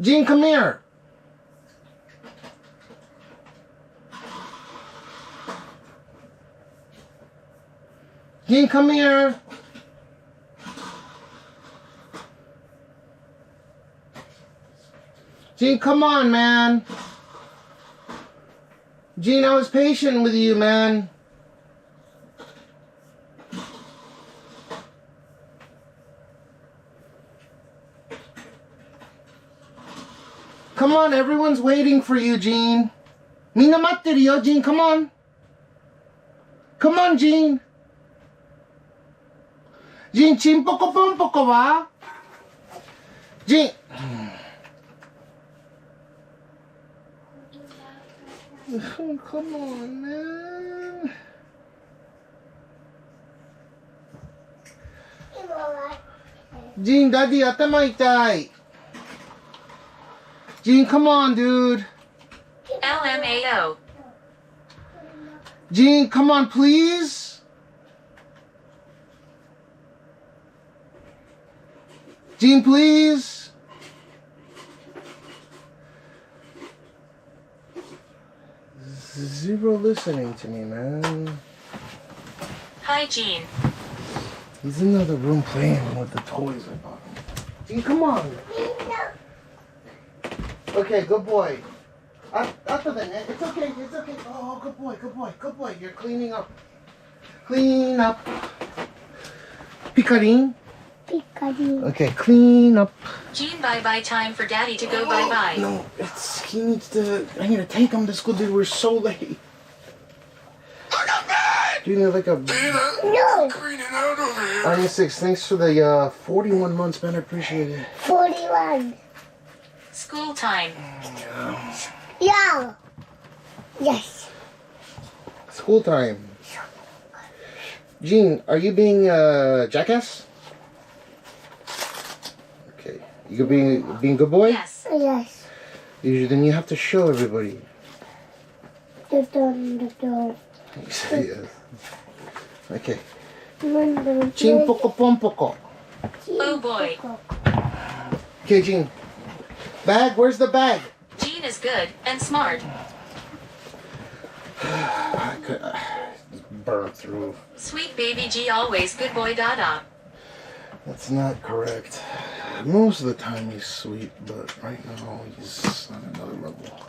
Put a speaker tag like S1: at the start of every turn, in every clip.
S1: Gene, come here. Gene, come here. Gene, come on, man. Gene, I was patient with you, man. Come on, everyone's waiting for you, Gene. Mina matteru yo, Gene, come on. Come on, Gene. Gene, chimpoko pompoko wa? Gene. Oh, come on, man. Gene, Daddy, atama itai. Gene, come on, dude.
S2: LMAO.
S1: Gene, come on, please. Gene, please. Zero listening to me, man.
S2: Hi, Gene.
S1: He's in the other room playing with the toys I bought him. Gene, come on. Okay, good boy. After the net, it's okay, it's okay. Oh, good boy, good boy, good boy. You're cleaning up. Clean up. Picarin.
S3: Picarin.
S1: Okay, clean up.
S2: Gene, bye-bye time for Daddy to go bye-bye.
S1: No, he needs to, I need to take him to school, dude. We're so late.
S4: I got bad!
S1: Do you need like a...
S3: No.
S4: Cleaning out over here.
S1: Army 6, thanks for the 41 months, man. I appreciate it.
S3: 41.
S2: School time.
S3: Yeah. Yes.
S1: School time. Gene, are you being jackass? Okay. You being good boy?
S2: Yes.
S3: Yes.
S1: Then you have to show everybody.
S3: The door.
S1: You say yes. Okay.
S3: The
S1: Gene poko pompoko.
S2: Oh boy.
S1: Okay, Gene. Bag, where's the bag?
S2: Gene is good and smart.
S1: I could burn through.
S2: Sweet baby G, always good boy. Dada.
S1: That's not correct. Most of the time he's sweet, but right now he's on another level.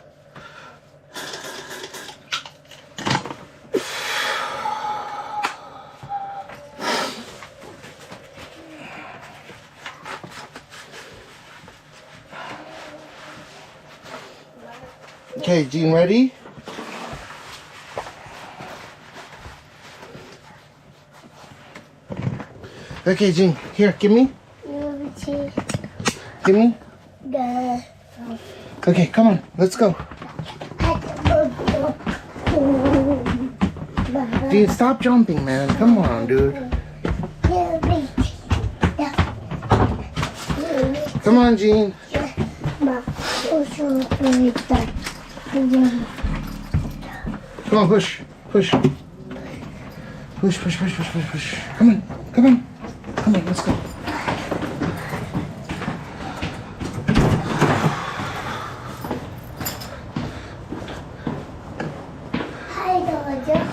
S1: Okay, Gene, ready? Okay, Gene, here, give me. Give me. Okay, come on, let's go. Dude, stop jumping, man. Come on, dude. Come on, Gene. Come on, push. Push. Push, push, push, push, push, push. Come on, come on. Come on, let's go.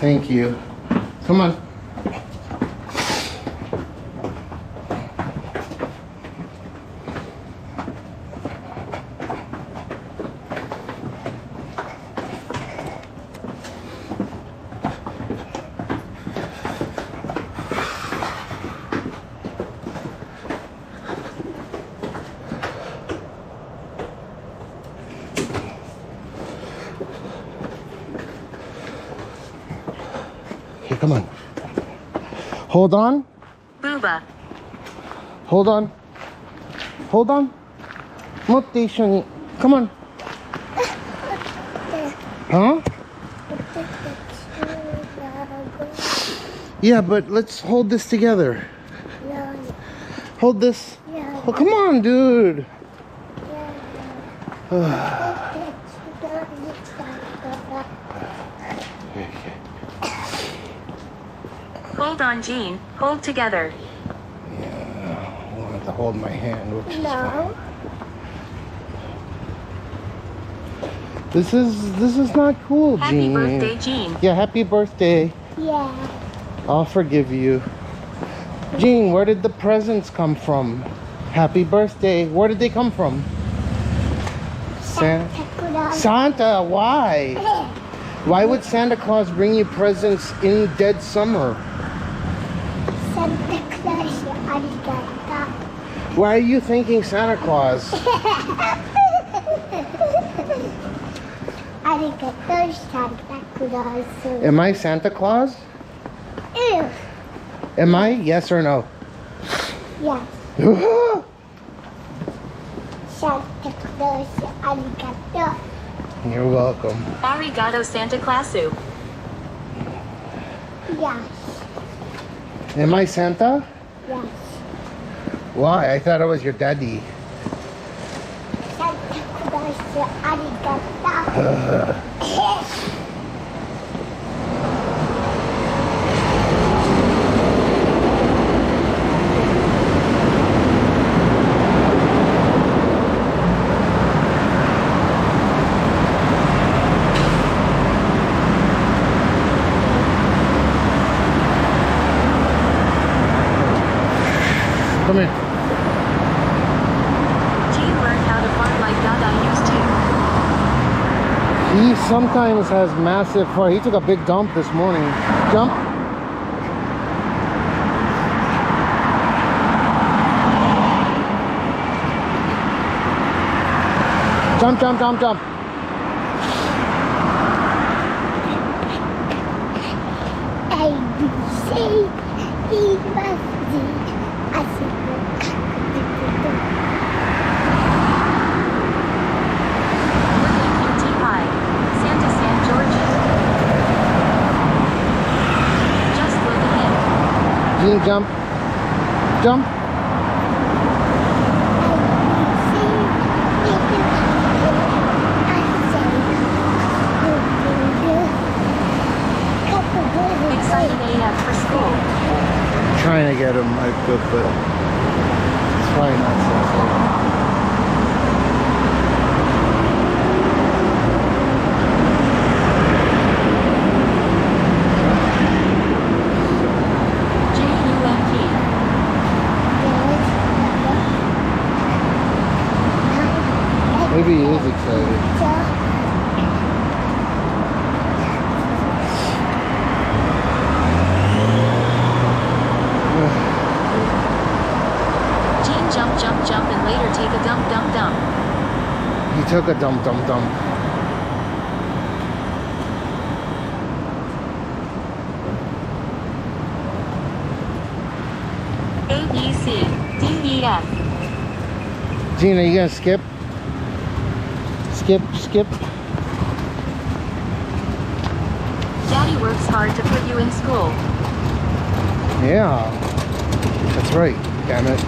S1: Thank you. Come on. Come on. Hold on.
S2: Booba.
S1: Hold on. Hold on. Motte ishoni. Come on. Huh? Yeah, but let's hold this together. Hold this. Oh, come on, dude.
S2: Hold on, Gene. Hold together.
S1: Yeah, I want to hold my hand. Oops.
S3: No.
S1: This is not cool, Jean.
S2: Happy birthday, Jean.
S1: Yeah, happy birthday.
S3: Yeah.
S1: I'll forgive you. Jean, where did the presents come from? Happy birthday. Where did they come from? Santa, why? Why would Santa Claus bring you presents in dead summer?
S3: Santa Claus, arigato.
S1: Why are you thanking Santa Claus?
S3: Arigato, Santa Claus.
S1: Am I Santa Claus?
S3: Ew.
S1: Am I? Yes or no?
S3: Yes. Santa Claus, arigato.
S1: You're welcome.
S2: Arigato Santa Clausu.
S3: Yes.
S1: Am I Santa?
S3: Yes.
S1: Why? I thought I was your daddy.
S3: Santa Claus, arigato.
S1: Come here.
S2: Jean learned how to fart like Dada used to.
S1: He sometimes has massive fart. He took a big dump this morning. Jump. Jump, jump, jump, jump.
S3: A, B, C, E, F, G, I, C,
S2: QT High. Santa San George. Just look ahead.
S1: Jean, jump. Jump.
S2: Excited AF for school.
S1: Trying to get him hyped up, but it's probably not sensible.
S2: JUMP.
S1: Maybe he is excited.
S2: Jean jump, jump, jump, and later take a dump, dump, dump.
S1: He took a dump, dump, dump.
S2: A, B, C, D, E, F.
S1: Jean, are you gonna skip? Skip, skip.
S2: Daddy works hard to put you in school.
S1: Yeah, that's right. Damn it.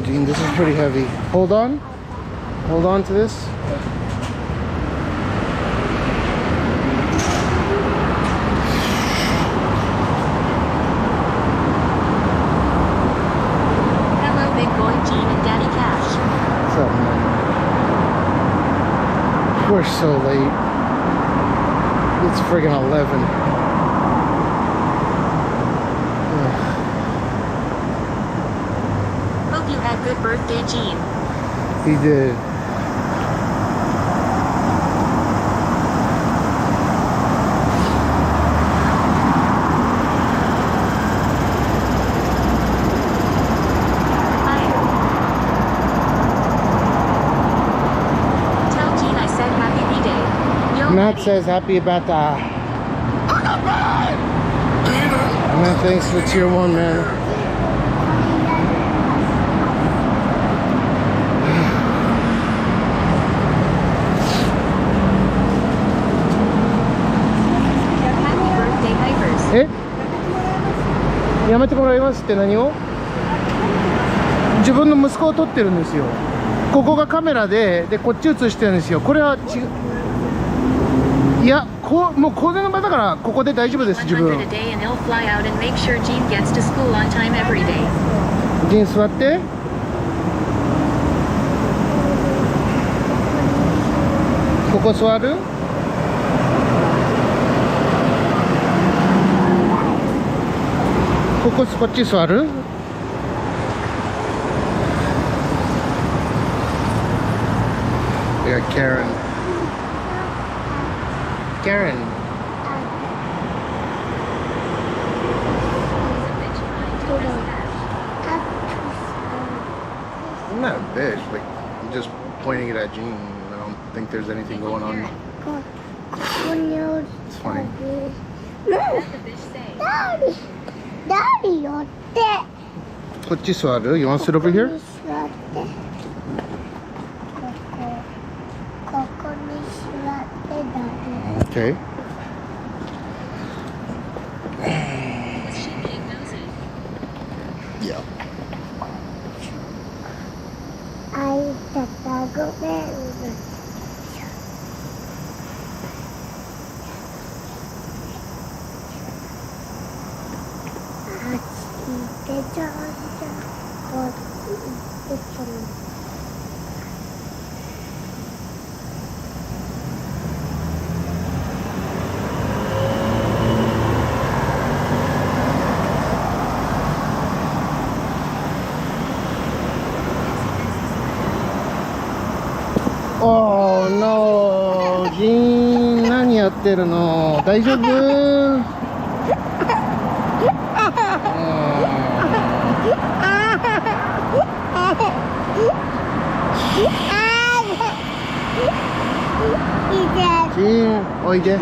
S1: Jean, this is pretty heavy. Hold on. Hold on to this.
S2: Hello, big boy Jean and Daddy Cash.
S1: What's up, man? We're so late. It's friggin' 11.
S2: Hope you had good birthday, Jean.
S1: He did.
S2: Tell Jean I said happy B-Day. Yo,
S1: Matt
S2: Daddy.
S1: says happy about that. Man, thanks for tier 1, man. やめてもらいますって何を？自分の息子を撮ってるんですよ。ここがカメラで、こっち映してるんですよ。これは違う。いや、もう公然の場だからここで大丈夫です。自分。ジン座って。ここ座る？こっち座る？I got Karen. Karen. I'm not a bitch. Like, I'm just pointing it at Jean. I don't think there's anything going on. It's funny.
S3: Daddy, you're dead.
S1: こっち座る? You want to sit over here?
S3: ここに座って、Daddy.
S1: Okay. Yeah.
S3: あいたたごめん。
S1: Oh no, ジーン、何やってるの？大丈夫？ジーン、おいで。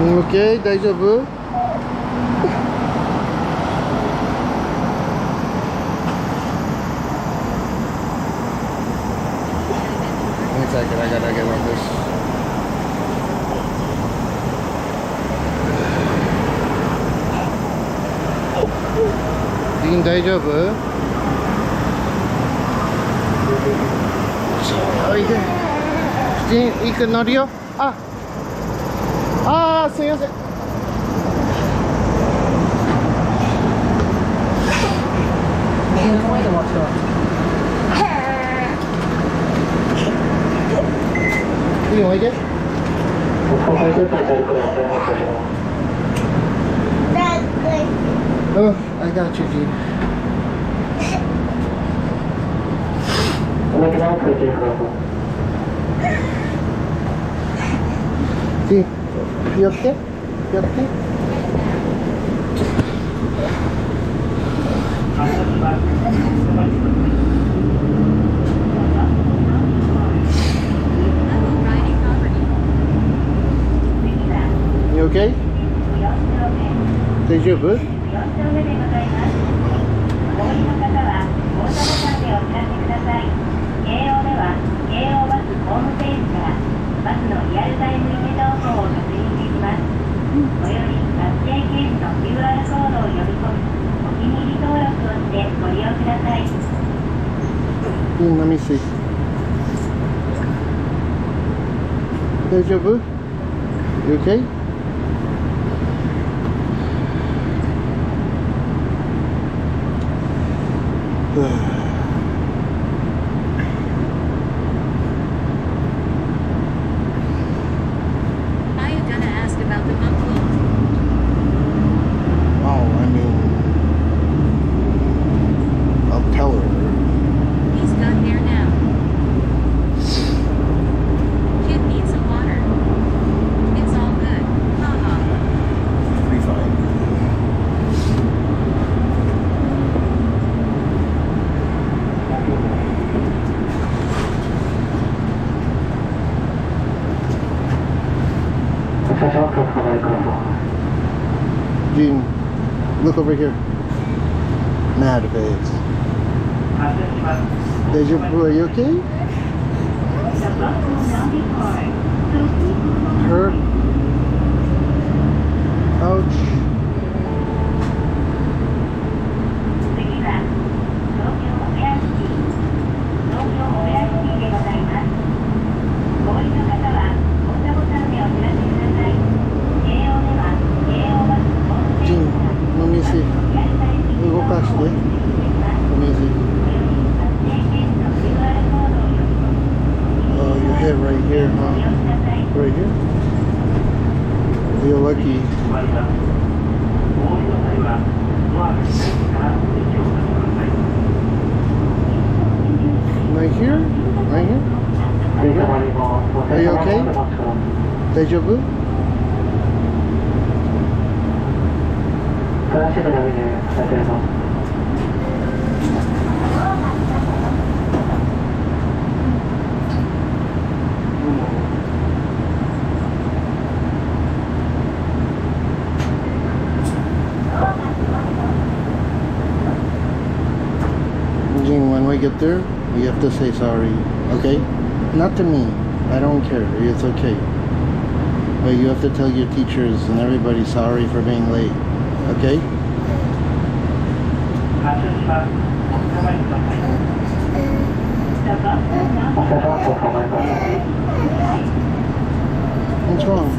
S1: OK、大丈夫？One second, I gotta get on this. Dean, 大丈夫？おいで。ディーン、いく乗るよ。あ、すみません。いいよ、おいで。I got you, G. G, you okay? You okay? You okay? 大丈夫？Let me see. 大丈夫？ You okay? Gene, look over here. Mad face. Deja vu, are you okay? Hurt? Ouch. Gene, let me see. Go past it. Let me see. Oh, your head right here, huh? Right here? You're lucky. Right here? Right here? Right here? Are you okay? Deja vu? Gene, when we get there, you have to say sorry, okay? Not to me, I don't care, it's okay. But you have to tell your teachers and everybody sorry for being late, okay? What's wrong?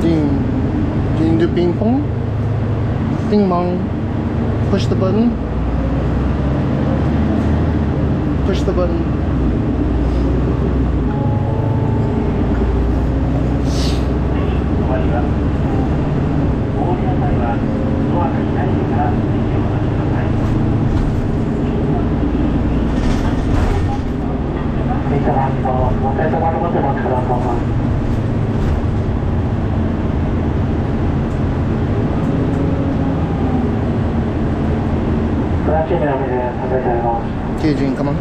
S1: Gene, do ping pong? Ping pong. Push the button. Push the button. Okay, Gene, come on.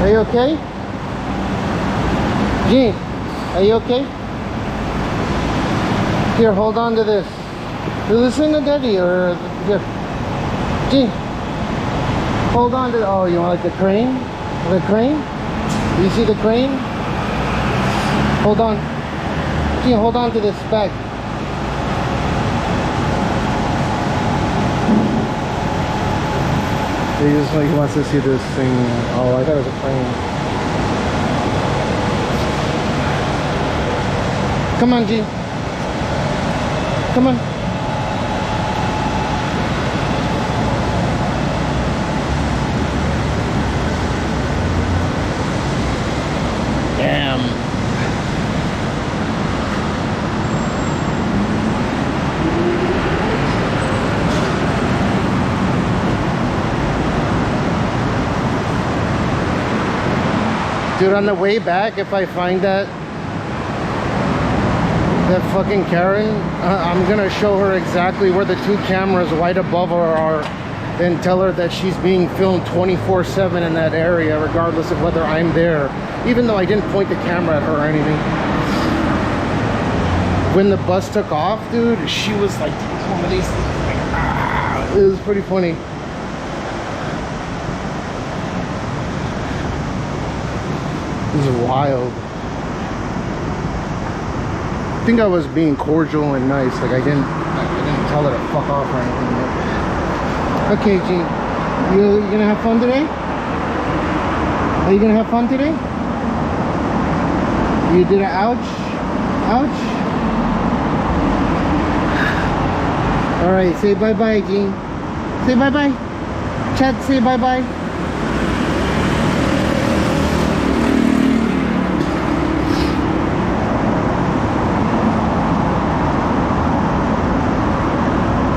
S1: Are you okay? Gene, are you okay? Here, hold on to this. Is this in the daddy or here? Gene, hold on to. Oh, you want like the crane? The crane? You see the crane? Hold on. Gene, hold on to this bag. He just like wants to see this thing. Oh, I thought it was a plane. Come on, G. Come on. Damn. Dude, on the way back, if I find that fucking Karen, I'm gonna show her exactly where the two cameras right above her are and tell her that she's being filmed 24/7 in that area, regardless of whether I'm there, even though I didn't point the camera at her or anything. When the bus took off, dude, she was like one of these things, like, ah. It was pretty funny. This is wild. I think I was being cordial and nice. Like I didn't tell her to fuck off or anything. Okay, G. You gonna have fun today? Are you gonna have fun today? You did an ouch? Ouch? Alright, say bye-bye, G. Say bye-bye. Chat, say bye-bye.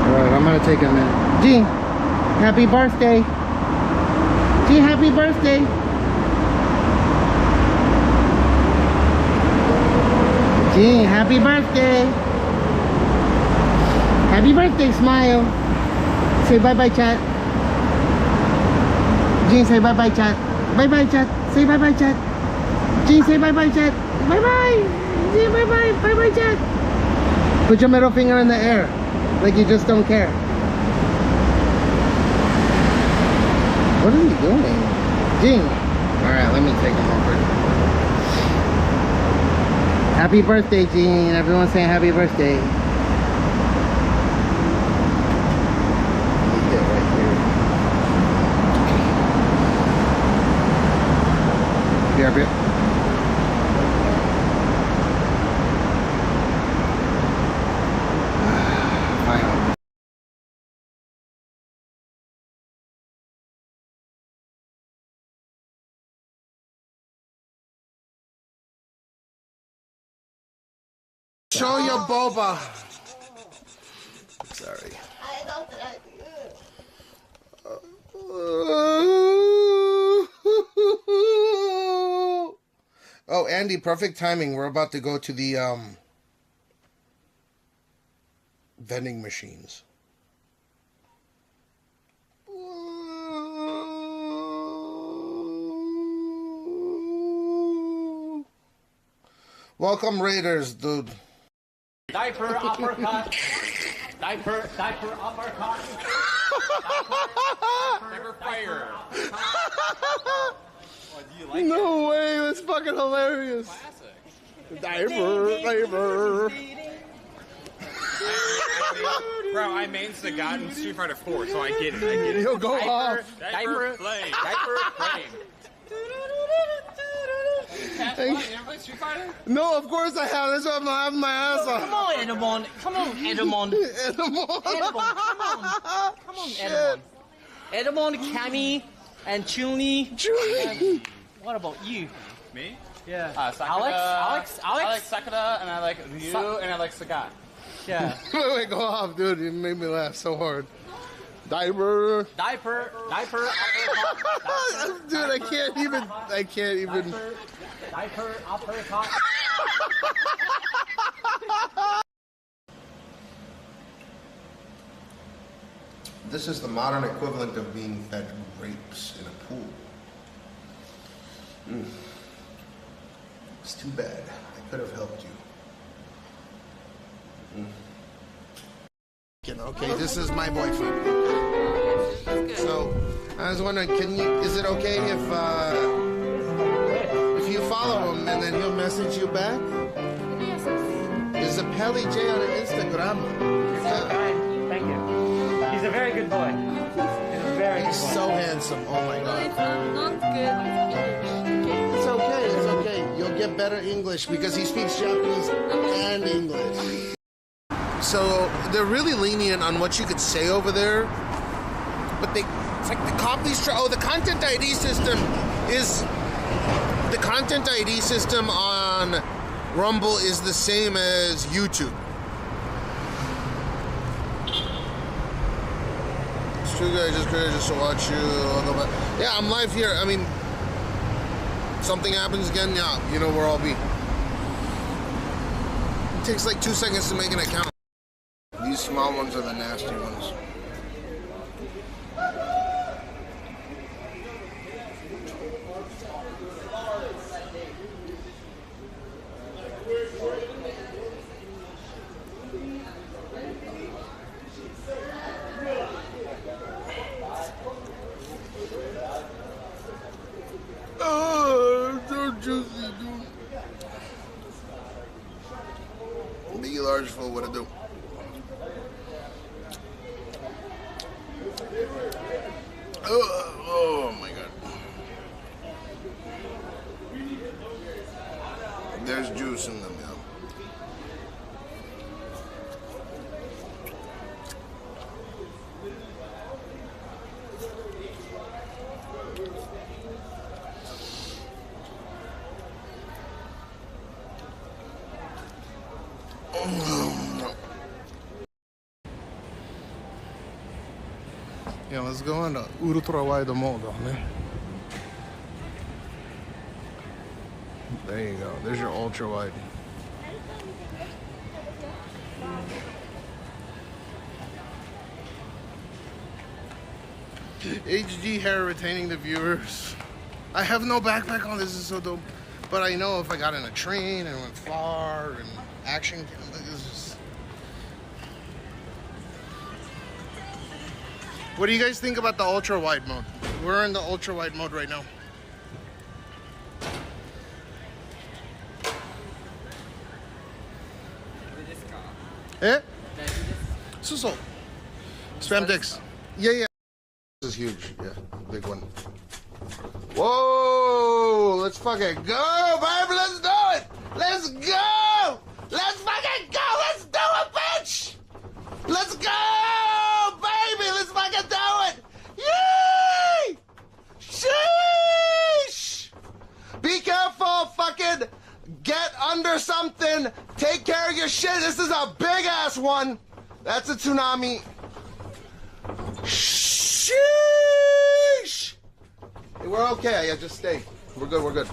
S1: Alright, I'm gonna take a minute. G, happy birthday. G, happy birthday. G, happy birthday. Happy birthday, smile. Say bye-bye, chat. G, say bye-bye, chat. Bye-bye, chat. Say bye-bye, chat. G, say bye-bye, chat. Bye-bye. G, bye-bye. Bye-bye, chat. Put your middle finger in the air. Like you just don't care. What are you doing? G. Alright, let me take him over. Happy birthday, Gene. Everyone saying happy birthday. Here, show your boba. Sorry. Oh, Andy, perfect timing. We're about to go to the vending machines. Welcome, Raiders, dude.
S5: Diaper uppercut. Diaper uppercut. Diaper fire. Oh, do you like
S1: No way, that's fucking hilarious.
S5: classic?
S1: Diaper.
S5: Bro, I main Sagat in Street Fighter 4, so I get it.
S1: You'll go off.
S5: Diaper flame. Diaper flame. You never played Street Fighter?
S1: No, of course I have. That's why I'm having my ass off.
S6: Come on, Edamon. Come on, Edamon. Edamon, come on. Come on, Edamon. Edamon, Cammy, and Chuni. What about you?
S5: Me?
S6: Yeah.
S5: Sakura.
S6: Alex?
S5: I like Sakura, and I like Ryu, and I like Sagat.
S6: Yeah.
S1: Wait, go off, dude. You made me laugh so hard. Diaper.
S6: Diaper.
S1: Dude, I can't even.
S6: Diaper uppercut.
S1: This is the modern equivalent of being fed grapes in a pool. It's too bad. I could have helped you. Okay, this is my boyfriend. So, I was wondering, is it okay if you follow him and then he'll message you back? There's a Pelly J on Instagram.
S6: Thank you. He's a very good boy.
S1: He's so handsome. Oh my God.
S7: Not good English.
S1: It's okay. You'll get better English because he speaks Japanese and English. So they're really lenient on what you could say over there, but it's like the copies. The content ID system on Rumble is the same as YouTube. It's true, guys. Just curious just to watch you. I'll go back. Yeah, I'm live here. I mean, something happens again. Yeah, you know where I'll be. It takes like 2 seconds to make an account. These small ones are the nasty ones. Oh, so juicy, dude. Biggie large full, what it do?
S8: Oh my god. There's juice in them, yeah. Yeah, let's go into ultra wide mode on there. There you go. There's your ultra wide. HD hair retaining the viewers. I have no backpack on. This is so dope. But I know if I got in a train and went far and action, this is. What do you guys think about the ultra wide mode? We're in the ultra wide mode right now. Eh? So. Spam dicks. Yeah. This is huge. Yeah, big one. Whoa! Let's fucking go, baby! Let's do it! Let's go! Let's fucking go! Let's do it, bitch! Let's go, baby! Let's fucking do it! Yay! Sheesh! Be careful, fucking get under something. Take care of your shit. This is a big ass one. That's a tsunami. Sheesh! We're okay. Yeah, just stay. We're good. We're good.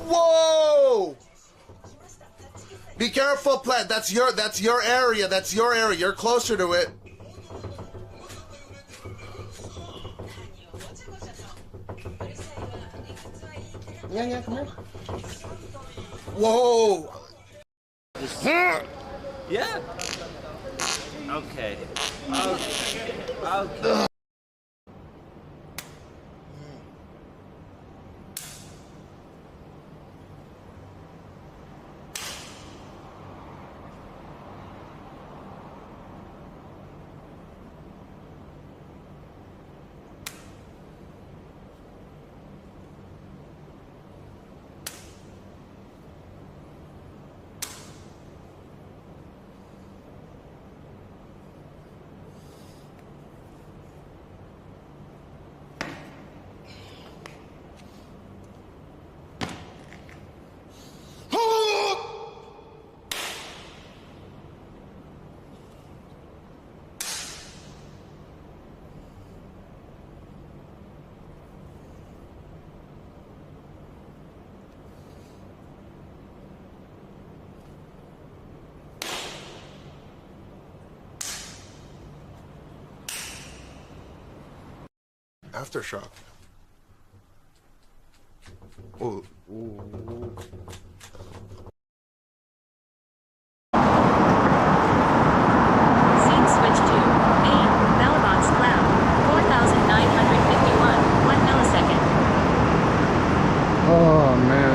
S8: Whoa! Be careful, Plant. That's your area. That's your area. You're closer to it. Yeah, come here. Whoa!
S6: Yeah. Okay. Okay.
S8: Aftershock. Oh. Ooh.
S2: Scene switch to main mailbox cloud 4951 1 millisecond.
S1: Oh man.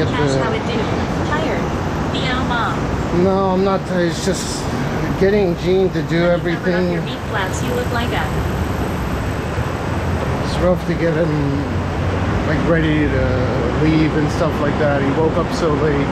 S2: How it do? Tired. DL mom.
S1: No, I'm not. It's just getting Gene to do everything.
S2: Your meat flaps, you look like a.
S1: It's rough to get him like ready to leave and stuff like that. He woke up so late.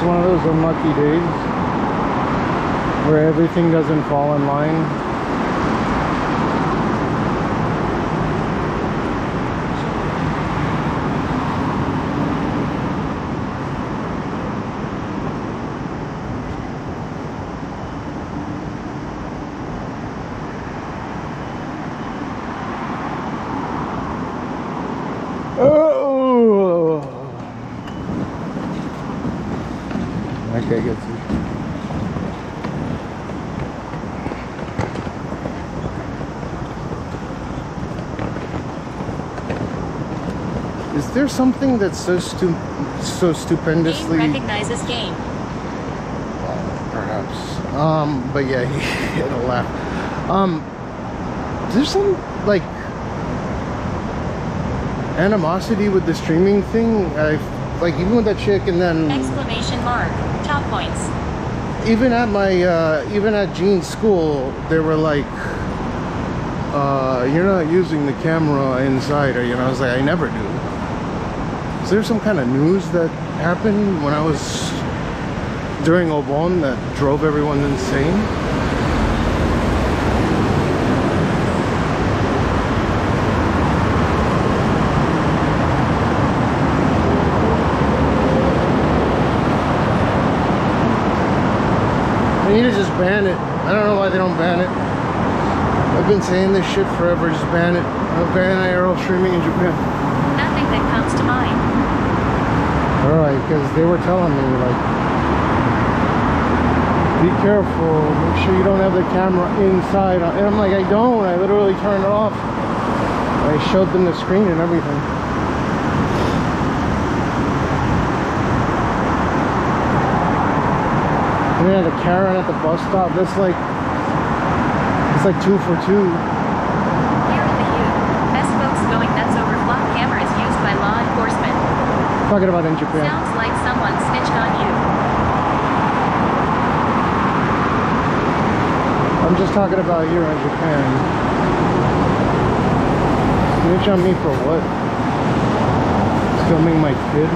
S1: one of those unlucky days where everything doesn't fall in line. Okay, good. Is there something that's so stupendously?
S2: Game recognizes game.
S1: Perhaps. But yeah, he had a laugh. There's some like animosity with the streaming thing. Like even with that chick, and then
S2: Exclamation mark. Top points.
S1: even at my even at Jean's school, they were like, "You're not using the camera inside," or you know, I was like, "I never do." Is there some kind of news that happened when I was during Obon that drove everyone insane? They need to just ban it. I don't know why they don't ban it. I've been saying this shit forever. Just ban it. Ban IRL streaming in Japan.
S2: Nothing that comes to mind.
S1: Alright, because they were telling me, like, be careful, make sure you don't have the camera inside. And I'm like, I don't. I literally turned it off. I showed them the screen and everything. And then the Karen at the bus stop, that's like, it's like 2 for 2.
S2: Here in the U, best folks going nuts over flock cameras used by law enforcement.
S1: Talking about in Japan.
S2: Sounds like someone snitched on you.
S1: I'm just talking about here in Japan. Snitch on me for what? Filming my kid?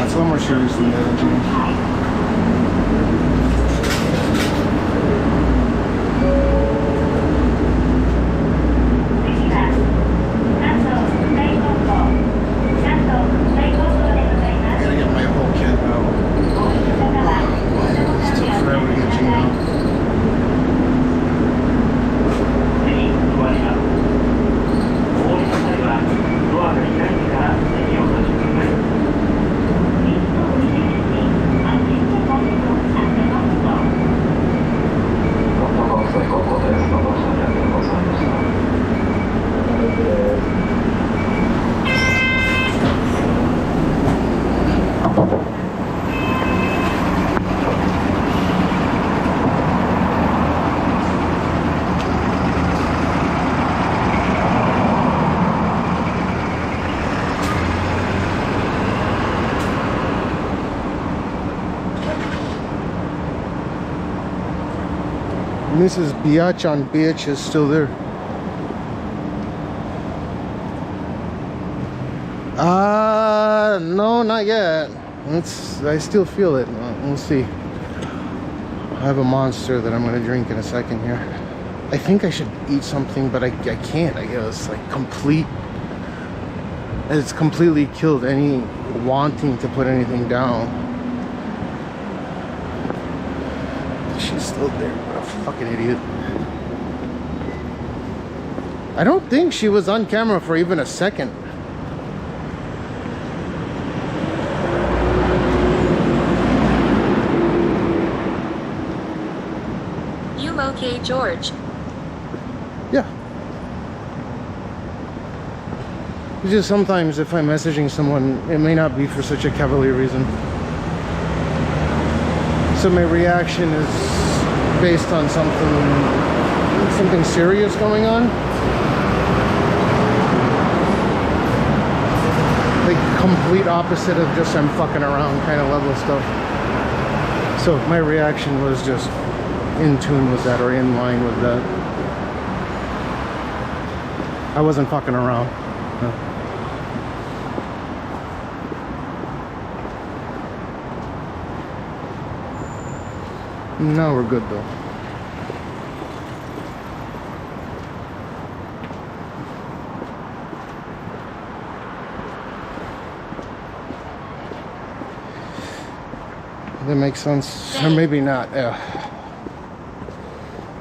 S1: It's a lot more serious than that, actually.
S8: Gotta get my whole kit out. It's still forever to get you out.
S1: Mrs. Biatch on Bitch is still there. No, not yet. I still feel it. We'll see. I have a monster that I'm gonna drink in a second here. I think I should eat something, but I can't. I guess it's completely killed any wanting to put anything down. She's still there. What a fucking idiot. I don't think she was on camera for even a second.
S2: You okay, George?
S1: Yeah. It's just sometimes if I'm messaging someone, it may not be for such a cavalier reason. So my reaction is based on something serious going on. Like complete opposite of just I'm fucking around kind of level stuff. So my reaction was just in tune with that or in line with that. I wasn't fucking around. No. No, we're good though. That makes sense. Or maybe not.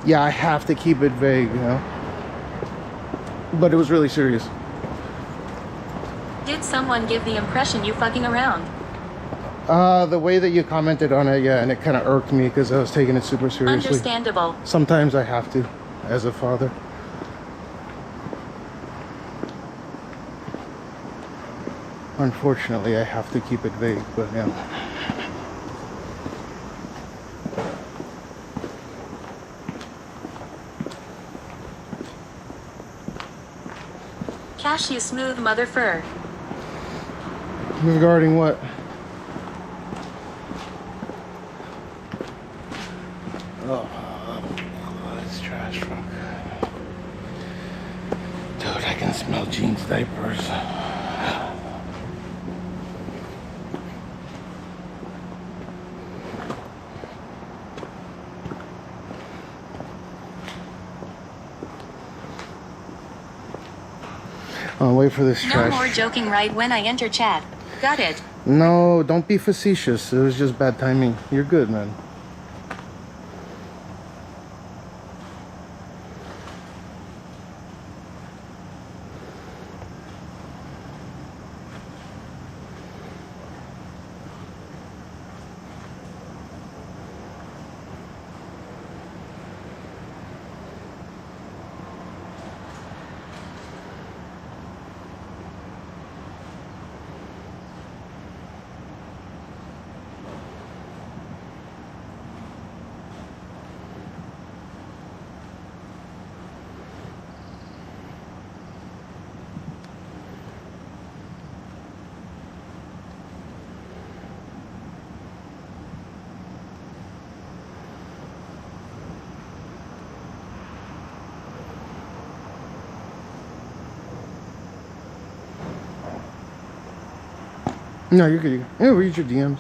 S1: Yeah, I have to keep it vague, you know. But it was really serious.
S2: Did someone give the impression you fucking around?
S1: The way that you commented on it, yeah, and it kind of irked me because I was taking it super seriously.
S2: Understandable.
S1: Sometimes I have to, as a father. Unfortunately, I have to keep it vague, but yeah.
S2: Cash you smooth mother fur.
S1: Regarding what? Oh, this trash truck. Dude, I can smell Jean's diapers. I'll wait for this
S2: No
S1: trash.
S2: more joking right when I enter chat. Got it.
S1: No, don't be facetious. It was just bad timing. You're good, man. No, you're good. Yeah, read your DMs.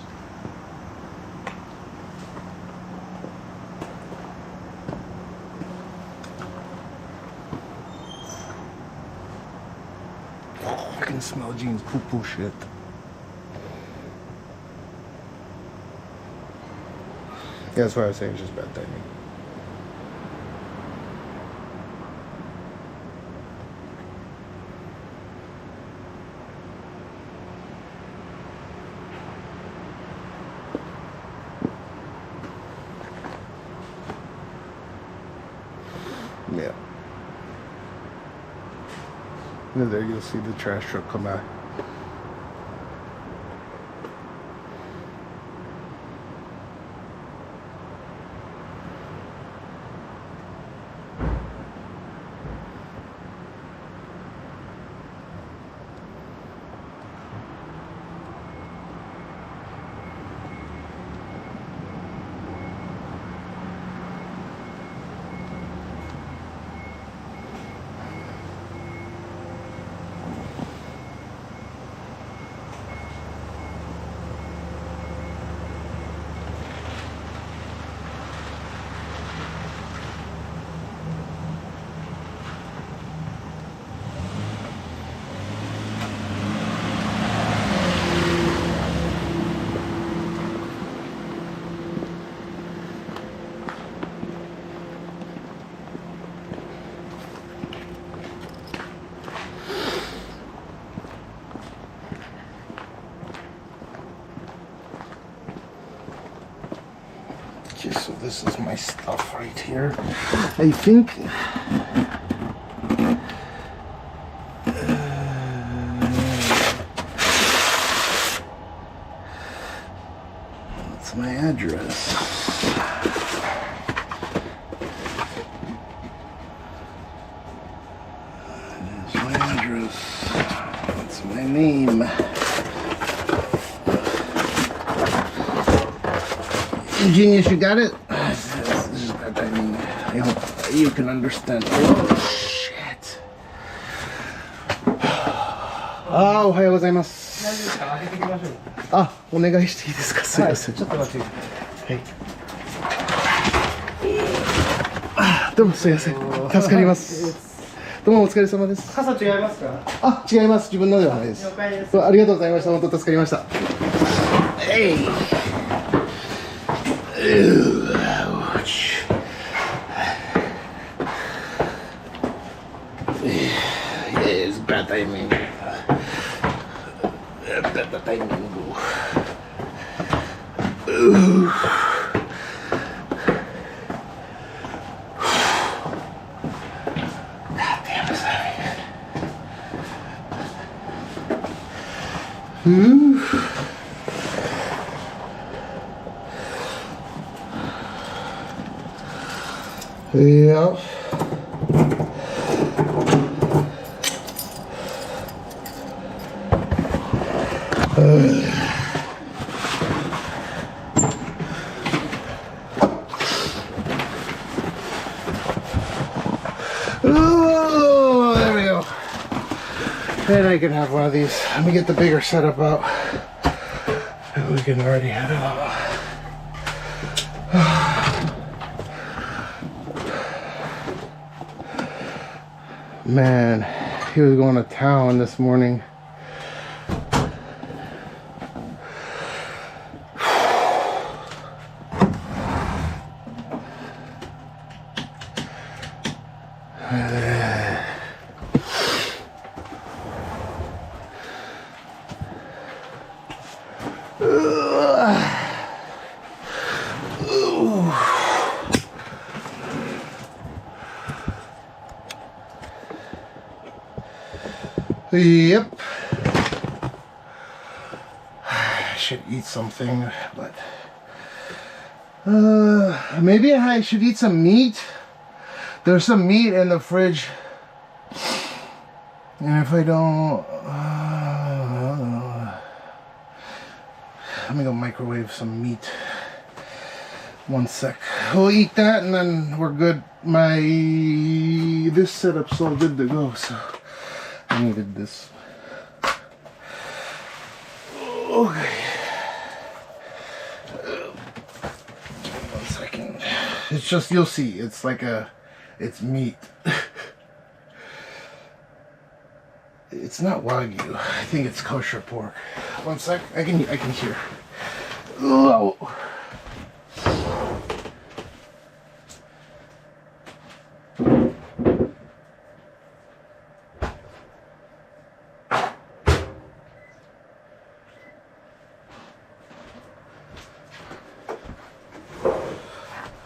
S1: Oh, I can smell Jean's poo-poo shit. Yeah, that's why I was saying it's just bad timing. Yeah. And there you'll see the trash truck come out. Okay, so this is my stuff right here. I think that's my address. That's my address. That's my name. Genius, you got it? This is bad timing. I hope you can understand. Oh, shit. あー、おはようございます。大丈夫ですか？開けていきましょう。あ、お願いしていいですか？すいません。ちょっと待ってください。はい。あ、どうもすいません。助かります。どうもお疲れ様です。
S9: 傘違いますか？
S1: あ、違います。自分のではないです。
S9: 了解です。
S1: ありがとうございました。本当助かりました。えい。Ouch. Yes, bad timing. Bad timing. God damn, it's heavy. Yeah. Oh, there we go. Then I can have one of these. Let me get the bigger setup out. And we can already have it all. Man, he was going to town this morning. Yep. I should eat something, but maybe I should eat some meat. There's some meat in the fridge, and if I don't, let me go microwave some meat. One sec. We'll eat that, and then we're good. This setup's all good to go. So. I needed this. Okay. 1 second. It's just, you'll see. It's like it's meat. It's not Wagyu. I think it's kosher pork. 1 sec. I can hear. Oh.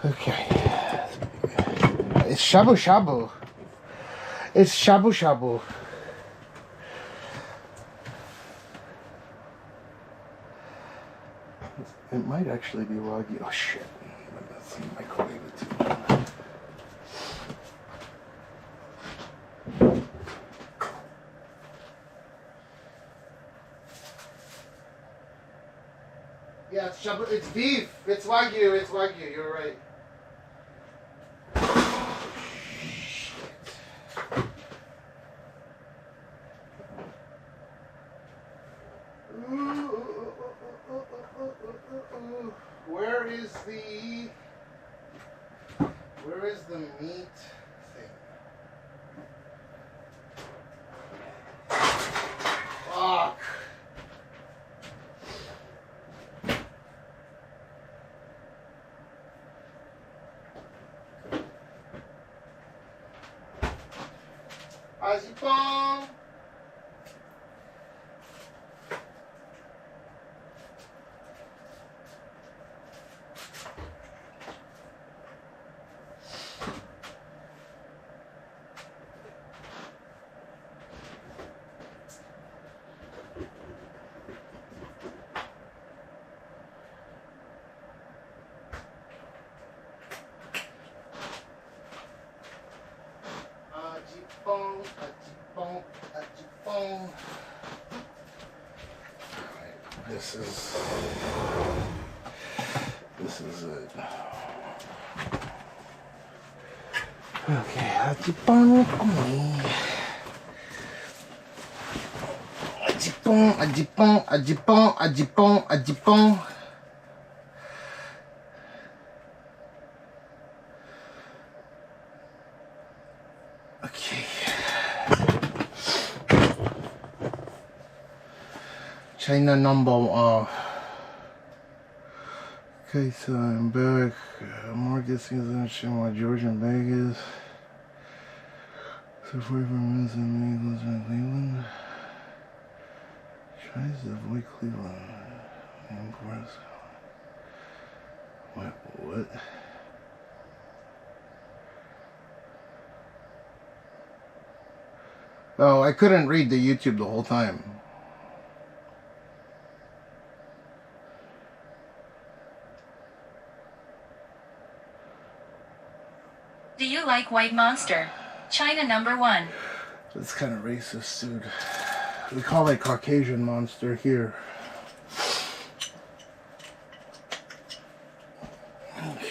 S1: Okay. It's shabu shabu. It's shabu shabu. It might actually be Wagyu. Oh shit. Let's microwave it too. Yeah, it's shabu. It's beef. It's Wagyu. It's Wagyu. You're right. Where is the meat thing? Fuck. Azipong. This is it. Okay, ajipong kami. Ajipong. Okay. China number
S8: Okay, so I'm back. More guessing is interesting while George in Vegas. So 44 minutes in Eagles in Cleveland. Tries to avoid Cleveland. Wait, what? Oh, I couldn't read the YouTube the whole time.
S2: Do you like White Monster? China #1.
S8: That's kind of racist, dude. We call it Caucasian Monster here. Okay.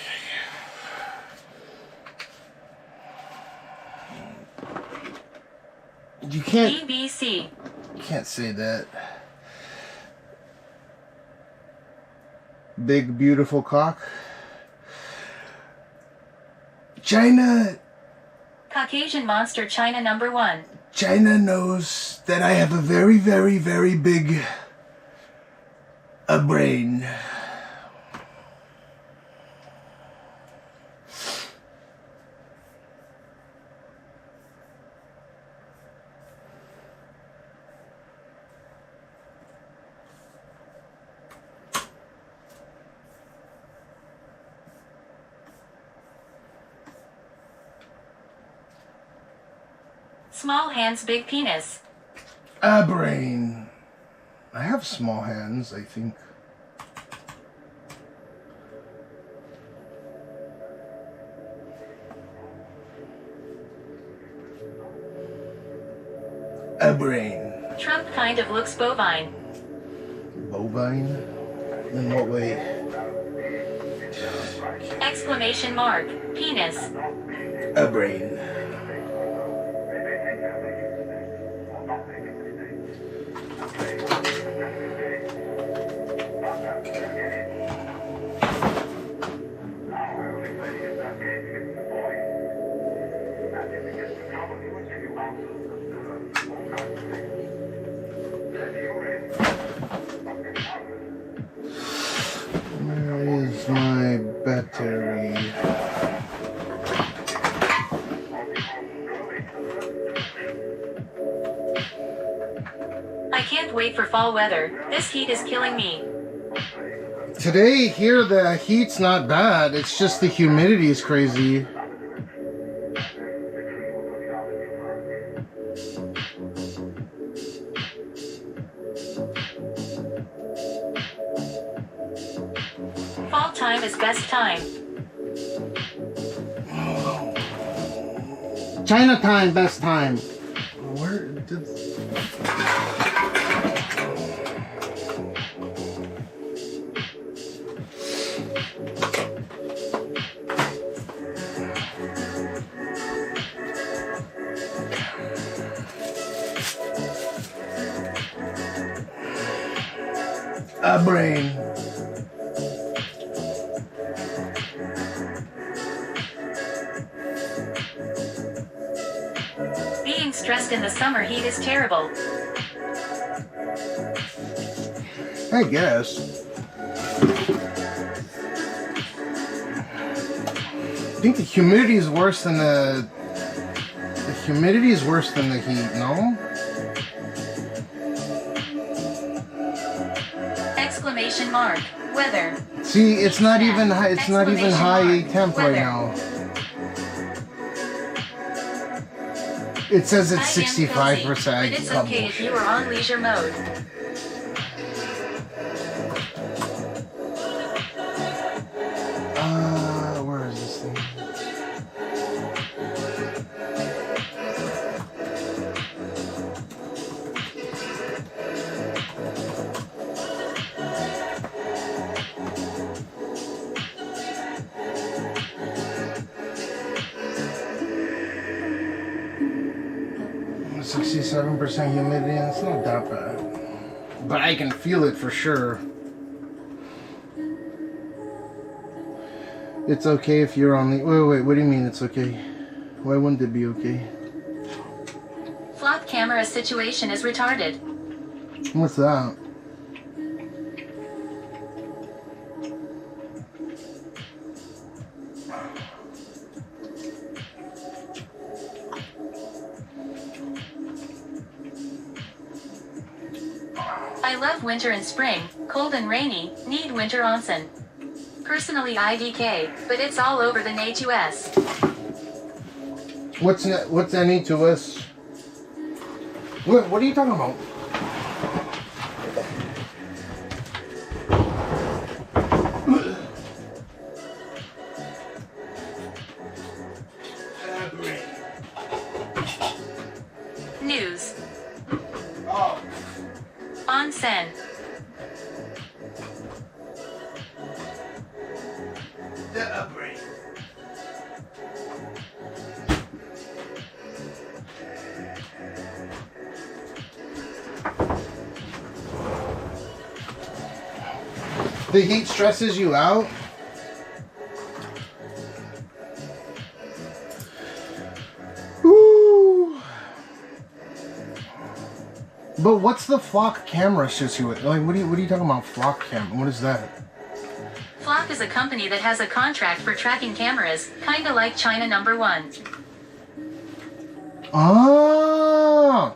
S8: You can't.
S2: EBC.
S8: You can't say that. Big beautiful cock. China.
S2: Caucasian Monster China #1.
S8: China knows that I have a very, very, very big brain.
S2: Small hands, big penis.
S8: A brain. I have small hands, I think. A brain.
S2: Trump kind of looks bovine.
S8: Bovine? In what way?
S2: Exclamation mark. Penis.
S8: A brain. Where is my battery?
S2: I can't wait for fall weather. This heat is killing me.
S8: Today, here, the heat's not bad. It's just the humidity is crazy.
S2: Fall time is best time.
S8: Chinatown, best time. Where did... A brain.
S2: Being stressed in the summer heat is terrible.
S8: I guess. I think the humidity is worse than the humidity is worse than the heat, no?
S2: Exclamation mark. Weather.
S8: See, it's not even high, it's not even high temp right now. It says it's 65%.
S2: But it's okay if you are on leisure mode.
S8: Where is this thing? .67% humidity, and it's not that bad. But I can feel it for sure. It's okay if you're on the... Wait, what do you mean it's okay? Why wouldn't it be okay?
S2: Flop camera situation is retarded.
S8: What's that?
S2: Love winter and spring, cold and rainy, need winter onsen. Personally IDK, but it's all over the NA2S.
S1: What's NA2S? What are you talking about?
S2: News.
S1: Oh.
S2: Onsen.
S1: The heat stresses you out? Ooh. But what's the flock camera situation? Like, what are you talking about, flock camera? What is that?
S2: Flock is a company that has a contract for tracking cameras, kinda like China #1.
S1: Ah.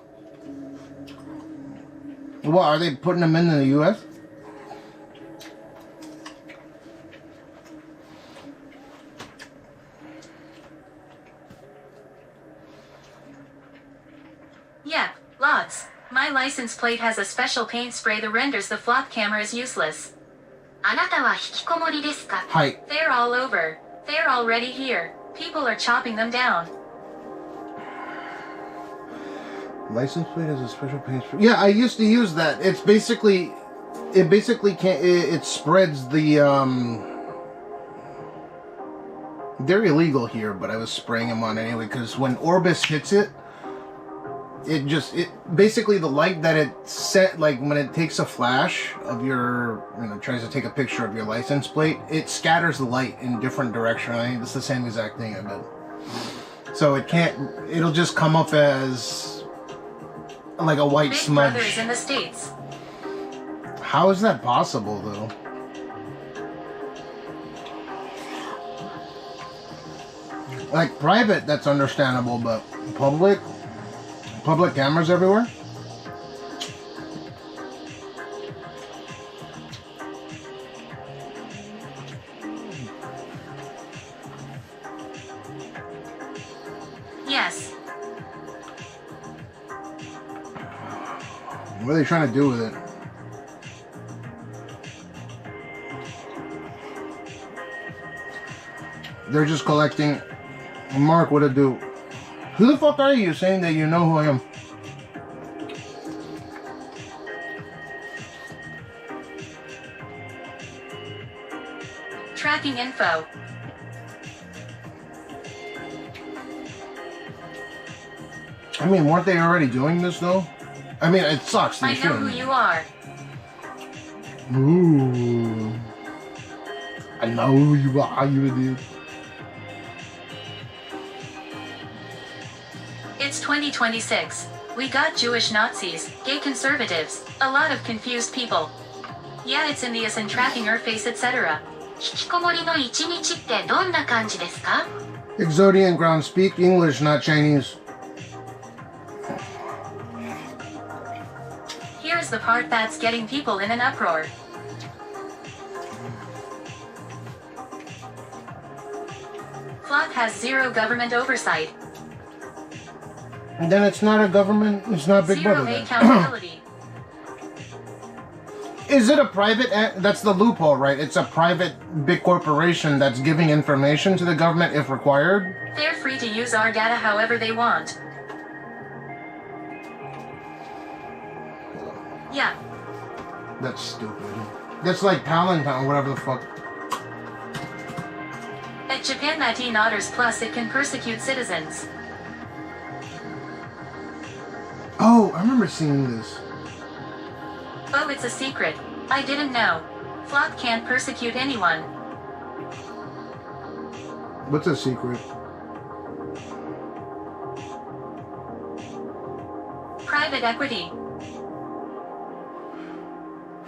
S1: What, are they putting them in the US?
S2: Yeah, lots. My license plate has a special paint spray that renders the flock cameras useless. あなたは引きこもりですか?
S1: Hi.
S2: They're all over. They're already here. People are chopping them down.
S1: License plate has a special paint spray. Yeah, I used to use that. It basically can't. It spreads the. They're illegal here, but I was spraying them on anyway because when Orbis hits it, it basically the light that it set, like when it takes a flash of your, tries to take a picture of your license plate, it scatters the light in different direction. I think it's the same exact thing, I bet. So it'll just come up as like a white
S2: Big
S1: smudge.
S2: Brother is in the States.
S1: How is that possible, though? Like private, that's understandable, but public cameras everywhere?
S2: Yes.
S1: What are they trying to do with it? They're just collecting. Mark, what'd it do? Who the fuck are you saying that you know who I am?
S2: Tracking info.
S1: I mean, weren't they already doing this though? I mean, it sucks. They
S2: I know who
S1: shouldn't.
S2: you are.
S1: Ooh. I know who you are, you idiot.
S2: It's 2026. We got Jewish Nazis, gay conservatives, a lot of confused people. Yeah, it's in the US and tracking our face, etc. 引きこもりの一日ってどんな感じですか?
S1: Exodian ground, speak English, not Chinese.
S2: Here's the part that's getting people in an uproar. Flock has zero government oversight.
S1: And then it's not a government, it's not Big
S2: Zero
S1: Brother then.
S2: accountability.
S1: Is it a private, that's the loophole, right? It's a private big corporation that's giving information to the government if required?
S2: They're free to use our data however they want. Yeah.
S1: That's stupid. That's like Palantir, whatever the fuck.
S2: At Japan 19 otters plus it can persecute citizens.
S1: Oh, I remember seeing this.
S2: Oh, it's a secret. I didn't know. Flock can't persecute anyone.
S1: What's a secret?
S2: Private equity.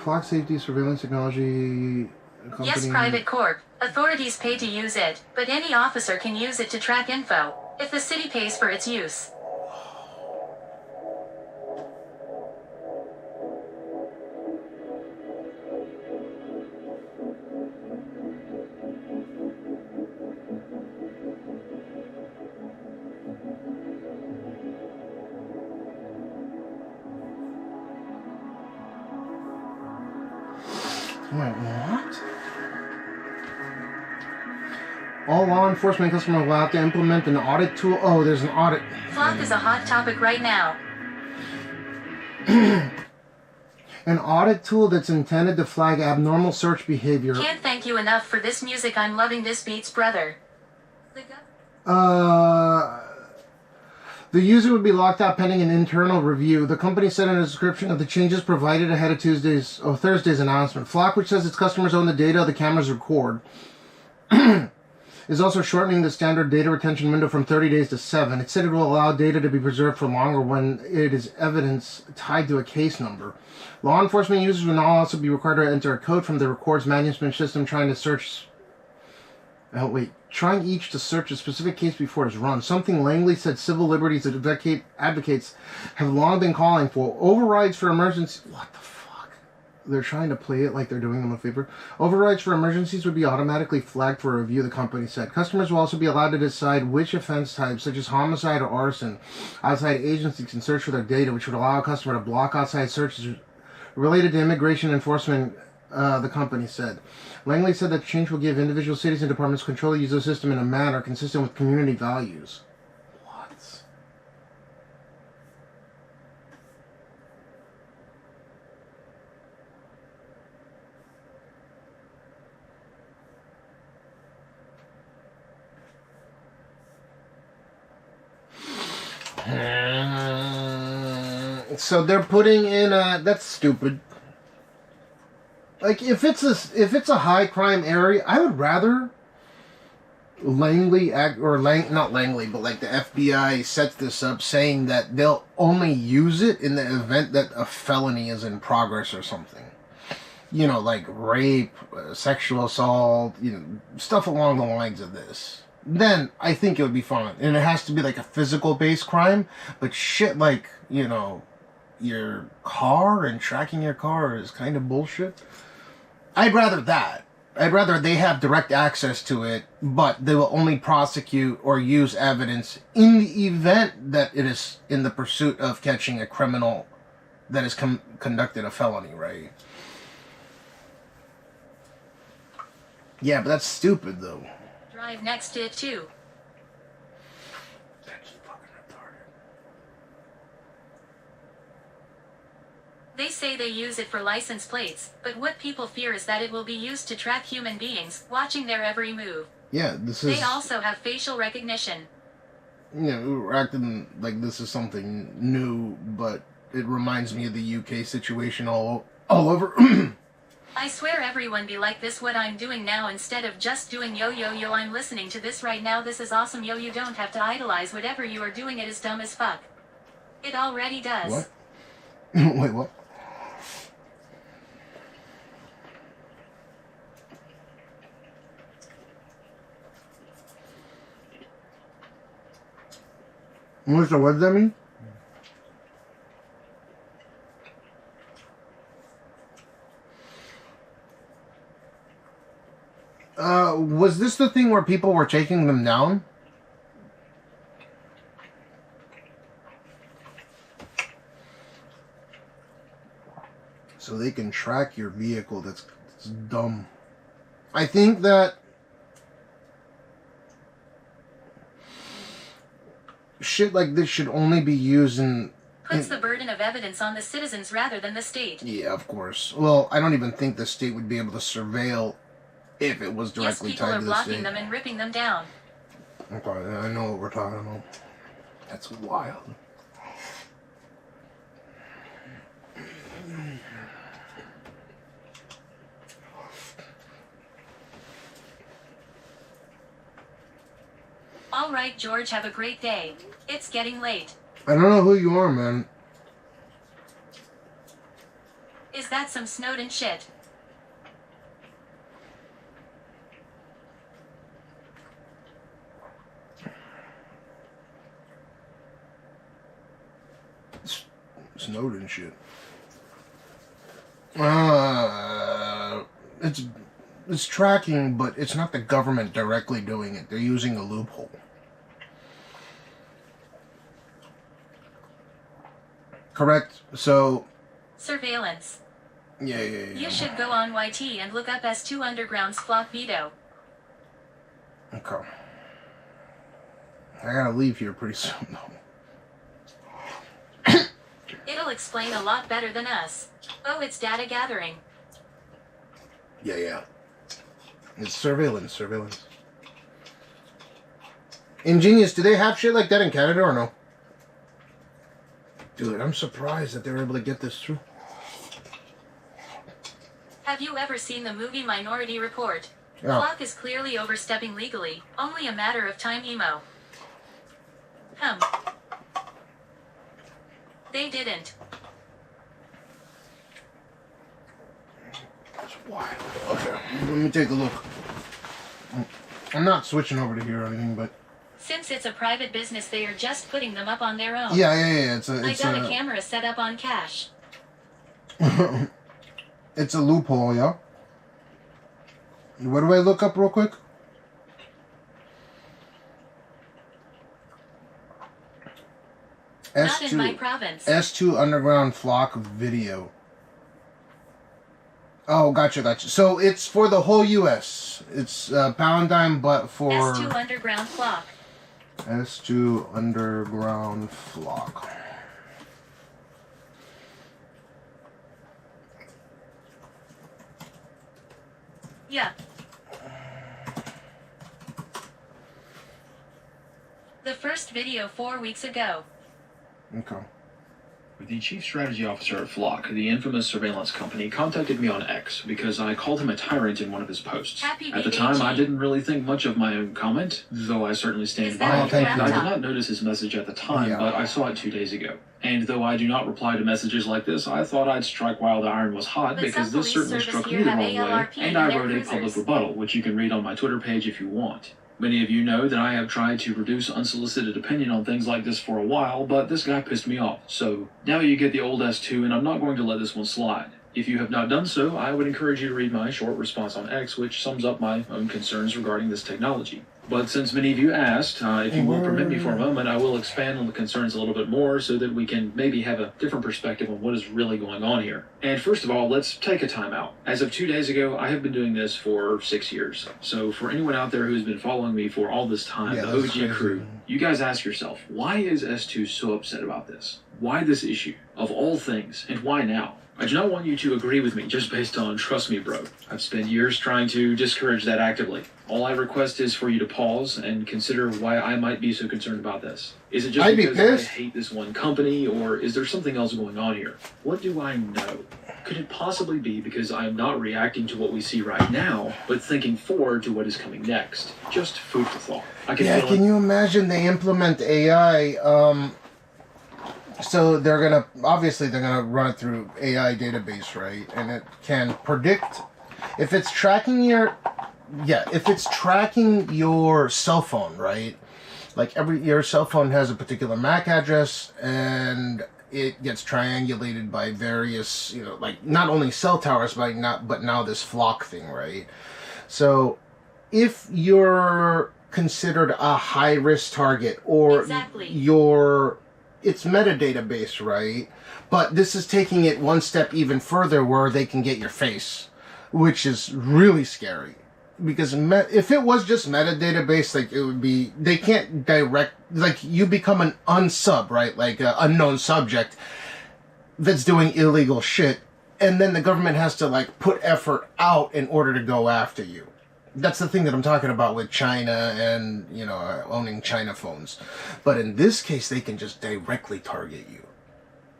S1: Flock safety surveillance technology company.
S2: Yes, private corp. Authorities pay to use it, but any officer can use it to track info, if the city pays for its use.
S1: Wait, what? All law enforcement customers will have to implement an audit tool. Oh, there's an audit.
S2: Flock is a hot topic right now.
S1: An audit tool that's intended to flag abnormal search behavior.
S2: Can't thank you enough for this music. I'm loving this beats, brother.
S1: The user would be locked out pending an internal review. The company said in a description of the changes provided ahead of Thursday's announcement. Flock, which says its customers own the data the cameras record, is also shortening the standard data retention window from 30 days to 7. It said it will allow data to be preserved for longer when it is evidence tied to a case number. Law enforcement users will now also be required to enter a code from the records management system trying each to search a specific case before it's run. Something Langley said civil liberties advocates have long been calling for. Overrides for emergency... What the fuck? They're trying to play it like they're doing them a favor. Overrides for emergencies would be automatically flagged for review, the company said. Customers will also be allowed to decide which offense types, such as homicide or arson, outside agencies can search for their data, which would allow a customer to block outside searches related to immigration enforcement, the company said. Langley said that change will give individual cities and departments control to use the system in a manner consistent with community values. What? So they're putting in that's stupid. Like, if it's a high crime area, I would rather Langley not Langley, but like the FBI sets this up saying that they'll only use it in the event that a felony is in progress or something. You know, like rape, sexual assault, you know, stuff along the lines of this. Then I think it would be fine. And it has to be like a physical based crime, but shit like, you know, your car and tracking your car is kind of bullshit. I'd rather that. I'd rather they have direct access to it, but they will only prosecute or use evidence in the event that it is in the pursuit of catching a criminal that has conducted a felony, right? Yeah, but that's stupid, though.
S2: Drive next to it, too. They say they use it for license plates, but what people fear is that it will be used to track human beings, watching their every move.
S1: Yeah, this is...
S2: They also have facial recognition.
S1: Yeah, we're acting like this is something new, but it reminds me of the UK situation all over.
S2: I swear everyone be like this what I'm doing now instead of just doing yo I'm listening to this right now, this is awesome yo, you don't have to idolize whatever you are doing, it is dumb as fuck. It already does.
S1: What? Wait, what? Melissa, what does that mean? Was this the thing where people were taking them down? So they can track your vehicle. That's dumb. I think that shit like this should only be used in...
S2: Puts the burden of evidence on the citizens rather than the state.
S1: Yeah, of course. Well, I don't even think the state would be able to surveil if it was directly tied to the state.
S2: Yes, people are blocking them and ripping them down.
S1: Okay, I know what we're talking about. That's wild.
S2: All right, George, have a great day. It's getting late.
S1: I don't know who you are, man.
S2: Is that some Snowden shit?
S1: Snowden shit. It's tracking, but it's not the government directly doing it. They're using a loophole. Correct. So
S2: surveillance.
S1: Yeah.
S2: You should go on YT and look up S2 Underground's flock veto.
S1: Okay. I gotta leave here pretty soon, though.
S2: It'll explain a lot better than us. Oh, it's data gathering.
S1: Yeah. It's surveillance. Ingenious, do they have shit like that in Canada or no? Dude, I'm surprised that they were able to get this through.
S2: Have you ever seen the movie Minority Report?
S1: Yeah.
S2: Flock is clearly overstepping legally, only a matter of time, emo. They didn't.
S1: That's wild. Okay, let me take a look. I'm not switching over to here or anything, but...
S2: Since it's a private business, they are just putting them up on their own.
S1: Yeah.
S2: I got a camera set up on cache.
S1: It's a loophole, yeah? What do I look up real quick?
S2: Not in my province.
S1: S2 Underground Flock video. Oh, gotcha. So it's for the whole U.S. It's pound dime, but for...
S2: S2 Underground Flock.
S1: S2 Underground Flock.
S2: Yeah. The first video 4 weeks ago.
S1: Okay.
S9: The chief strategy officer at Flock, the infamous surveillance company, contacted me on X because I called him a tyrant in one of his posts.
S2: Happy
S9: At the time, I didn't really think much of my own comment, though I certainly stand by it.
S2: that
S9: I did not notice his message at the time, but I saw it 2 days ago. And though I do not reply to messages like this, I thought I'd strike while the iron was hot,
S2: But
S9: because
S2: some
S9: this
S2: police
S9: certainly
S2: service
S9: struck
S2: here
S9: me the
S2: have
S9: wrong way,
S2: ALRP
S9: and
S2: in
S9: I
S2: their
S9: wrote a
S2: cruisers.
S9: public rebuttal, which you can read on my Twitter page if you want. Many of you know that I have tried to produce unsolicited opinion on things like this for a while, but this guy pissed me off. So now you get the old S2, and I'm not going to let this one slide. If you have not done so, I would encourage you to read my short response on X, which sums up my own concerns regarding this technology. But since many of you asked, if you will permit me for a moment, I will expand on the concerns a little bit more so that we can maybe have a different perspective on what is really going on here. And first of all, let's take a time out. As of 2 days ago, I have been doing this for 6 years. So for anyone out there who's been following me for all this time, the OG crew, you guys ask yourself, why is S2 so upset about this? Why this issue? Of all things, and why now? I do not want you to agree with me just based on trust me, bro. I've spent years trying to discourage that actively. All I request is for you to pause and consider why I might be so concerned about this. Is it just because I hate this one company, or is there something else going on here? What do I know? Could it possibly be because I am not reacting to what we see right now, but thinking forward to what is coming next? Just food for thought. I can feel
S1: can you imagine they implement AI, so they're gonna run it through AI database, right? And it can predict if it's tracking your cell phone, right? Like your cell phone has a particular MAC address, and it gets triangulated by various, like not only cell towers, but now this Flock thing, right? So if you're considered a high risk target, or it's metadata based, right? But this is taking it one step even further, where they can get your face, which is really scary. Because if it was just metadata based, like it would be, they can't direct, like you become an unsub, right? Like an unknown subject that's doing illegal shit, and then the government has to like put effort out in order to go after you. That's the thing that I'm talking about with China and, owning China phones. But in this case, they can just directly target you.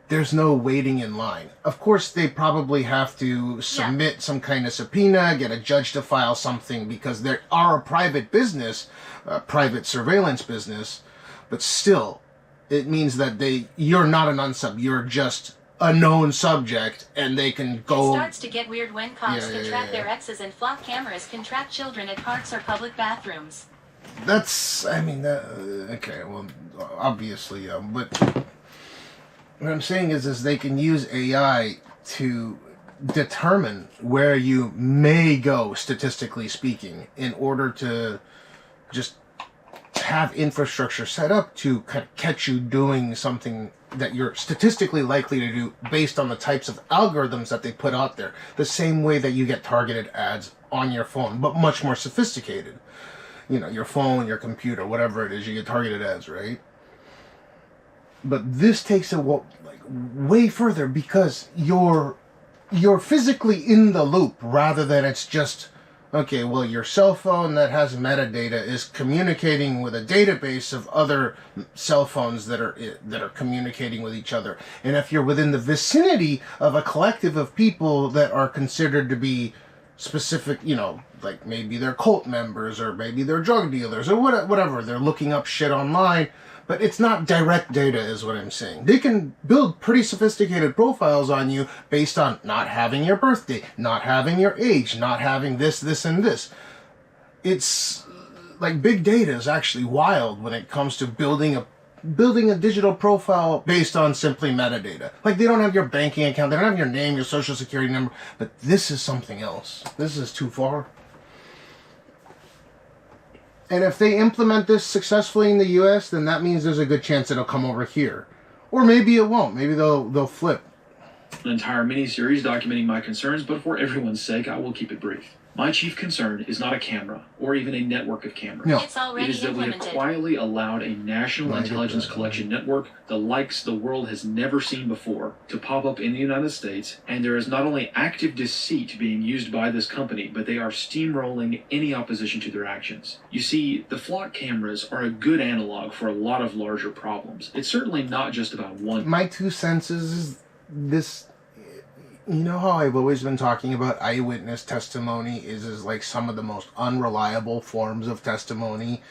S1: There's no waiting in line. Of course, they probably have to submit some kind of subpoena, get a judge to file something, because they are a private business, a private surveillance business. But still, it means that you're not an unsub. You're just a known subject, and they can go...
S2: It starts to get weird when cops can track their exes, and Flock cameras can track children at parks or public bathrooms.
S1: Okay, well, obviously, but what I'm saying is they can use AI to determine where you may go, statistically speaking, in order to just have infrastructure set up to catch you doing something that you're statistically likely to do based on the types of algorithms that they put out there. The same way that you get targeted ads on your phone, but much more sophisticated. You know, your phone, your computer, whatever it is, you get targeted ads, right? But this takes it way further because you're physically in the loop rather than it's just, okay, well, your cell phone that has metadata is communicating with a database of other cell phones that are communicating with each other. And if you're within the vicinity of a collective of people that are considered to be specific, you know, like maybe they're cult members or maybe they're drug dealers or whatever, they're looking up shit online, but it's not direct data is what I'm saying. They can build pretty sophisticated profiles on you based on not having your birthday, not having your age, not having this, and this. It's like big data is actually wild when it comes to building a digital profile based on simply metadata. Like they don't have your banking account, they don't have your name, your social security number, but this is something else. This is too far. And if they implement this successfully in the US, then that means there's a good chance it'll come over here. Or maybe it won't. Maybe they'll flip.
S9: An entire mini-series documenting my concerns, but for everyone's sake, I will keep it brief. My chief concern is not a camera, or even a network of cameras.
S1: No.
S2: It's already
S9: It is that we have
S2: implemented.
S9: quietly allowed a national intelligence collection network, the likes the world has never seen before, to pop up in the United States, and there is not only active deceit being used by this company, but they are steamrolling any opposition to their actions. You see, the flock cameras are a good analog for a lot of larger problems. It's certainly not just about one.
S1: My 2 cents is this. You know how I've always been talking about eyewitness testimony is like some of the most unreliable forms of testimony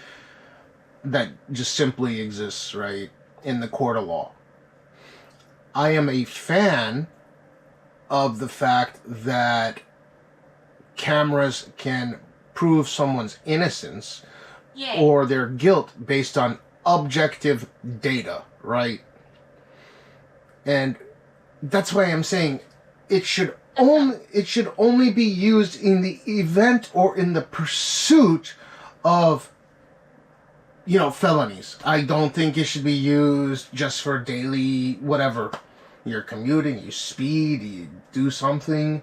S1: that just simply exists, right, in the court of law. I am a fan of the fact that cameras can prove someone's innocence
S2: Yay.
S1: or their guilt based on objective data, right? And that's why I'm saying it should only be used in the event or in the pursuit of, you know, felonies. I don't think it should be used just for daily whatever. You're commuting, you speed, you do something.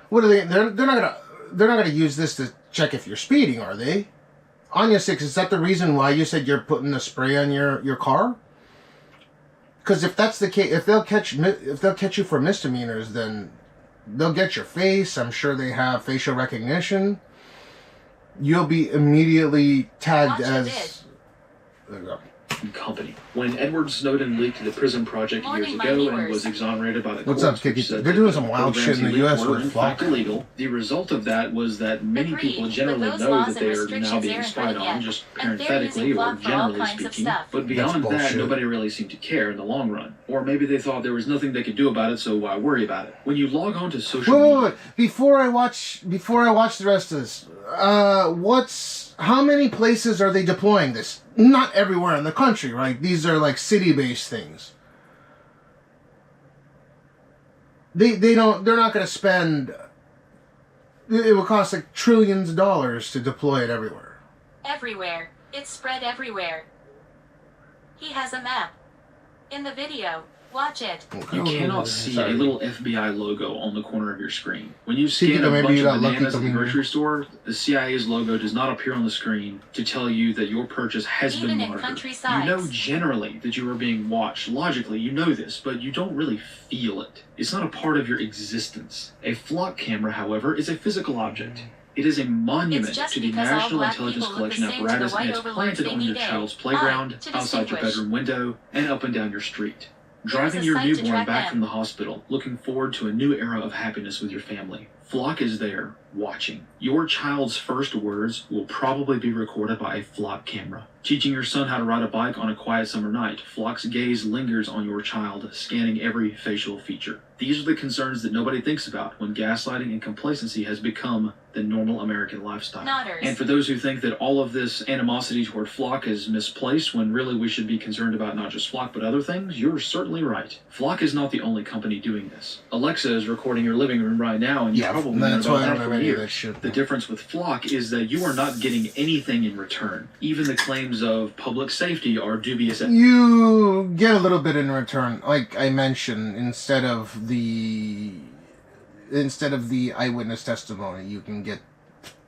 S1: What are they? They're not gonna use this to check if you're speeding, are they? Anya 6, is that the reason why you said you're putting the spray on your car? Because if that's the case, if they'll catch you for misdemeanors, then they'll get your face. I'm sure they have facial recognition. You'll be immediately tagged as. There you go.
S9: Company. When Edward Snowden leaked the Prism Project years
S2: Morning, my
S9: ago
S2: Neewers.
S9: and was exonerated by the
S1: What's
S9: courts,
S1: up, Kiki?
S9: which said
S1: They're
S9: that
S1: doing some wild
S9: programs
S1: shit in
S9: he
S1: the
S9: leaked
S1: US
S9: were
S1: with
S9: in fact
S1: Flock.
S9: illegal. The result of that was that many
S2: Agreed,
S9: people
S2: but
S9: generally
S2: those
S9: know
S2: laws
S9: that
S2: and
S9: they are now
S2: restrictions
S9: being
S2: aren't
S9: spied
S2: ready
S9: on,
S2: yet,
S9: just
S2: and they're
S9: parenthetically
S2: using
S9: or
S2: Flock for all
S9: generally
S2: kinds of
S9: speaking.
S2: stuff.
S9: But beyond that,
S1: bullshit.
S9: nobody really seemed to care in the long run. Or maybe they thought there was nothing they could do about it, so why worry about it? When you log on to social media...
S1: Wait. Before I watch the rest of this, how many places are they deploying this? Not everywhere in the country, right? These are like city-based things. They're not going to spend. It will cost like trillions of dollars to deploy it everywhere.
S2: Everywhere. It's spread everywhere. He has a map. In the video. Watch it.
S9: You cannot see a little FBI logo on the corner of your screen. When you
S1: See,
S9: scan a
S1: maybe
S9: bunch
S1: you
S9: of
S1: got lucky
S9: bananas at the
S1: coming
S9: grocery store, the CIA's logo does not appear on the screen to tell you that your purchase has
S2: Even
S9: been
S2: in
S9: monitored.
S2: countrysides.
S9: You know generally that you are being watched. Logically, you know this, but you don't really feel it. It's not a part of your existence. A flock camera, however, is a physical object. It is a monument
S2: It's just
S9: to the
S2: because all
S9: National
S2: black
S9: Intelligence
S2: people look the
S9: Collection
S2: same to the
S9: apparatus,
S2: white
S9: and it's
S2: overlords
S9: planted
S2: they
S9: on your
S2: need a
S9: child's
S2: eye
S9: playground,
S2: to
S9: outside your
S2: distinguish.
S9: bedroom window, and up and down your street.
S2: There is
S9: Driving
S2: a
S9: your
S2: site to
S9: newborn
S2: track
S9: back
S2: them.
S9: from the hospital, looking forward to a new era of happiness with your family. Flock is there, watching. Your child's first words will probably be recorded by a Flock camera. Teaching your son how to ride a bike on a quiet summer night, Flock's gaze lingers on your child, scanning every facial feature. These are the concerns that nobody thinks about when gaslighting and complacency has become the normal American lifestyle.
S2: Nodders.
S9: And for those who think that all of this animosity toward Flock is misplaced when really we should be concerned about not just Flock but other things, you're certainly right. Flock is not the only company doing this. Alexa is recording your living room right now, and you
S1: Yeah,
S9: probably probably known
S8: That's why I
S9: about
S8: don't
S9: that
S8: have
S9: for
S8: any of that
S9: years.
S8: shit.
S9: The difference with Flock is that you are not getting anything in return. Even the claims of public safety are dubious.
S8: You get a little bit in return, like I mentioned. Instead of the eyewitness testimony, you can get.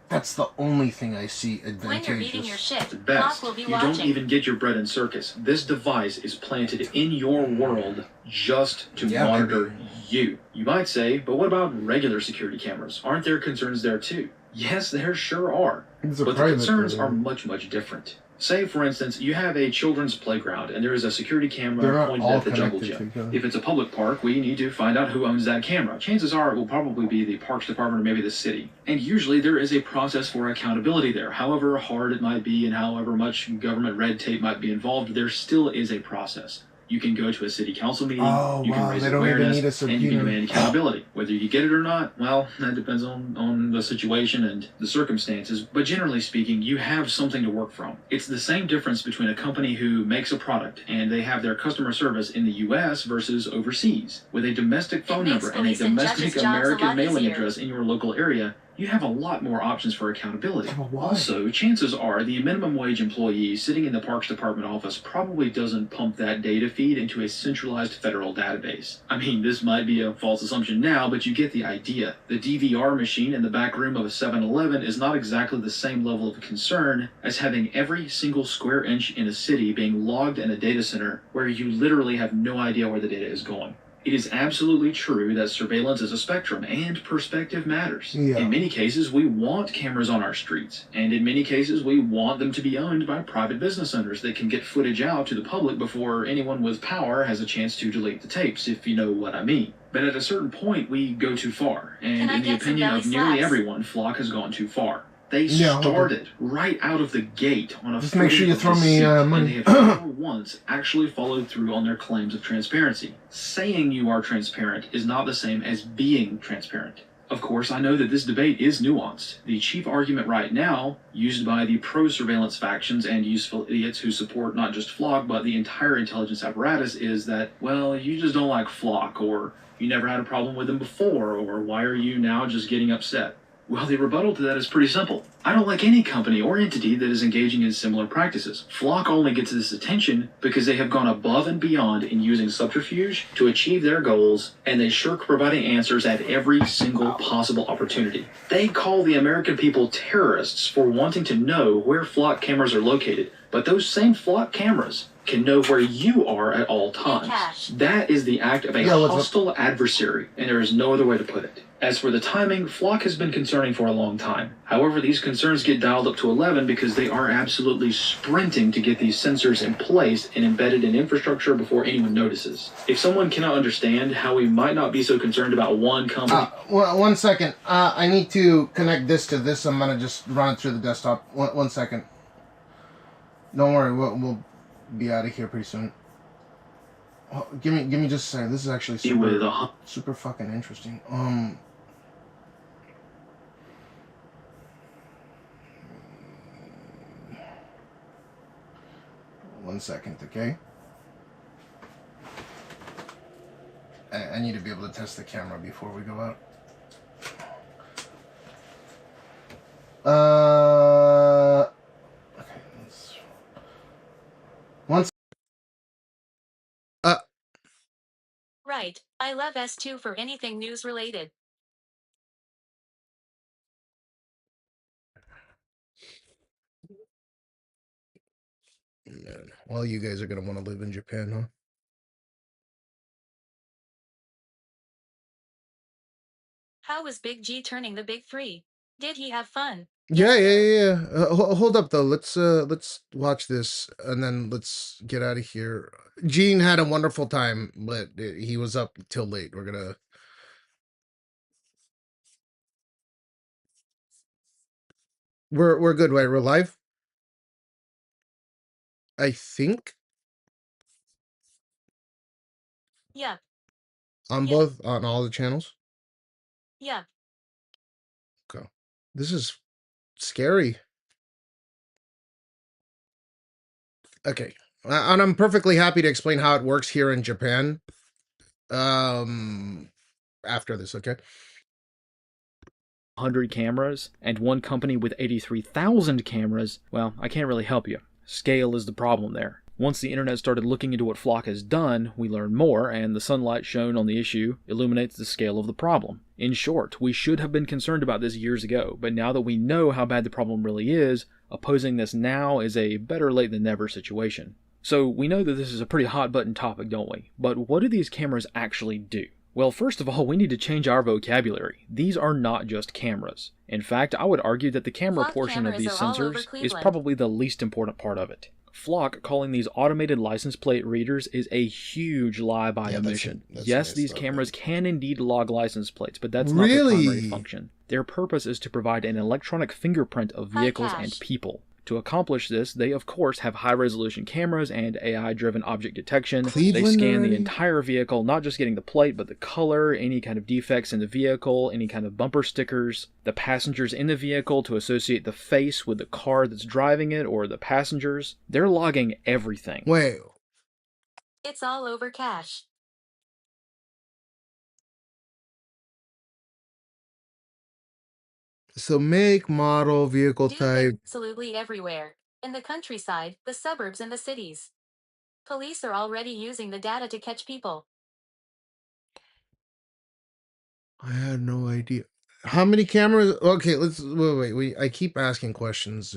S8: That's the only thing I see advantageous.
S2: When you're eating your shit,
S9: At best,
S2: Flock will be
S9: you
S2: watching.
S9: don't even get your bread and circus. This device is planted in your world just to monitor you. You might say, but what about regular security cameras? Aren't there concerns there too? Yes, there sure are. But the concerns are much, much different. Say, for instance, you have a children's playground and there is a security camera pointed at the jungle gym. If it's a public park, we need to find out who owns that camera. Chances are it will probably be the Parks Department or maybe the city. And usually there is a process for accountability there. However hard it might be and however much government red tape might be involved, there still is a process. You can go to a city council meeting, you can raise awareness, and you can demand accountability. Whether you get it or not, well, that depends on the situation and the circumstances. But generally speaking, you have something to work from. It's the same difference between a company who makes a product and they have their customer service in the US versus overseas. With a domestic phone number and a domestic American mailing address in your local area, you have a lot more options for accountability. Also, chances are the minimum wage employee sitting in the Parks Department office probably doesn't pump that data feed into a centralized federal database. I mean, this might be a false assumption now, but you get the idea. The DVR machine in the back room of a 7-Eleven is not exactly the same level of concern as having every single square inch in a city being logged in a data center where you literally have no idea where the data is going. It is absolutely true that surveillance is a spectrum, and perspective matters. Yeah. In many cases, we want cameras on our streets, and in many cases, we want them to be owned by private business owners that can get footage out to the public before anyone with power has a chance to delete the tapes, if you know what I mean. But at a certain point, we go too far, and in the opinion of nearly everyone, Flock has gone too far. They started right out of the gate on a
S8: just make sure you throw me money.
S9: And they have never once actually followed through on their claims of transparency. Saying you are transparent is not the same as being transparent. Of course, I know that this debate is nuanced. The chief argument right now, used by the pro-surveillance factions and useful idiots who support not just Flock, but the entire intelligence apparatus, is that, well, you just don't like Flock, or you never had a problem with them before, or why are you now just getting upset? Well, the rebuttal to that is pretty simple. I don't like any company or entity that is engaging in similar practices. Flock only gets this attention because they have gone above and beyond in using subterfuge to achieve their goals, and they shirk providing answers at every single possible opportunity. They call the American people terrorists for wanting to know where Flock cameras are located, but those same Flock cameras can know where you are at all times. That is the act of a hostile adversary, and there is no other way to put it. As for the timing, Flock has been concerning for a long time. However, these concerns get dialed up to 11 because they are absolutely sprinting to get these sensors in place and embedded in infrastructure before anyone notices. If someone cannot understand how we might not be so concerned about one company...
S8: well, 1 second. I need to connect this to this. I'm going to just run it through the desktop. One second. Don't worry, we'll be out of here pretty soon. Oh, give me just a second. This is actually super fucking interesting. 1 second, okay? I need to be able to test the camera before we go out. Okay, let's...
S2: Right, I love S2 for anything news related.
S8: Well, you guys are gonna want to live in Japan, huh?
S2: How was Big G turning the big 3? Did he have fun?
S8: Yeah. Hold up though. Let's watch this and then let's get out of here. Gene had a wonderful time, but he was up till late. We're good, right? We're live. I think.
S2: Yeah.
S8: On all the channels.
S2: Yeah.
S8: Okay. This is scary. Okay. And I'm perfectly happy to explain how it works here in Japan. After this, okay?
S9: 100 cameras and one company with 83,000 cameras, well, I can't really help you. Scale is the problem there. Once the internet started looking into what Flock has done, we learned more, and the sunlight shown on the issue illuminates the scale of the problem. In short, we should have been concerned about this years ago, but now that we know how bad the problem really is, opposing this now is a better late than never situation. So we know that this is a pretty hot button topic, don't we? But what do these cameras actually do? Well, first of all, we need to change our vocabulary. These are not just cameras. In fact, I would argue that the camera portion of these sensors is probably the least important part of it. Flock calling these automated license plate readers is a huge lie by omission. Yes, these cameras can indeed log license plates, but that's not their primary function. Their purpose is to provide an electronic fingerprint of vehicles and people. To accomplish this, they of course have high-resolution cameras and AI-driven object detection. They scan the entire vehicle, not just getting the plate, but the color, any kind of defects in the vehicle, any kind of bumper stickers, the passengers in the vehicle to associate the face with the car that's driving it or the passengers. They're logging everything.
S1: Wait.
S2: It's all over cache.
S1: So make, model, vehicle type.
S2: Absolutely everywhere. In the countryside, the suburbs, and the cities. Police are already using the data to catch people.
S1: I had no idea. How many cameras? Okay, let's wait. I keep asking questions.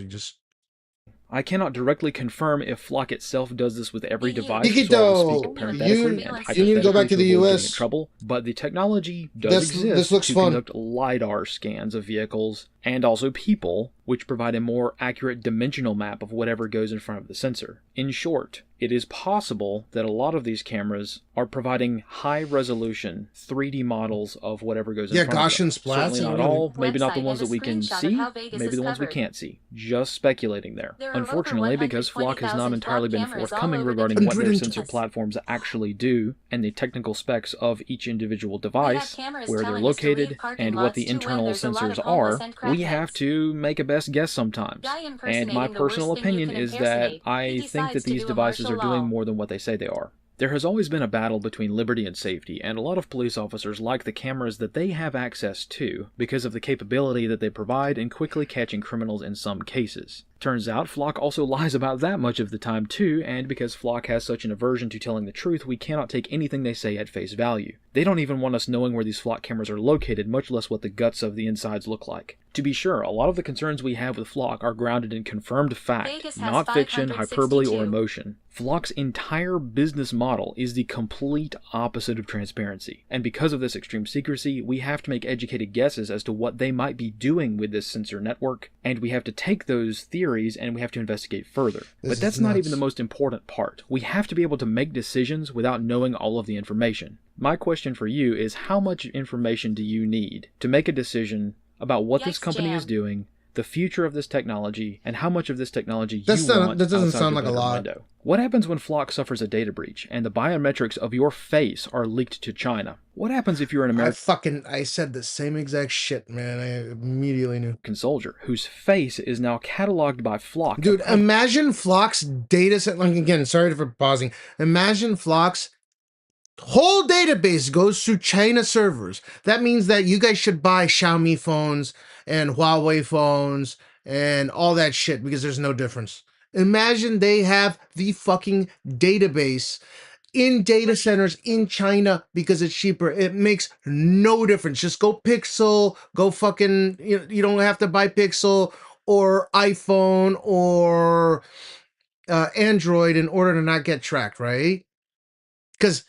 S9: I cannot directly confirm if Flock itself does this with every device,
S1: Nikito,
S9: so I will speak parenthetically and hypothetically
S1: go back to the
S9: avoid getting
S1: US.
S9: in trouble, but the technology does exist to conduct LiDAR scans of vehicles and also people, which provide a more accurate dimensional map of whatever goes in front of the sensor. In short, it is possible that a lot of these cameras are providing high-resolution 3D models of whatever goes in front of them.
S1: Gaussian splats.
S9: Certainly not all, maybe not the ones that we can see, maybe the ones we can't see. Just speculating there. Unfortunately, because Flock has not entirely been forthcoming regarding what their sensor platforms actually do, and the technical specs of each individual device, where they're located, and what the internal sensors are, we have to make a best guess sometimes. And my personal opinion is that I think that these devices are doing more than what they say they are. There has always been a battle between liberty and safety, and a lot of police officers like the cameras that they have access to because of the capability that they provide in quickly catching criminals in some cases. Turns out Flock also lies about that much of the time too, and because Flock has such an aversion to telling the truth, we cannot take anything they say at face value. They don't even want us knowing where these Flock cameras are located, much less what the guts of the insides look like. To be sure, a lot of the concerns we have with Flock are grounded in confirmed fact, not fiction, hyperbole, or emotion. Flock's entire business model is the complete opposite of transparency, and because of this extreme secrecy, we have to make educated guesses as to what they might be doing with this sensor network, and we have to take those theories and we have to investigate further. But that's not even the most important part. We have to be able to make decisions without knowing all of the information. My question for you is, how much information do you need to make a decision about what this company is doing, the future of this technology, and how much of this technology you want? That doesn't sound like a lot. Window. What happens when Flock suffers a data breach and the biometrics of your face are leaked to China? What happens if you're an American?
S1: I said the same exact shit, man. I immediately knew.
S9: Soldier whose face is now cataloged by Flock.
S1: Dude, imagine Flock's data set. Like, again, sorry for pausing. Imagine Flock's whole database goes through China servers. That means that you guys should buy Xiaomi phones and Huawei phones and all that shit because there's no difference. Imagine they have the fucking database in data centers in China because it's cheaper. It makes no difference. Just go Pixel, go fucking, you don't have to buy Pixel or iPhone or Android in order to not get tracked, right? Because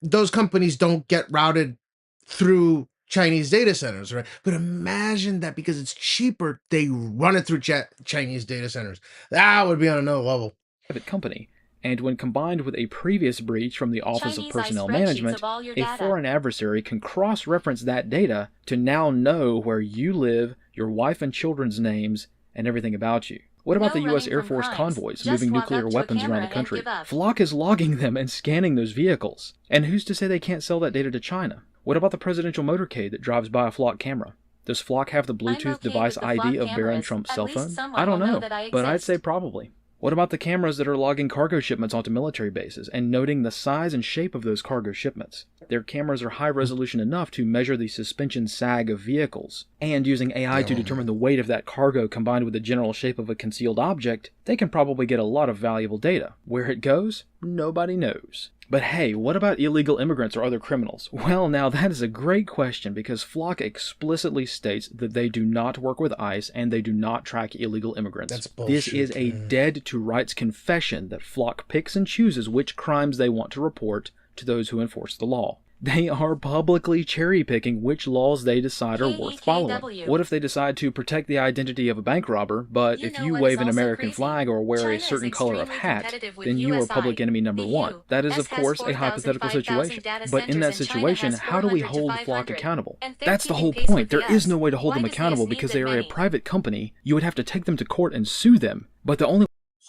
S1: those companies don't get routed through Chinese data centers, right? But imagine that because it's cheaper, they run it through Chinese data centers. That would be on another level.
S9: Private company. And when combined with a previous breach from the Office of Personnel Management, a foreign adversary can cross-reference that data to now know where you live, your wife and children's names, and everything about you. What about the U.S. Air Force convoys moving nuclear weapons around the country? Flock is logging them and scanning those vehicles. And who's to say they can't sell that data to China? What about the presidential motorcade that drives by a Flock camera? Does Flock have the Bluetooth device ID of Barron Trump's cell phone? I don't know, but I'd say probably.
S10: What about the cameras that are logging cargo shipments onto military bases and noting the size and shape of those cargo shipments? Their cameras are high resolution enough to measure the suspension sag of vehicles, and using AI to determine the weight of that cargo combined with the general shape of a concealed object, they can probably get a lot of valuable data. Where it goes, nobody knows. But hey, what about illegal immigrants or other criminals? Well, now that is a great question because Flock explicitly states that they do not work with ICE and they do not track illegal immigrants.
S1: That's bullshit.
S10: This is a dead to rights confession that Flock picks and chooses which crimes they want to report to those who enforce the law. They are publicly cherry-picking which laws they decide are worth following. What if they decide to protect the identity of a bank robber, but if you wave an American flag or wear a certain color of hat, then you are public enemy number one? That is, of course, a hypothetical situation. But in that situation, how do we hold Flock accountable? That's the whole point. There is no way to hold them accountable because they are a private company. You would have to take them to court and sue them. But the only...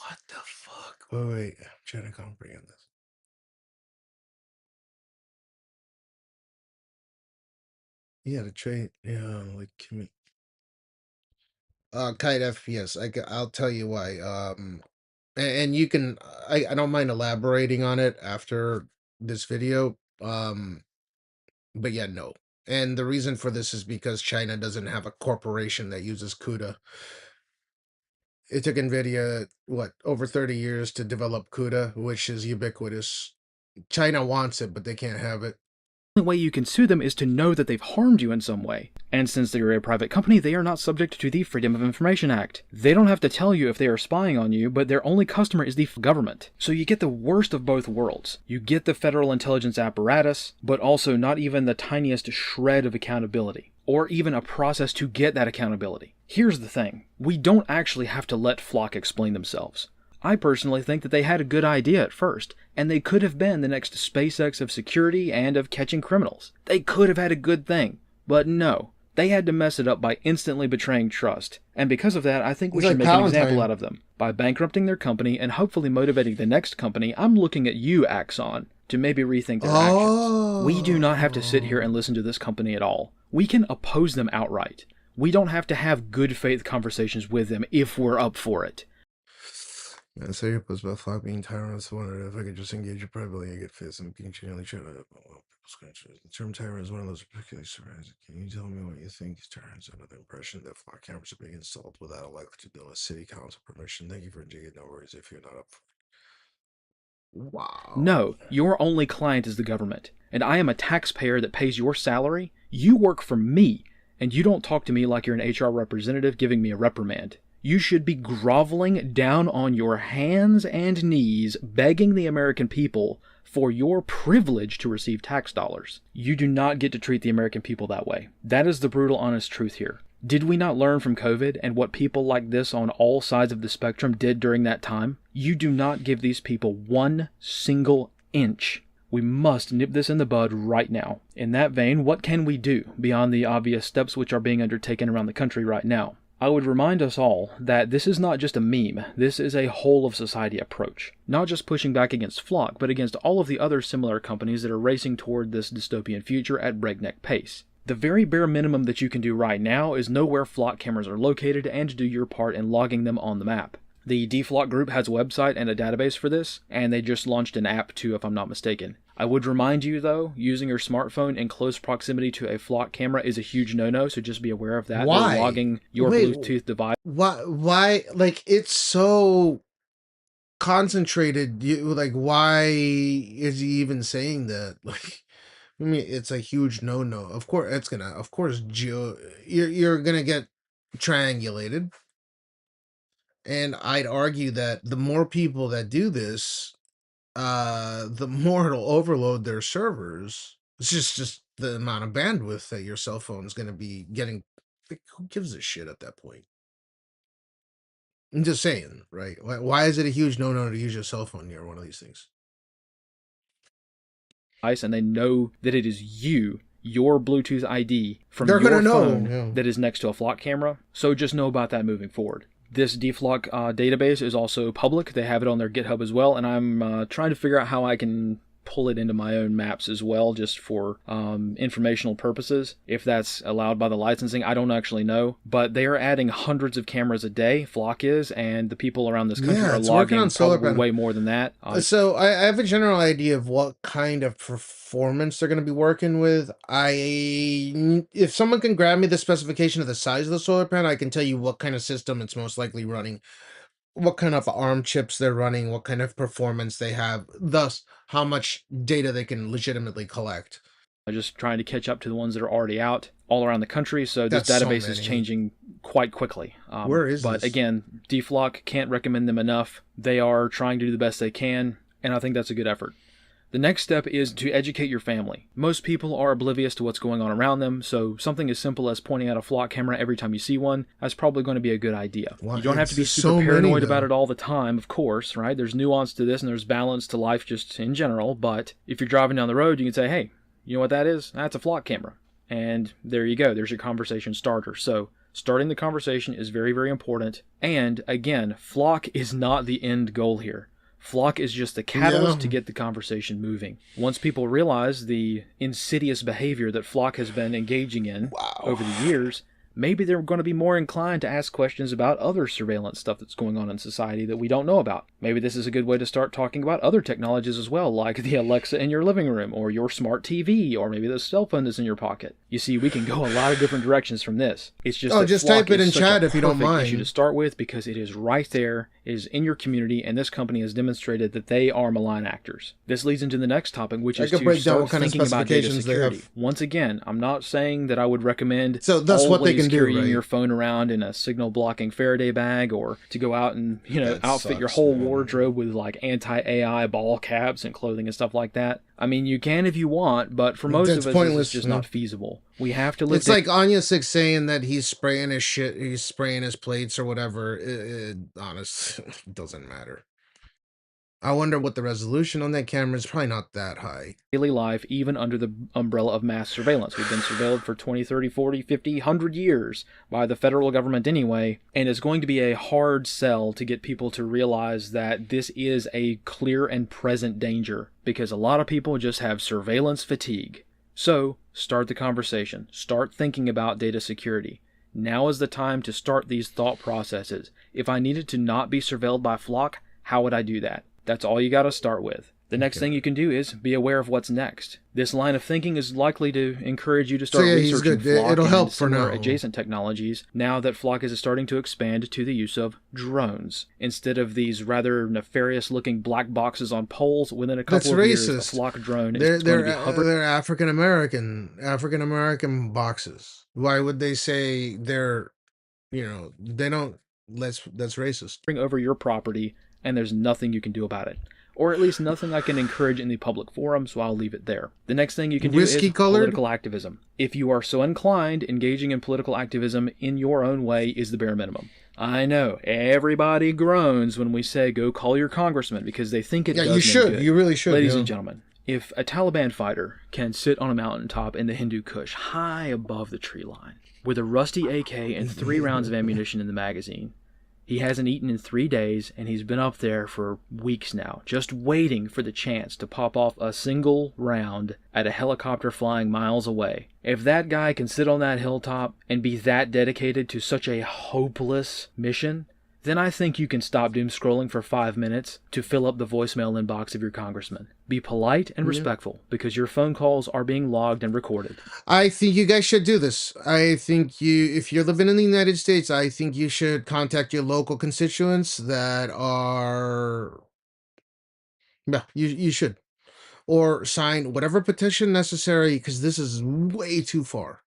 S1: What the fuck? Wait, I'm trying to comprehend this. Yeah, the trade. Yeah, like Kite FPS. I'll tell you why. And you can. I don't mind elaborating on it after this video. But yeah, no. And the reason for this is because China doesn't have a corporation that uses CUDA. It took NVIDIA, what, over 30 years to develop CUDA, which is ubiquitous. China wants it, but they can't have it.
S10: The only way you can sue them is to know that they've harmed you in some way. And since they are a private company, they are not subject to the Freedom of Information Act. They don't have to tell you if they are spying on you, but their only customer is the government. So you get the worst of both worlds. You get the federal intelligence apparatus, but also not even the tiniest shred of accountability, or even a process to get that accountability. Here's the thing. We don't actually have to let Flock explain themselves. I personally think that they had a good idea at first, and they could have been the next SpaceX of security and of catching criminals. They could have had a good thing, but no. They had to mess it up by instantly betraying trust, and because of that, I think we should make an example out of them. By bankrupting their company and hopefully motivating the next company, I'm looking at you, Axon, to maybe rethink their actions. We do not have to sit here and listen to this company at all. We can oppose them outright. We don't have to have good faith conversations with them if we're up for it.
S1: I say it was about Flock being tyrants. I wondered if I could just engage you privately and get fits and continually try to people's conscience. The term tyrant is one of those particularly surprising. Can you tell me what you think is tyrants? Under the impression that Flock cameras are being installed without electric bill and city council permission. Thank you for digging. No worries if you're not up for it. Wow.
S10: No, your only client is the government, and I am a taxpayer that pays your salary. You work for me, and you don't talk to me like you're an HR representative giving me a reprimand. You should be groveling down on your hands and knees, begging the American people for your privilege to receive tax dollars. You do not get to treat the American people that way. That is the brutal, honest truth here. Did we not learn from COVID and what people like this on all sides of the spectrum did during that time? You do not give these people one single inch. We must nip this in the bud right now. In that vein, what can we do beyond the obvious steps which are being undertaken around the country right now? I would remind us all that this is not just a meme, this is a whole-of-society approach. Not just pushing back against Flock, but against all of the other similar companies that are racing toward this dystopian future at breakneck pace. The very bare minimum that you can do right now is know where Flock cameras are located and do your part in logging them on the map. The DFlock group has a website and a database for this, and they just launched an app too, if I'm not mistaken. I would remind you, though, using your smartphone in close proximity to a Flock camera is a huge no-no, so just be aware of that.
S1: Why?
S10: They're logging your Bluetooth device.
S1: Why? Like, it's so concentrated. Why is he even saying that? Like, I mean, it's a huge no-no. Of course, you're gonna get triangulated. And I'd argue that the more people that do this, the more it'll overload their servers. It's just the amount of bandwidth that your cell phone is going to be getting. Like, who gives a shit at that point? I'm just saying, right? Why is it a huge no-no to use your cell phone near one of these things?
S10: And they know that it is you, your Bluetooth ID from
S1: They're
S10: your
S1: gonna know,
S10: phone
S1: yeah.
S10: that is next to a Flock camera. So just know about that moving forward. This DFlock database is also public. They have it on their GitHub as well, and I'm trying to figure out how I can pull it into my own maps as well, just for informational purposes. If that's allowed by the licensing, I don't actually know. But they are adding hundreds of cameras a day, Flock is, and the people around this country are logging probably way more than that.
S1: So I have a general idea of what kind of performance they're going to be working with. If someone can grab me the specification of the size of the solar panel, I can tell you what kind of system it's most likely running, what kind of ARM chips they're running, what kind of performance they have, thus how much data they can legitimately collect.
S10: Just trying to catch up to the ones that are already out all around the country, so this database is changing quite quickly.
S1: Where is
S10: But
S1: this?
S10: again, DFlock, can't recommend them enough. They are trying to do the best they can, and I think that's a good effort. The next step is to educate your family. Most people are oblivious to what's going on around them, so something as simple as pointing out a Flock camera every time you see one, that's probably going to be a good idea. You don't have to be super paranoid about it all the time, of course, right? There's nuance to this and there's balance to life just in general, but if you're driving down the road, you can say, hey, you know what that is? That's a Flock camera. And there you go. There's your conversation starter. So starting the conversation is very, very important. And again, Flock is not the end goal here. Flock is just the catalyst to get the conversation moving. Once people realize the insidious behavior that Flock has been engaging in over the years, maybe they're going to be more inclined to ask questions about other surveillance stuff that's going on in society that we don't know about. Maybe this is a good way to start talking about other technologies as well, like the Alexa in your living room, or your smart TV, or maybe the cell phone that's in your pocket. You see, we can go a lot of different directions from this. It's just that
S1: just
S10: Flock
S1: type it in
S10: is such
S1: chat
S10: a
S1: if you don't
S10: perfect
S1: mind.
S10: issue to start with, because it is right there, it is in your community, and this company has demonstrated that they are malign actors. This leads into the next topic, which is to start thinking about data security. Once again, I'm not saying that I would recommend
S1: that's what they can do,
S10: carrying
S1: right?
S10: your phone around in a signal blocking Faraday bag, or to go out and outfit your whole wardrobe with like anti-AI ball caps and clothing and stuff like that. I mean, you can if you want, but for most of us, it's just not feasible. We have to live.
S1: It's like Anya 6 saying that he's spraying his shit, he's spraying his plates or whatever. Honestly, it doesn't matter. I wonder what the resolution on that camera is. Probably not that high.
S10: Daily life, even under the umbrella of mass surveillance. We've been surveilled for 20, 30, 40, 50, 100 years by the federal government anyway, and it's going to be a hard sell to get people to realize that this is a clear and present danger, because a lot of people just have surveillance fatigue. So, start the conversation. Start thinking about data security. Now is the time to start these thought processes. If I needed to not be surveilled by Flock, how would I do that? That's all you got to start with. The next thing you can do is be aware of what's next. This line of thinking is likely to encourage you to start researching Flock
S1: It'll help
S10: and
S1: for now.
S10: adjacent technologies, now that Flock is starting to expand to the use of drones. Instead of these rather nefarious-looking black boxes on poles, within a couple of years, a Flock drone is going to be hovering.
S1: They're African-American boxes. Why would they say they're, they don't, that's racist.
S10: Over your property, and there's nothing you can do about it. Or at least nothing I can encourage in the public forum, so I'll leave it there. The next thing you can do is political activism. If you are so inclined, engaging in political activism in your own way is the bare minimum. I know, everybody groans when we say go call your congressman, because they think it does
S1: you should.
S10: good.
S1: You really should.
S10: Ladies and gentlemen, if a Taliban fighter can sit on a mountaintop in the Hindu Kush, high above the tree line, with a rusty AK and 3 rounds of ammunition in the magazine, he hasn't eaten in 3 days, and he's been up there for weeks now, just waiting for the chance to pop off a single round at a helicopter flying miles away. If that guy can sit on that hilltop and be that dedicated to such a hopeless mission, then I think you can stop doom scrolling for 5 minutes to fill up the voicemail inbox of your congressman. Be polite and respectful, because your phone calls are being logged and recorded.
S1: I think you guys should do this. I think if you're living in the United States, I think you should contact your local constituents that are, you should. Or sign whatever petition necessary, because this is way too far.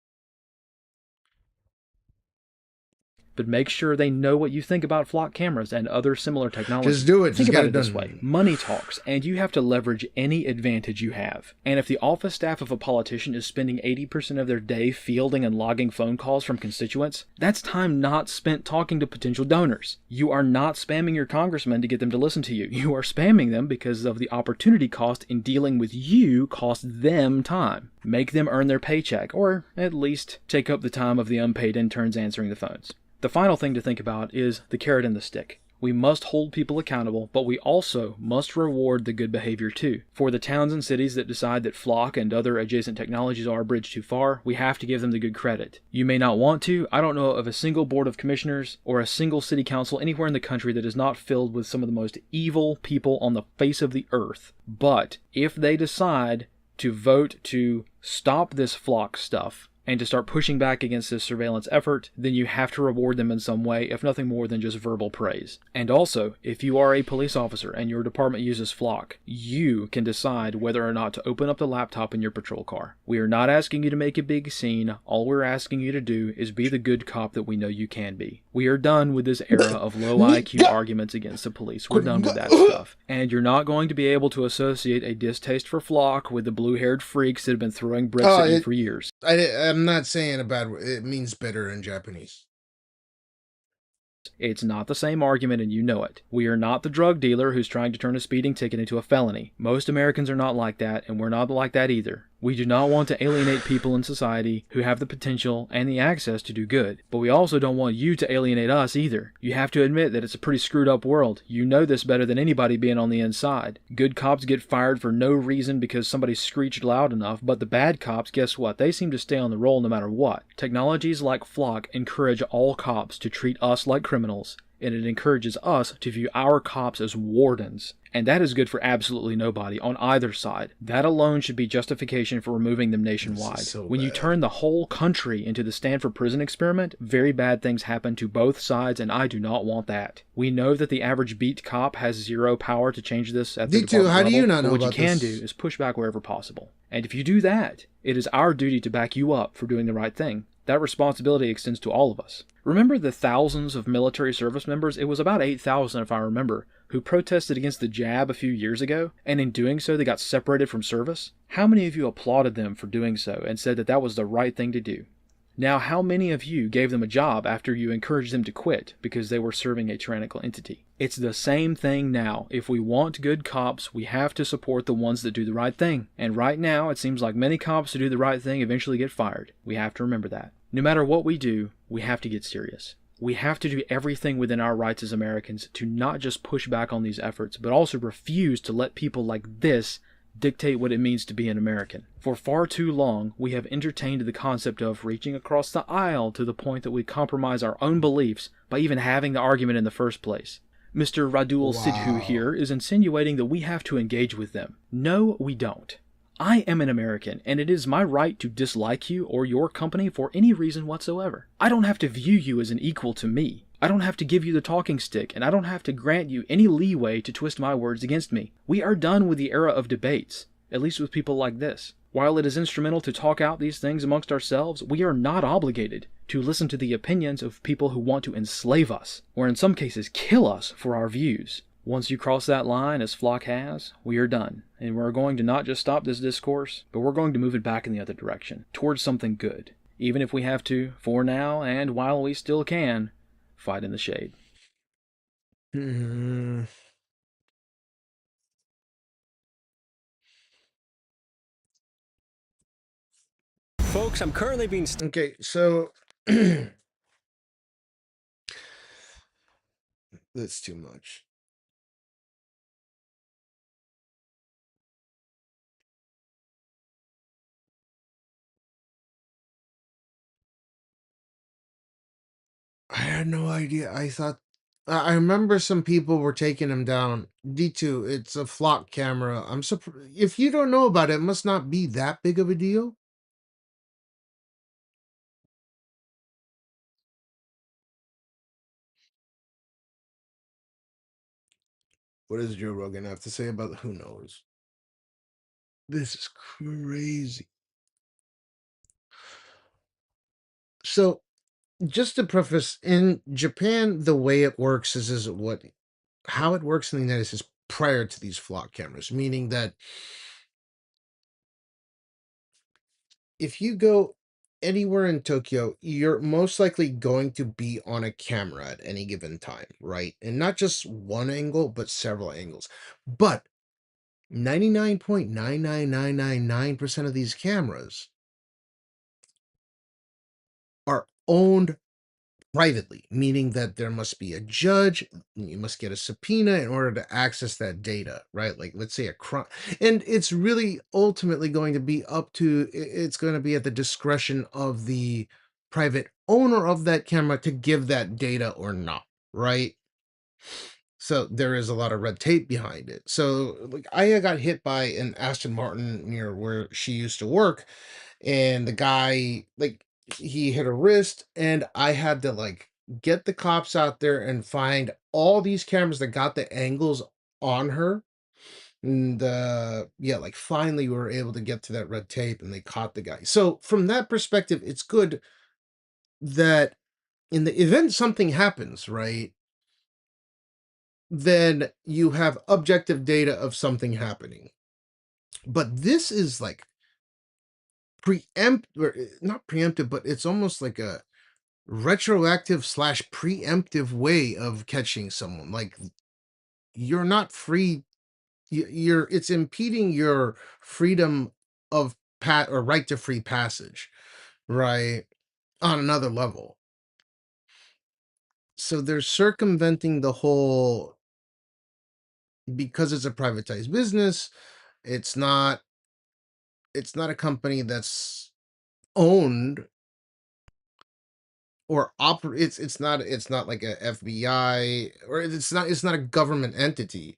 S10: But make sure they know what you think about Flock cameras and other similar technologies.
S1: Just do it.
S10: Think
S1: Just
S10: about
S1: get
S10: it this
S1: done.
S10: way. Money talks, and you have to leverage any advantage you have. And if the office staff of a politician is spending 80% of their day fielding and logging phone calls from constituents, that's time not spent talking to potential donors. You are not spamming your congressman to get them to listen to you. You are spamming them because of the opportunity cost in dealing with you cost them time. Make them earn their paycheck, or at least take up the time of the unpaid interns answering the phones. The final thing to think about is the carrot and the stick. We must hold people accountable, but we also must reward the good behavior too. For the towns and cities that decide that flock and other adjacent technologies are a bridge too far, we have to give them the good credit. You may not want to. I don't know of a single board of commissioners or a single city council anywhere in the country that is not filled with some of the most evil people on the face of the earth. But if they decide to vote to stop this flock stuff, and to start pushing back against this surveillance effort, then you have to reward them in some way, if nothing more than just verbal praise. And also, if you are a police officer and your department uses flock, you can decide whether or not to open up the laptop in your patrol car. We are not asking you to make a big scene. All we're asking you to do is be the good cop that we know you can be. We are done with this era of low IQ arguments against the police. We're done with that stuff. And you're not going to be able to associate a distaste for flock with the blue-haired freaks that have been throwing bricks at you for years.
S1: I'm not saying a bad word. It means bitter in Japanese.
S10: It's not the same argument, and you know it. We are not the drug dealer who's trying to turn a speeding ticket into a felony. Most Americans are not like that, and we're not like that either. We do not want to alienate people in society who have the potential and the access to do good. But we also don't want you to alienate us either. You have to admit that it's a pretty screwed up world. You know this better than anybody being on the inside. Good cops get fired for no reason because somebody screeched loud enough, but the bad cops, guess what? They seem to stay on the roll no matter what. Technologies like Flock encourage all cops to treat us like criminals, and it encourages us to view our cops as wardens. And that is good for absolutely nobody on either side. That alone should be justification for removing them nationwide. When you turn the whole country into the Stanford prison experiment, very bad things happen to both sides, and I do not want that. We know that the average beat cop has zero power to change this at the department
S1: how do you
S10: level,
S1: not know
S10: but what
S1: about
S10: you can
S1: this?
S10: do is push back wherever possible. And if you do that, it is our duty to back you up for doing the right thing. That responsibility extends to all of us. Remember the thousands of military service members, it was about 8,000 if I remember, who protested against the jab a few years ago, and in doing so they got separated from service? How many of you applauded them for doing so and said that that was the right thing to do? Now, how many of you gave them a job after you encouraged them to quit because they were serving a tyrannical entity? It's the same thing now. If we want good cops, we have to support the ones that do the right thing. And right now, it seems like many cops who do the right thing eventually get fired. We have to remember that. No matter what we do, we have to get serious. We have to do everything within our rights as Americans to not just push back on these efforts, but also refuse to let people like this dictate what it means to be an American. For far too long, we have entertained the concept of reaching across the aisle to the point that we compromise our own beliefs by even having the argument in the first place. Mr. Radul Sidhu here is insinuating that we have to engage with them. No, we don't. I am an American, and it is my right to dislike you or your company for any reason whatsoever. I don't have to view you as an equal to me. I don't have to give you the talking stick, and I don't have to grant you any leeway to twist my words against me. We are done with the era of debates, at least with people like this. While it is instrumental to talk out these things amongst ourselves, we are not obligated to listen to the opinions of people who want to enslave us, or in some cases kill us for our views. Once you cross that line, as Flock has, we are done. And we're going to not just stop this discourse, but we're going to move it back in the other direction, towards something good. Even if we have to, for now, and while we still can, fight in the shade.
S11: Folks, I'm currently being...
S1: Okay, so... that's too much. I had no idea. I remember some people were taking him down. D2, it's a flock camera. I'm surprised. If you don't know about it, it must not be that big of a deal. What does Joe Rogan have to say about it? Who knows? This is crazy. So, just to preface, in Japan, the way it works is how it works in the United States prior to these flock cameras, meaning that if you go anywhere in Tokyo, you're most likely going to be on a camera at any given time, right? And not just one angle, but several angles. But 99.99999% of these cameras are owned privately, meaning that there must be a judge, you must get a subpoena in order to access that data, right? Like, let's say a crime, and it's really ultimately going to be up to, it's going to be at the discretion of the private owner of that camera to give that data or not, right? So there is a lot of red tape behind it. So like I got hit by an Aston Martin near where she used to work, and the guy like he hit her wrist, and I had to like get the cops out there and find all these cameras that got the angles on her. And yeah, like finally we were able to get to that red tape and they caught the guy. So from that perspective, it's good that in the event something happens, right? Then you have objective data of something happening. But this is like not preemptive, but it's almost like a retroactive slash preemptive way of catching someone. Like you're not free. You're it's impeding your freedom of or right to free passage, right? On another level. So they're circumventing the whole, because it's a privatized business. It's not a company that's owned or it's not like a FBI, or it's not a government entity.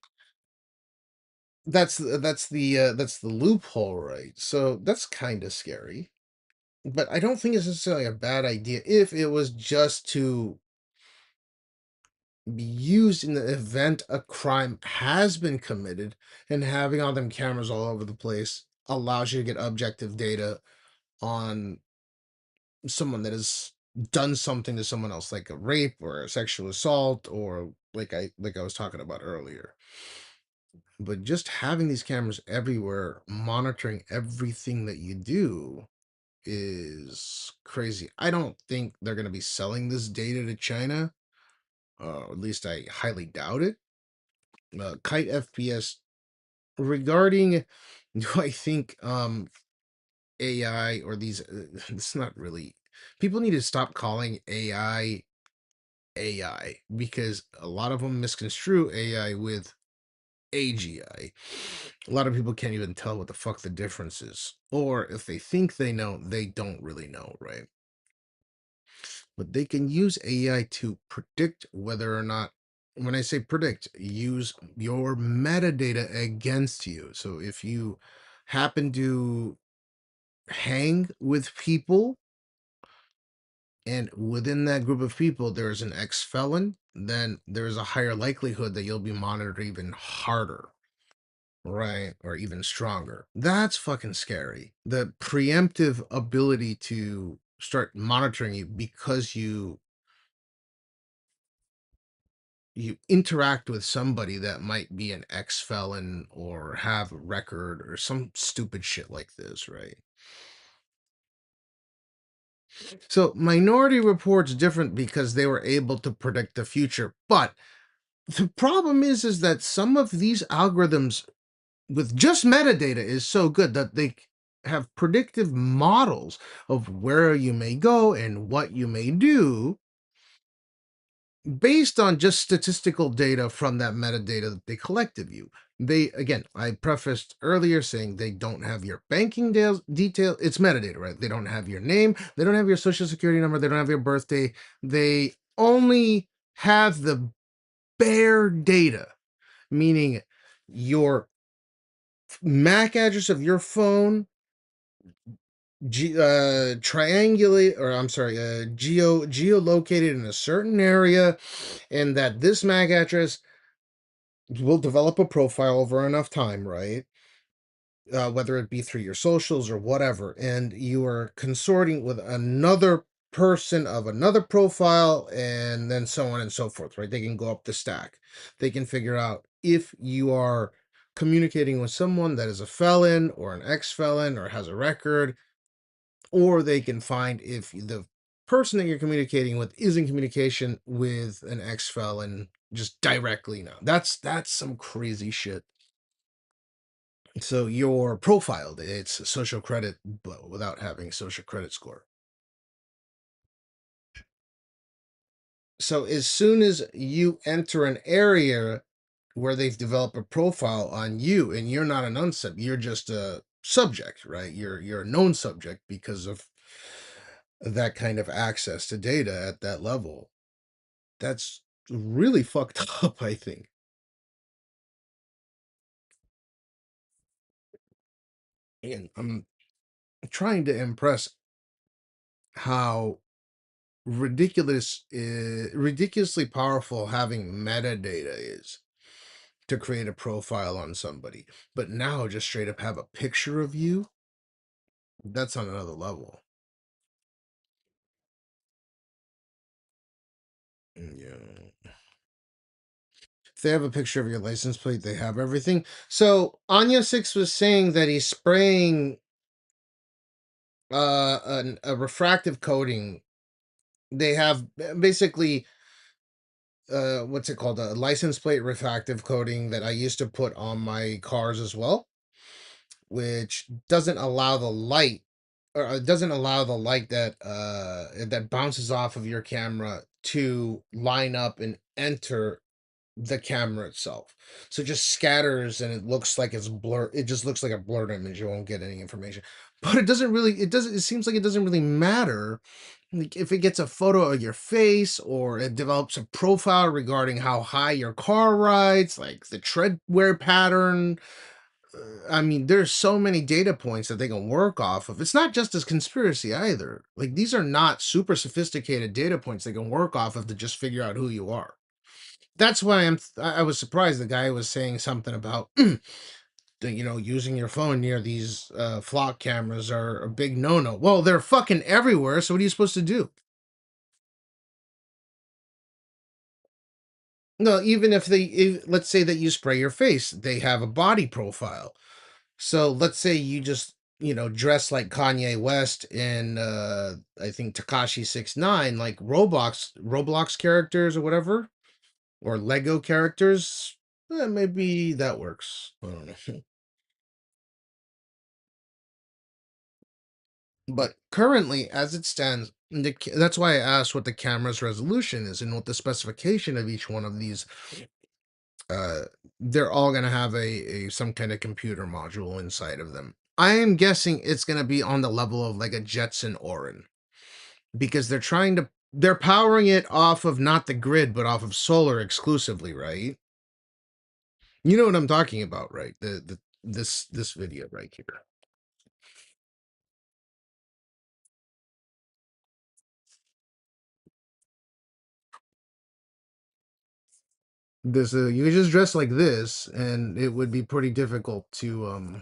S1: That's the loophole, right? So that's kind of scary. But I don't think it's necessarily a bad idea if it was just to be used in the event a crime has been committed, and having all them cameras all over the place allows you to get objective data on someone that has done something to someone else, like a rape or a sexual assault, or like I was talking about earlier. But just having these cameras everywhere, monitoring everything that you do, is crazy. I don't think they're going to be selling this data to China. At least I highly doubt it. Kite FPS regarding, do I think AI or these? It's not really. People need to stop calling AI because a lot of them misconstrue AI with AGI. A lot of people can't even tell what the fuck the difference is. Or if they think they know, they don't really know, right? But they can use AI to predict whether or not, when I say predict, use your metadata against you. So if you happen to hang with people, and within that group of people there's an ex-felon, then there's a higher likelihood that you'll be monitored even harder, right? Or even stronger. That's fucking scary. The preemptive ability to start monitoring you because you interact with somebody that might be an ex-felon or have a record or some stupid shit like this, right? So Minority Report's different because they were able to predict the future, but the problem is that some of these algorithms with just metadata is so good that they have predictive models of where you may go and what you may do based on just statistical data from that metadata that they collect of you. Again, I prefaced earlier saying they don't have your banking detail. It's metadata, right? They don't have your name. They don't have your social security number. They don't have your birthday. They only have the bare data, meaning your MAC address of your phone, triangulate, or I'm sorry, geolocated in a certain area, and that this MAC address will develop a profile over enough time, right? Whether it be through your socials or whatever, and you are consorting with another person of another profile, and then so on and so forth, right? They can go up the stack. They can figure out if you are communicating with someone that is a felon or an ex-felon or has a record, or they can find if the person that you're communicating with is in communication with an ex-felon just directly now. That's some crazy shit. So your profile, it's social credit, but without having social credit score. So as soon as you enter an area where they've developed a profile on you, and you're not an unsub, you're just a subject, right? You're a known subject because of that kind of access to data at that level. That's really fucked up, I think. Again, I'm trying to impress how ridiculously powerful having metadata is to create a profile on somebody. But now just straight up have a picture of you, that's on another level. Yeah. If they have a picture of your license plate, they have everything. So Anya 6 was saying that he's spraying a refractive coating. They have basically what's it called, a license plate refractive coating that I used to put on my cars as well, which doesn't allow the light, or it doesn't allow the light that that bounces off of your camera to line up and enter the camera itself. So it just scatters and it looks like it's blurred. It just looks like a blurred image. You won't get any information. But it doesn't really, it seems like it doesn't really matter. Like if it gets a photo of your face or it develops a profile regarding how high your car rides, like the tread wear pattern. I mean, there's so many data points that they can work off of. It's not just as conspiracy either. Like these are not super sophisticated data points they can work off of to just figure out who you are. That's why I was surprised the guy was saying something about using your phone near these flock cameras are a big no-no. Well, they're fucking everywhere, so what are you supposed to do? No, even if let's say that you spray your face, they have a body profile. So let's say you just dress like Kanye West and I think Tekashi 6ix9ine, like Roblox characters or whatever, or Lego characters. Maybe that works. I don't know. But currently, as it stands, that's why I asked what the camera's resolution is and what the specification of each one of these. They're all going to have a some kind of computer module inside of them. I am guessing it's going to be on the level of like a Jetson Orin, because they're powering it off of not the grid, but off of solar exclusively, right? You know what I'm talking about, right? This video right here. This you could just dress like this, and it would be pretty difficult to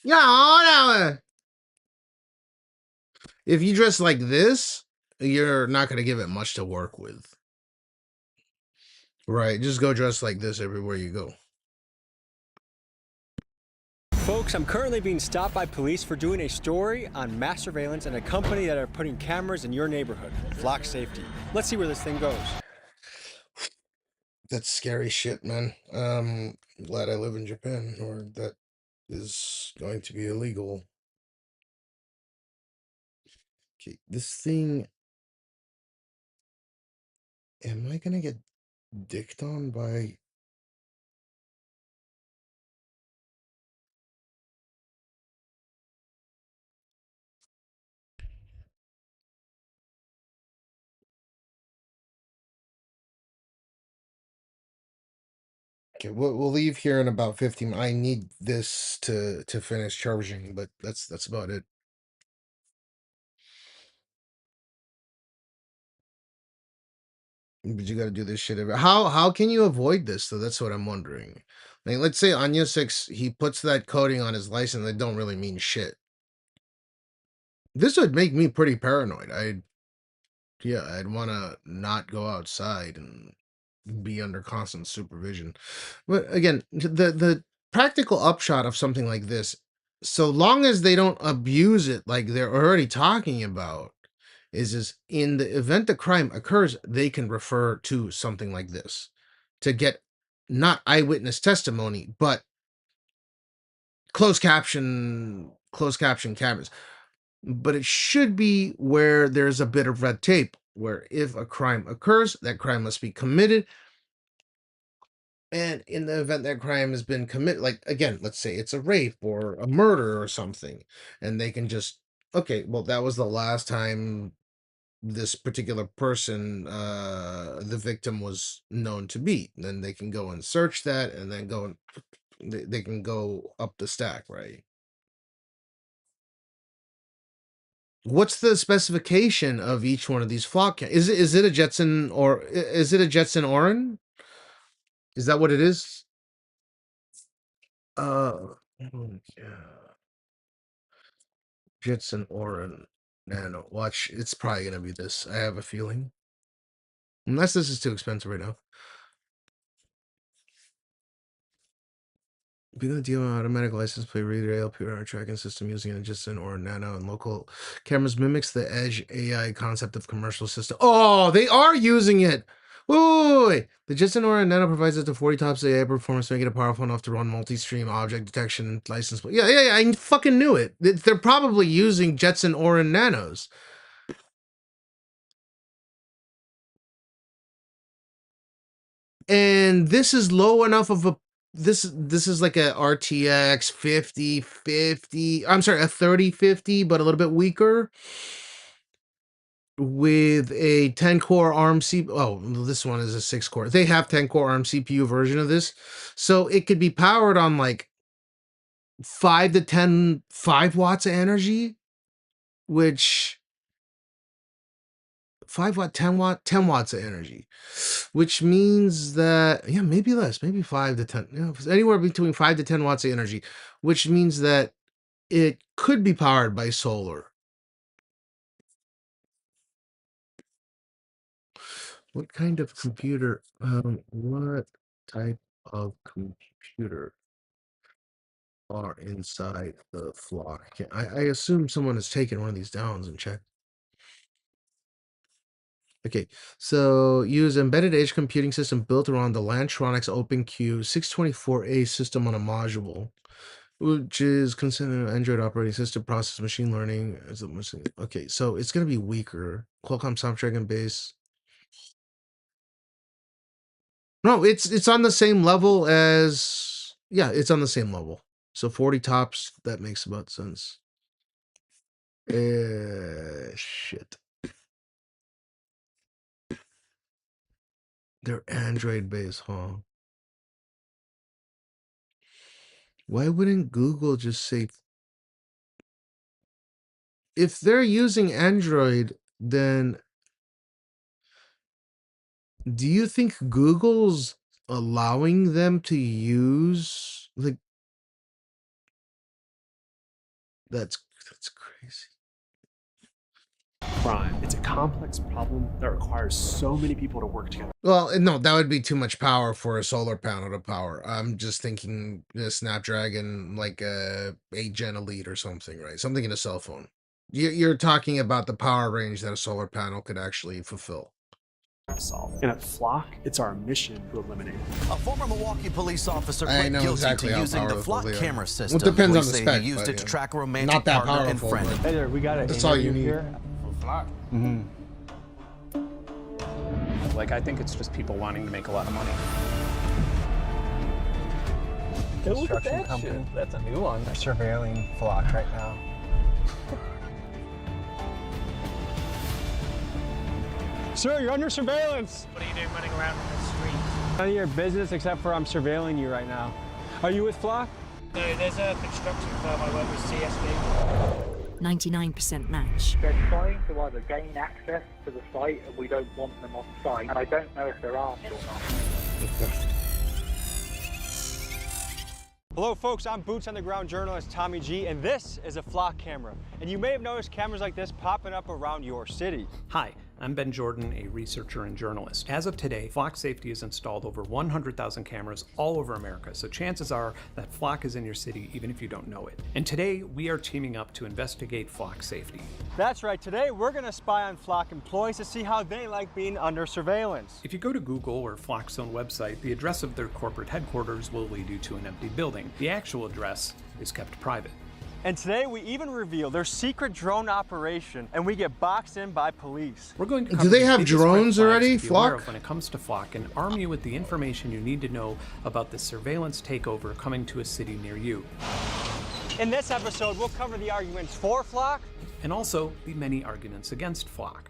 S1: Yeah, if you dress like this, you're not gonna give it much to work with. Right, just go dress like this everywhere you go.
S11: Folks, I'm currently being stopped by police for doing a story on mass surveillance and a company that are putting cameras in your neighborhood. Flock safety. Let's see where this thing goes.
S1: That's scary shit, man. Glad I live in Japan, or that is going to be illegal. Okay, this thing. Am I gonna get dicked on by? Okay, we'll leave here in about 15. I need this to finish charging, but that's about it. But you got to do this shit. How can you avoid this? So that's what I'm wondering. Like, let's say Anya 6, he puts that coating on his license that don't really mean shit. This would make me pretty paranoid. I'd want to not go outside and be under constant supervision. But again, the practical upshot of something like this, so long as they don't abuse it like they're already talking about, is in the event the crime occurs, they can refer to something like this to get not eyewitness testimony, but closed caption cameras. But it should be where there's a bit of red tape where if a crime occurs, that crime must be committed. And in the event that crime has been committed, like again, let's say it's a rape or a murder or something, and they can just, okay, well, that was the last time this particular person, the victim, was known to be. Then they can go and search that, and then go and they can go up the stack, right? What's the specification of each one of these flock? Is it a Jetson, or is it a Jetson Orin? Is that what it is? Oh, yeah. Jetson Orin Nano. Watch, it's probably gonna be this. I have a feeling. Unless this is too expensive right now. Being the deal on automatic license plate reader ALPR tracking system using a Jetson or Nano and local cameras mimics the Edge AI concept of commercial system. Oh, they are using it. Wait. The Jetson or Nano provides up to 40 tops AI performance, making it powerful enough to run multi-stream object detection and license plate. Yeah. I fucking knew it. They're probably using Jetson or Nanos. And this is low enough of a this is like a RTX 5050. I'm sorry, a 3050, but a little bit weaker, with a 10-core ARM CPU. Oh, this one is a 6-core. They have 10-core ARM CPU version of this, so it could be powered on like 5 watts of energy, which 5 watt, 10 watts of energy, which means that, yeah, maybe less, maybe 5 to 10, anywhere between 5 to 10 watts of energy, which means that it could be powered by solar. What kind of computer, what type of computer are inside the flock? I assume someone has taken one of these downs and checked. Okay, so use embedded edge computing system built around the Lantronix OpenQ 624A system on a module, which is considered an Android operating system, process machine learning. Okay, so it's going to be weaker. Qualcomm Snapdragon base. No, it's on the same level as, yeah, it's on the same level. So 40 tops, that makes about sense. Shit. They're Android based, huh? Why wouldn't Google just say, if they're using Android, then do you think Google's allowing them to use, like, that's crazy.
S12: Crime. It's a complex problem that requires so many people to work together.
S1: Well, no, that would be too much power for a solar panel to power. I'm just thinking the Snapdragon, like a 8 Gen Elite or something, right? Something in a cell phone. You're talking about the power range that a solar panel could actually fulfill.
S12: And at Flock, it's our mission to eliminate it.
S13: A former Milwaukee police officer
S1: I
S13: pled
S1: know
S13: guilty
S1: exactly
S13: to
S1: how
S13: using the
S1: powerful
S13: Flock
S1: they are.
S13: camera system.
S1: Well, it depends on
S13: Police
S1: the
S13: say
S1: spec,
S13: he used
S1: but,
S13: it to
S1: yeah.
S13: track a romantic
S1: Not that
S13: partner and
S1: powerful,
S13: friend.
S1: but
S14: Hey there, we got an
S1: that's all you
S14: interview
S1: need.
S14: here.
S5: Flock. Like, I think it's just people wanting to make a lot of money.
S14: Hey, look at
S15: Construction
S14: that
S15: company.
S14: shit. That's a new one.
S15: They're surveilling Flock right now.
S11: Sir, you're under surveillance.
S6: What are you doing running around on the street?
S11: None of your business except for I'm surveilling you right now. Are you with Flock?
S6: No, there's a construction firm I work with, CSV.
S16: 99% match.
S17: They're trying to either gain access to the site and we don't want them on site, and I don't know if they're armed or not.
S11: Hello folks, I'm boots on the ground journalist Tommy G, and this is a Flock camera. And you may have noticed cameras like this popping up around your city.
S18: Hi, I'm Ben Jordan, a researcher and journalist. As of today, Flock Safety has installed over 100,000 cameras all over America, so chances are that Flock is in your city even if you don't know it. And today, we are teaming up to investigate Flock Safety.
S11: That's right, today we're gonna spy on Flock employees to see how they like being under surveillance.
S18: If you go to Google or Flock's own website, the address of their corporate headquarters will lead you to an empty building. The actual address is kept private.
S11: And today we even reveal their secret drone operation, and we get boxed in by police.
S18: We're going to
S1: Do they have drones already,
S18: Flock? When it comes to Flock, and arm you with the information you need to know about the surveillance takeover coming to a city near you.
S11: In this episode, we'll cover the arguments for Flock,
S18: and also the many arguments against Flock.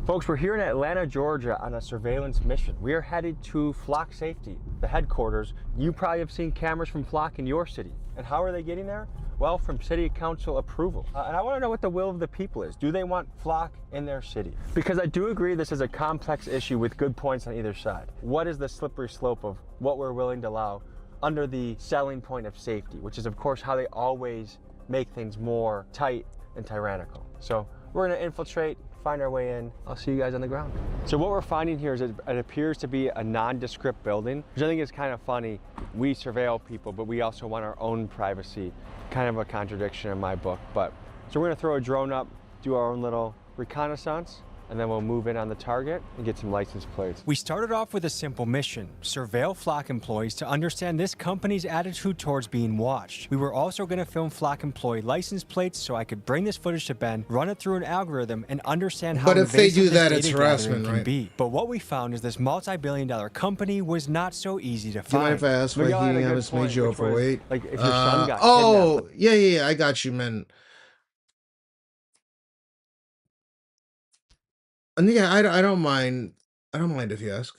S11: Folks, we're here in Atlanta, Georgia on a surveillance mission. We are headed to Flock Safety, the headquarters. You probably have seen cameras from Flock in your city. And how are they getting there? Well, from city council approval. And I want to know what the will of the people is. Do they want Flock in their city? Because I do agree this is a complex issue with good points on either side. What is the slippery slope of what we're willing to allow under the selling point of safety, which is of course how they always make things more tight and tyrannical. So we're going to infiltrate, find our way in. I'll see you guys on the ground. So what we're finding here is it appears to be a nondescript building, which I think is kind of funny. We surveil people, but we also want our own privacy. Kind of a contradiction in my book. But so we're going to throw a drone up, do our own little reconnaissance, and then we'll move in on the target and get some license plates. We started off with a simple mission: surveil Flock employees to understand this company's attitude towards being watched. We were also going to film Flock employee license plates so I could bring this footage to Ben, run it through an algorithm, and understand how
S1: But if they do
S11: invasive
S1: that,
S11: this
S1: it's
S11: data
S1: harassment,
S11: gathering can
S1: right?
S11: be. But what we found is this multi-billion-dollar company was not so easy to
S1: Do you mind
S11: find.
S1: if I ask why
S11: Miguel had a
S1: he
S11: good
S1: has
S11: point,
S1: made you
S11: which was,
S1: overweight?
S11: like, if your son got
S1: oh,
S11: kidnapped.
S1: yeah, I got you, man. And yeah, I don't mind. I don't mind if you ask.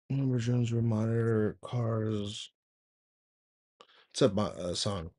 S1: Number drones will monitor cars. It's a song.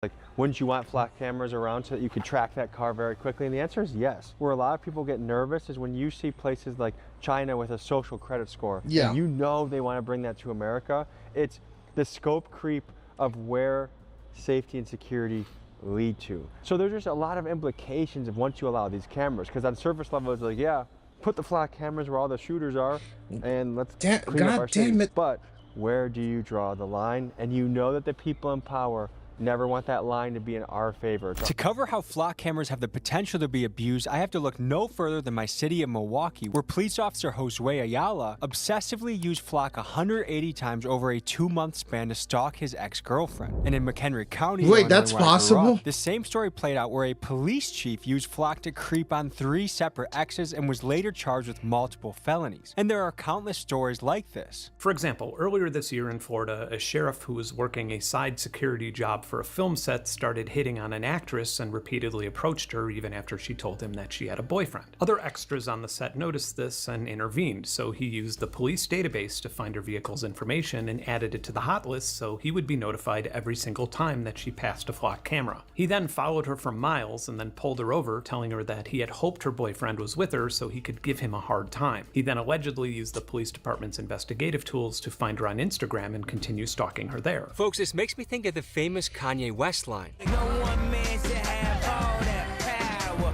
S11: Like, wouldn't you want Flock cameras around so that you could track that car very quickly? And the answer is yes. Where a lot of people get nervous is when you see places like China with a social credit score.
S1: Yeah.
S11: And you know they want to bring that to America. It's the scope creep of where safety and security lead to. So there's just a lot of implications of once you allow these cameras. Because on surface level, it's like, yeah, put the Flock cameras where all the shooters are and let's clean up our
S1: God damn
S11: cities.
S1: it.
S11: But where do you draw the line? And you know that the people in power never want that line to be in our favor. To cover how Flock cameras have the potential to be abused, I have to look no further than my city of Milwaukee, where police officer Josue Ayala obsessively used Flock 180 times over a 2-month span to stalk his ex-girlfriend. And in McHenry County,
S1: Wait, that's
S11: where I grew
S1: possible?
S11: up, the same story played out where a police chief used Flock to creep on 3 separate exes and was later charged with multiple felonies. And there are countless stories like this.
S18: For example, earlier this year in Florida, a sheriff who was working a side security job for a film set started hitting on an actress and repeatedly approached her even after she told him that she had a boyfriend. Other extras on the set noticed this and intervened, so he used the police database to find her vehicle's information and added it to the hot list so he would be notified every single time that she passed a Flock camera. He then followed her for miles and then pulled her over, telling her that he had hoped her boyfriend was with her so he could give him a hard time. He then allegedly used the police department's investigative tools to find her on Instagram and continue stalking her there.
S11: Folks, this makes me think of the famous Kanye West line.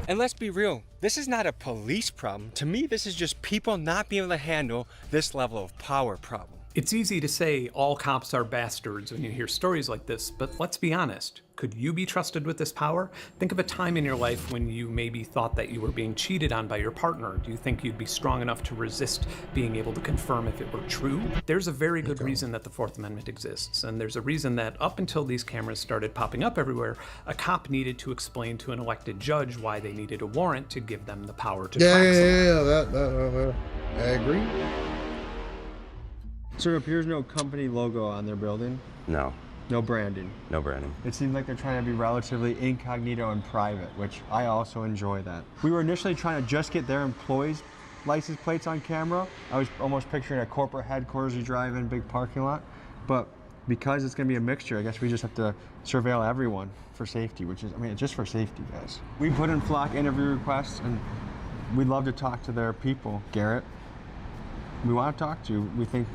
S11: And let's be real, this is not a police problem. To me, this is just people not being able to handle this level of power problem.
S18: It's easy to say all cops are bastards when you hear stories like this, but let's be honest. Could you be trusted with this power? Think of a time in your life when you maybe thought that you were being cheated on by your partner. Do you think you'd be strong enough to resist being able to confirm if it were true? There's a very good reason that the Fourth Amendment exists, and there's a reason that up until these cameras started popping up everywhere, a cop needed to explain to an elected judge why they needed a warrant to give them the power to track someone.
S1: Yeah, I agree.
S11: So it appears no company logo on their building?
S16: No.
S11: No branding?
S16: No branding.
S11: It seems like they're trying to be relatively incognito and private, which I also enjoy that. We were initially trying to just get their employees' license plates on camera. I was almost picturing a corporate headquarters you drive in, big parking lot. But because it's going to be a mixture, I guess we just have to surveil everyone for safety, which is, I mean, it's just for safety, guys. We put in Flock interview requests, and we'd love to talk to their people. Garrett, we want to talk to you. We think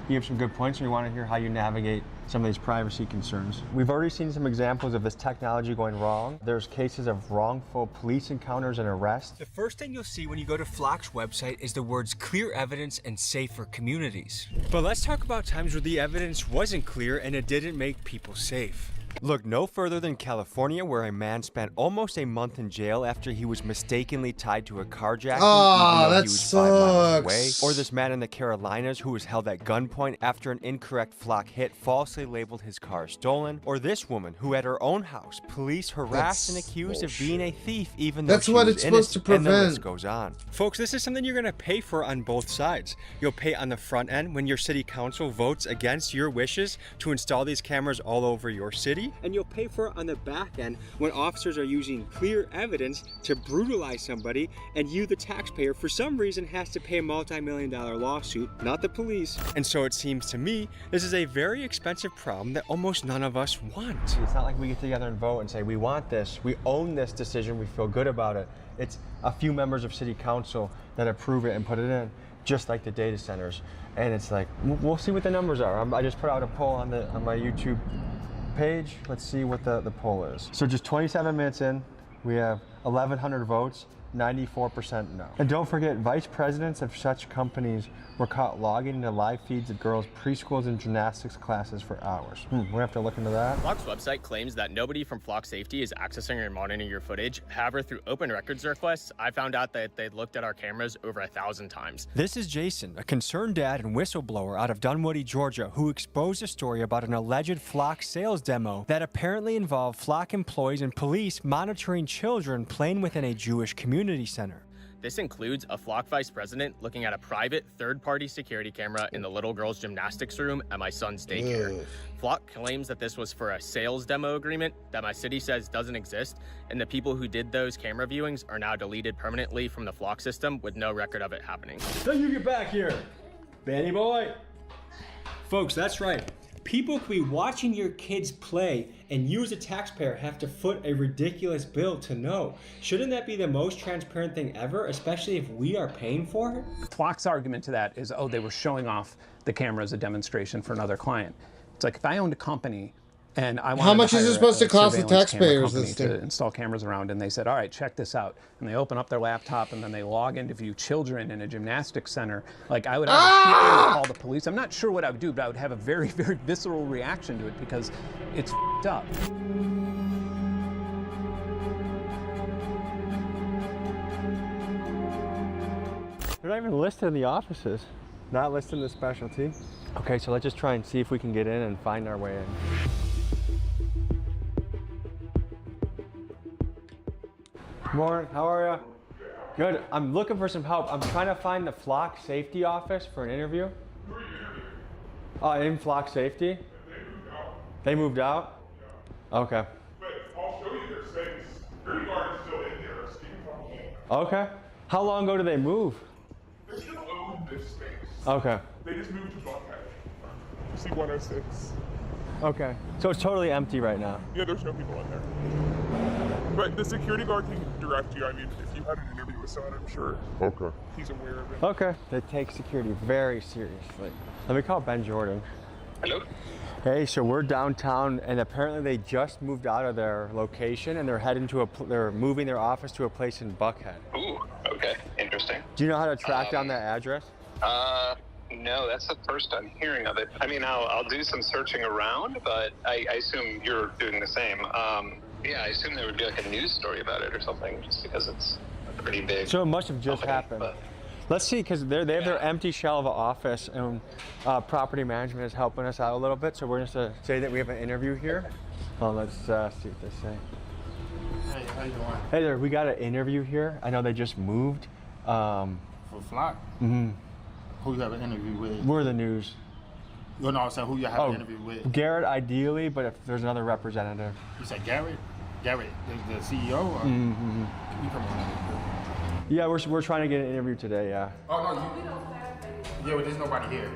S11: you have some good points, and we want to hear how you navigate some of these privacy concerns. We've already seen some examples of this technology going wrong. There's cases of wrongful police encounters and arrests.
S19: The first thing you'll see when you go to Flock's website is the words clear evidence and safer communities. But let's talk about times where the evidence wasn't clear and it didn't make people safe.
S11: Look no further than California, where a man spent almost a month in jail after he was mistakenly tied to a carjacking, even though he was 5 miles away. Or this man in the Carolinas who was held at gunpoint after an incorrect Flock hit falsely labeled his car stolen. Or this woman who at her own house, police harassed and accused of being a thief even though she was innocent. That's what it's supposed to prevent. And the list goes on.
S19: Folks, this is something you're going to pay for on both sides. You'll pay on the front end when your city council votes against your wishes to install these cameras all over your city. And you'll pay for it on the back end when officers are using clear evidence to brutalize somebody, and you, the taxpayer, for some reason has to pay a multi-million-dollar lawsuit, not the police. And so it seems to me, this is a very expensive problem that almost none of us want.
S11: It's not like we get together and vote and say, we want this, we own this decision, we feel good about it. It's a few members of city council that approve it and put it in, just like the data centers. And it's like, we'll see what the numbers are. I just put out a poll on my YouTube page. Let's see what the poll is. So just 27 minutes in, we have 1,100 votes, 94% no. And don't forget, vice presidents of such companies were caught logging into live feeds of girls' preschools and gymnastics classes for hours. We have to look into that.
S20: Flock's website claims that nobody from Flock Safety is accessing or monitoring your footage. However, through open records requests, I found out that they'd looked at our cameras over 1,000 times.
S19: This is Jason, a concerned dad and whistleblower out of Dunwoody, Georgia, who exposed a story about an alleged Flock sales demo that apparently involved Flock employees and police monitoring children playing within a Jewish community center.
S20: This includes a Flock vice president looking at a private third-party security camera in the little girl's gymnastics room at my son's daycare. Flock claims that this was for a sales demo agreement that my city says doesn't exist, and the people who did those camera viewings are now deleted permanently from the Flock system with no record of it happening.
S19: So you get back here, Benny boy. Folks, that's right. People could be watching your kids play, and you as a taxpayer have to foot a ridiculous bill to know. Shouldn't that be the most transparent thing ever, especially if we are paying for it?
S18: Flock's argument to that is, oh, they were showing off the camera as a demonstration for another client. It's like if I owned a company and I wanted
S1: how much is it supposed to cost the taxpayers
S18: to install cameras around, and they said, all right, check this out, and they open up their laptop and then they log in to view children in a gymnastics center, like I would either call the police. I'm not sure what I would do, but I would have a very, very visceral reaction to it because it's f***ed up.
S11: They're not even listed in the offices. Not listed in the specialty. Okay, so let's just try and see if we can get in and find our way in. Morning, how are you? Good, I'm looking for some help. I'm trying to find the Flock Safety office for an interview. In Flock Safety? They moved out? Okay.
S4: But I'll show you their space. Security guard is still in there. So you can come home.
S11: Okay. How long ago did they move?
S4: They still own this space.
S11: Okay.
S4: They just moved to Buckhead. See 106.
S11: Okay. So it's totally empty right now.
S4: Yeah, there's no people in there. But the security guard can direct you. I mean, if you had an interview with someone, I'm sure he's aware of it.
S11: Okay. They take security very seriously. Let me call Ben Jordan.
S21: Hello.
S11: Hey, so we're downtown, and apparently they just moved out of their location, and they're heading to they're moving their office to a place in Buckhead.
S21: Ooh, okay, interesting.
S11: Do you know how to track down that address?
S21: No, that's the first I'm hearing of it. I mean, I'll do some searching around, but I assume you're doing the same. Yeah, I assume there would be like a news story about it or something, just because it's a pretty big.
S11: So it must have just happened.
S21: But
S11: let's see, because they have their empty shell of an office, and property management is helping us out a little bit. So we're just gonna say that we have an interview here. Let's see what they say.
S22: Hey, how you doing?
S11: Hey there, we got an interview here. I know they just moved.
S22: For Flock?
S11: Mm-hmm.
S22: Who you have an interview with?
S11: We're the news.
S22: You know, so who you have an interview with?
S11: Garrett, ideally, but if there's another representative.
S22: You said Garrett? Garrett, the CEO? Or?
S11: Mm-hmm.
S22: Can you come on?
S11: Yeah, we're trying to get an interview today, yeah.
S22: Oh, no, yeah, but there's nobody here.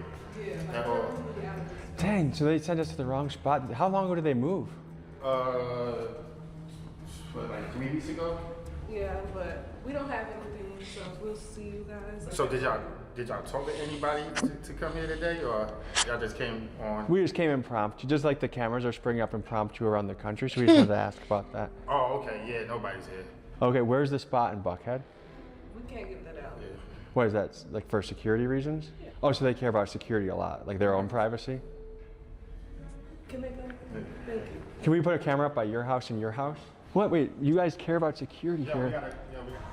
S11: Dang, so they sent us to the wrong spot. How long ago did they move?
S22: What, like 3 weeks ago?
S7: Yeah, but we don't have anything, so we'll see you guys.
S22: So did y'all talk to anybody to come here today, or y'all just came on?
S11: We just came impromptu, just like the cameras are springing up impromptu around the country, so we just wanted to ask about that.
S22: Oh, okay, yeah, nobody's here.
S11: Okay, where's the spot in Buckhead?
S7: We can't get that out.
S22: Yeah.
S11: What is that, like for security reasons? Yeah. Oh, so they care about security a lot, like their own privacy?
S7: Can they go? Thank you.
S11: Can we put a camera up by your house and your house? What, wait, you guys care about security here?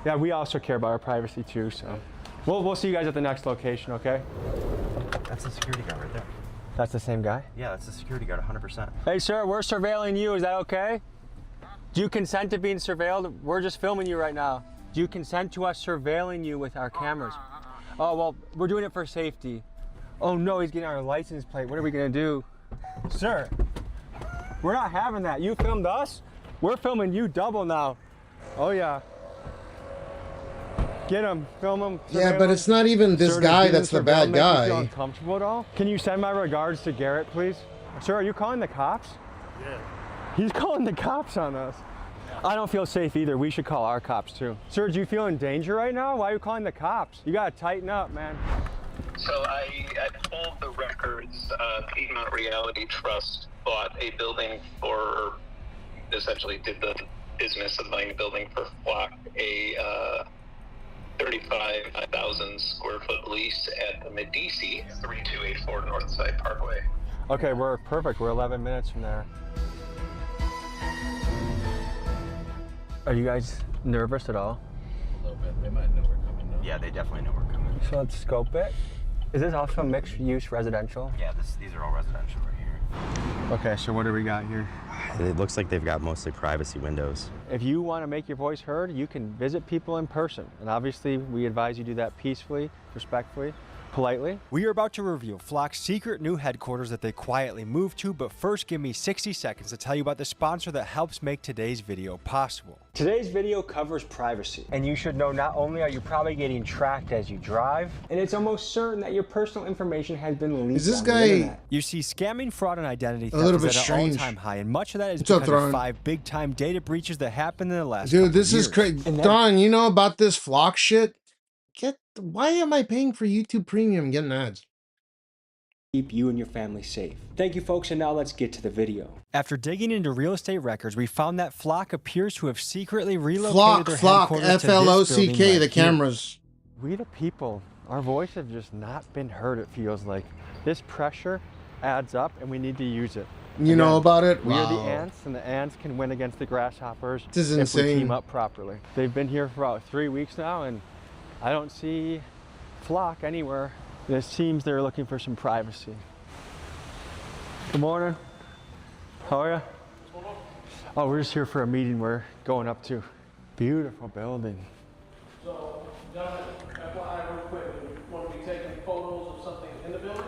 S11: Yeah, we also care about our privacy too, so. We'll see you guys at the next location, okay?
S15: That's the security guard right there.
S11: That's the same guy?
S15: Yeah, that's the security guard, 100%.
S11: Hey, sir, we're surveilling you. Is that okay? Do you consent to being surveilled? We're just filming you right now. Do you consent to us surveilling you with our cameras? Oh, well, we're doing it for safety. Oh, no, he's getting our license plate. What are we going to do? Sir, we're not having that. You filmed us? We're filming you double now. Oh, yeah. Get him, film him.
S1: Yeah, but it's not even this guy that's the bad guy.
S11: You feel uncomfortable at all? Can you send my regards to Garrett, please? Sir, are you calling the cops?
S22: Yeah.
S11: He's calling the cops on us. I don't feel safe either. We should call our cops too. Sir, do you feel in danger right now? Why are you calling the cops? You gotta tighten up, man.
S21: So I pulled the records. Piedmont Reality Trust bought a building for, essentially did the business of buying a building for Flock, a 35,000 square foot lease at the Medici, 3284 Northside Parkway.
S11: Okay, we're perfect. We're 11 minutes from there. Are you guys nervous at all?
S15: A little bit. They might know we're coming though. Yeah, they definitely know we're coming.
S11: So let's scope it. Is this also mixed use residential?
S15: Yeah, these are all residential right here.
S11: Okay, so what do we got here?
S15: It looks like they've got mostly privacy windows.
S11: If you want to make your voice heard, you can visit people in person. And obviously, we advise you do that peacefully, respectfully, politely. We are about to reveal Flock's secret new headquarters that they quietly moved to, but first give me 60 seconds to tell you about the sponsor that helps make today's video possible. Today's video covers privacy. And you should know not only are you probably getting tracked as you drive, and it's almost certain that your personal information has been leaked.
S1: Is this
S11: on the
S1: guy
S11: internet. You see, scamming, fraud, and identity theft is at an all-time high, and much of that is because of 5 big-time data breaches that happened in the last
S1: Dude, this
S11: years.
S1: is crazy. Don, you know about this Flock shit? Why am I paying for YouTube Premium getting ads?
S11: Keep you and your family safe. Thank you, folks, and now let's get to the video. After digging into real estate records, we found that Flock appears to have secretly relocated their headquarters to this building
S1: F-L-O-C-K,
S11: right
S1: the
S11: here.
S1: cameras.
S11: We the people, our voice have just not been heard, it feels like. This pressure adds up, and we need to use it.
S1: You know about it?
S11: We are the
S1: Wow.
S11: ants, and the ants can win against the grasshoppers
S1: This is
S11: if we
S1: insane.
S11: team up properly. They've been here for about 3 weeks now, and I don't see Flock anywhere. It seems they're looking for some privacy. Good morning. How are you? Oh, we're just here for a meeting we're going up to. Beautiful building.
S3: So, gentlemen, FYI, real quick, you want to be taking photos of something in the building?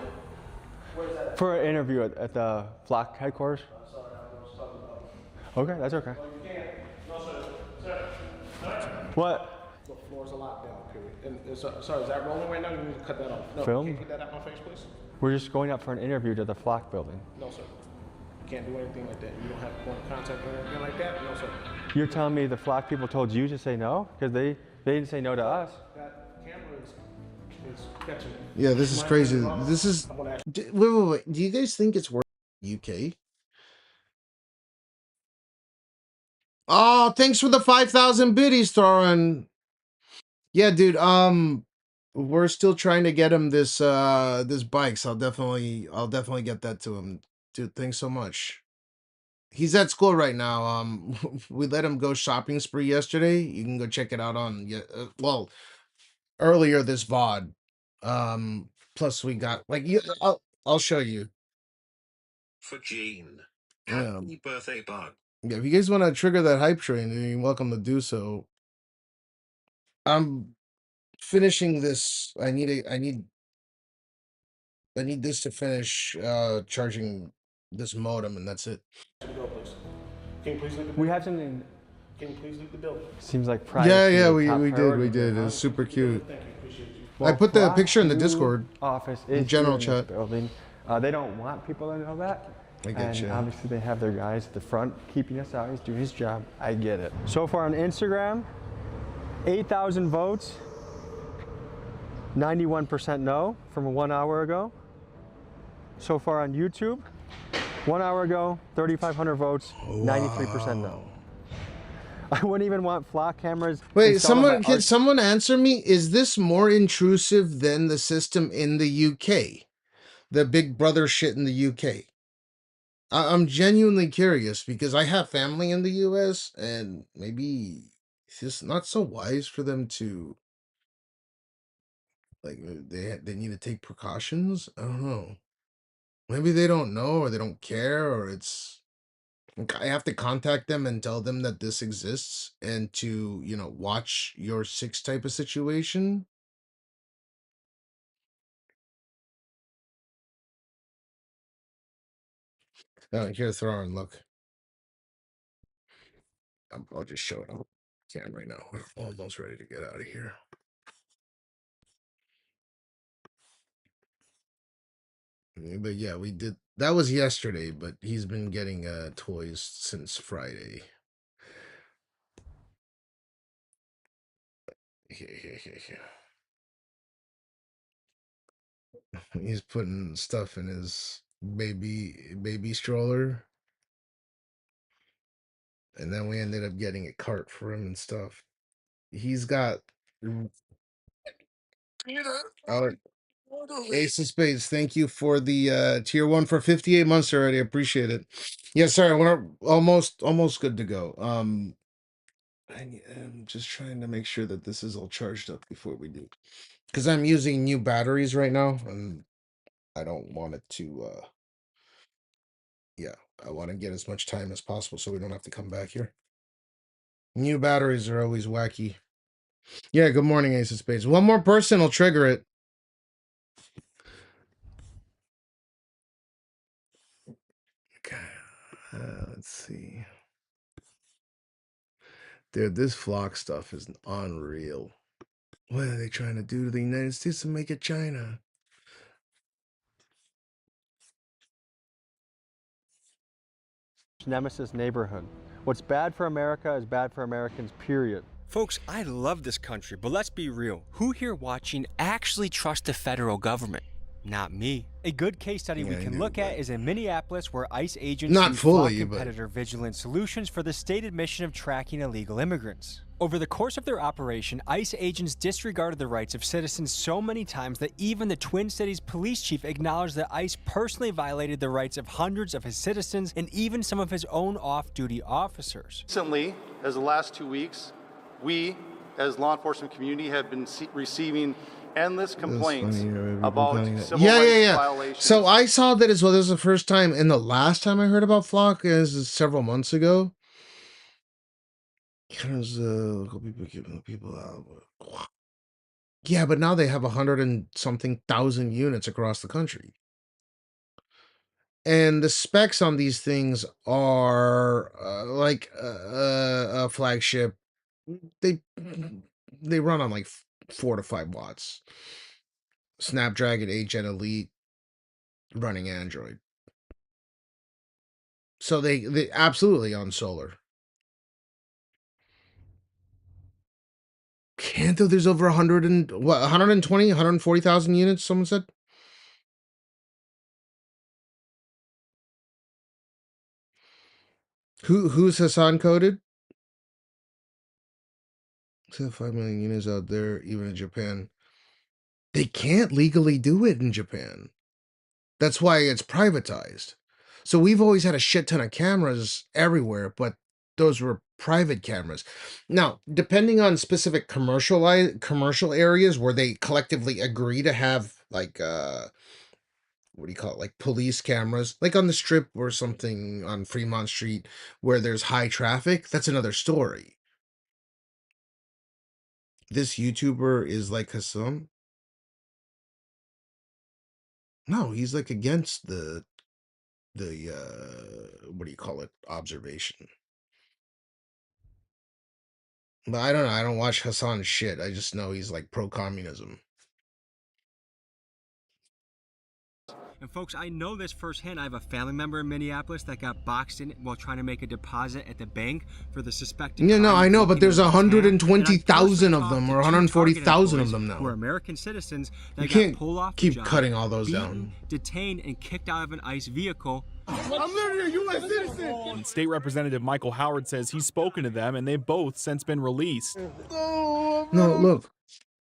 S3: Where's that at?
S11: For an interview at the Flock headquarters.
S3: Sorry, I was talking about.
S11: Okay, that's okay.
S3: Oh, you can't. No, sir. Sir. Sir.
S11: What?
S3: The floor's a lockdown, period. And sorry, is that rolling right now? You need to cut that off. No,
S11: Film?
S3: Can you get that out my face, please?
S11: We're just going up for an interview to the Flock building.
S3: No, sir. You can't do anything like that. You don't have point of contact or anything like that? No, sir.
S11: You're telling me the Flock people told you to say no? Because they didn't say no to us.
S3: That camera is catching it.
S1: Yeah, this is crazy. This is... Wait. Do you guys think it's worth UK? Oh, thanks for the 5,000 biddies, Thorin. Yeah, dude, we're still trying to get him this this bike, so I'll definitely get that to him. Dude, thanks so much. He's at school right now. We let him go shopping spree yesterday. You can go check it out on well, earlier this VOD. Plus we got I'll show you.
S16: For Gene.
S1: Yeah.
S16: Happy birthday, bud.
S1: Yeah, if you guys want to trigger that hype train, then you're welcome to do so. I'm finishing this. I need I need this to finish charging this modem, and that's it.
S3: To go, please. Can you please leave the building?
S11: We have something.
S3: Can you please leave the building?
S11: Seems like privacy.
S1: Yeah,
S11: is
S1: we
S11: top
S1: did.
S11: priority
S1: We
S11: here,
S1: did. It
S11: huh?
S1: was super cute.
S3: Thank you. Appreciate you.
S1: I put the
S11: Flock
S1: picture in the
S11: new
S1: Discord.
S11: Office
S1: in
S11: is
S1: general
S11: here in
S1: chat.
S11: this building. They don't want people to know that.
S1: I get
S11: And
S1: you.
S11: obviously they have their guys at the front keeping us out. He's doing his job. I get it. So far on Instagram, 8,000 votes. 91% no from 1 hour ago. So far on YouTube, 1 hour ago, 3,500 votes, 93% no. I wouldn't even want flock cameras.
S1: Wait,
S11: installed on my
S1: can someone answer me? Is this more intrusive than the system in the UK? The Big Brother shit in the UK? I'm genuinely curious because I have family in the US, and maybe it's just not so wise for them to, like, they need to take precautions. I don't know. Maybe they don't know, or they don't care, or it's like, I have to contact them and tell them that this exists and to, watch your six type of situation. Oh, here, throw and look. I'll just show it on cam right now. We're almost ready to get out of here. But yeah, we did. That was yesterday, but he's been getting toys since Friday. Here. He's putting stuff in his baby stroller. And then we ended up getting a cart for him and stuff. He's got Ace of Spades. Thank you for the tier 1 for 58 months already. Appreciate it. Yes, sir. We're almost good to go. I'm just trying to make sure that this is all charged up before we do, because I'm using new batteries right now, and I don't want it to. Yeah, I want to get as much time as possible so we don't have to come back here. New batteries are always wacky. Yeah, good morning, Ace of Spades. One more person will trigger it. Okay, let's see. Dude, this flock stuff is unreal. What are they trying to do to the United States to make it China?
S11: Nemesis neighborhood. What's bad for America is bad for Americans, period.
S19: Folks, I love this country, but let's be real. Who here watching actually trusts the federal government? Not me. A good case study we can look at is in Minneapolis, where ICE agents
S1: Not
S19: use
S1: fully,
S19: flock
S1: but
S19: competitor vigilant solutions for the stated mission of tracking illegal immigrants. Over the course of their operation, ICE agents disregarded the rights of citizens so many times that even the Twin Cities police chief acknowledged that ICE personally violated the rights of hundreds of his citizens and even some of his own off-duty officers.
S2: Recently, as the last 2 weeks, we, as law enforcement community, have been receiving endless complaints about civil rights violations.
S1: So I saw that as well. This is the first time, and the last time I heard about Flock is several months ago. Because local people keeping people out. Yeah, but now they have 100 and something thousand units across the country. And the specs on these things are like a flagship. They run on like 4 to 5 watts. Snapdragon 8 Gen Elite running Android. So they absolutely on solar. Can't though, there's over 120, 140,000 units, someone said. Who's Hassan coded? 5 million units out there, even in Japan. They can't legally do it in Japan. That's why it's privatized. So we've always had a shit ton of cameras everywhere, but those were private cameras. Now, depending on specific commercial areas where they collectively agree to have like what do you call it? Like police cameras, like on the Strip or something on Fremont Street where there's high traffic, that's another story. This YouTuber is like Hassan. No, he's like against the what do you call it? Observation. But I don't know. I don't watch Hassan's shit. I just know he's like pro-communism.
S19: And folks, I know this firsthand. I have a family member in Minneapolis that got boxed in while trying to make a deposit at the bank for the suspected.
S1: Yeah, no, I know, but there's 120,000 of
S19: of
S1: them or 140,000 of them
S19: who are
S1: now.
S19: American citizens that
S1: You
S19: got
S1: can't
S19: pulled off the
S1: keep
S19: job,
S1: cutting all those
S19: beaten,
S1: down.
S19: detained, and kicked out of an ICE vehicle.
S8: I'm literally a U.S. citizen. State Representative Michael Howard says he's spoken to them, and they've both since been released.
S1: No,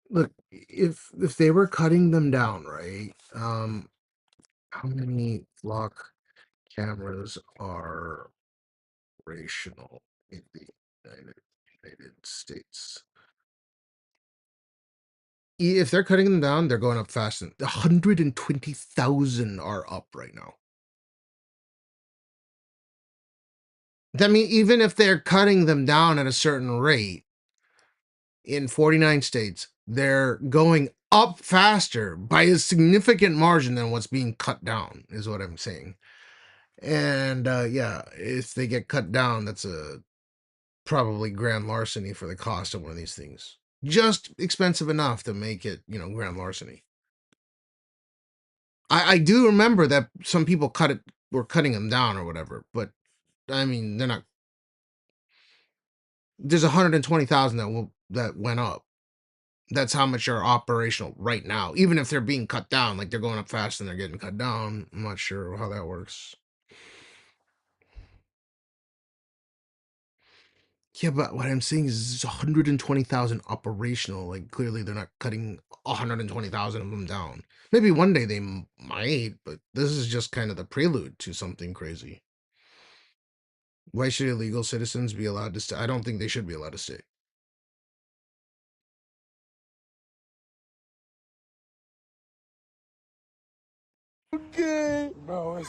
S1: look, if they were cutting them down, right? How many flock cameras are operational in the United States? If they're cutting them down, they're going up fast. 120,000 are up right now. I mean, even if they're cutting them down at a certain rate, in 49 states, they're going up faster by a significant margin than what's being cut down, is what I'm saying. And yeah, if they get cut down, that's a probably grand larceny for the cost of one of these things. Just expensive enough to make it, grand larceny. I do remember that some people were cutting them down or whatever, but I mean, they're not. There's 120,000 that went up. That's how much are operational right now. Even if they're being cut down, like they're going up fast and they're getting cut down. I'm not sure how that works. Yeah, but what I'm saying is 120,000 operational. Like clearly they're not cutting 120,000 of them down. Maybe one day they might, but this is just kind of the prelude to something crazy. Why should illegal citizens be allowed to stay? I don't think they should be allowed to stay.
S19: Okay. Bro,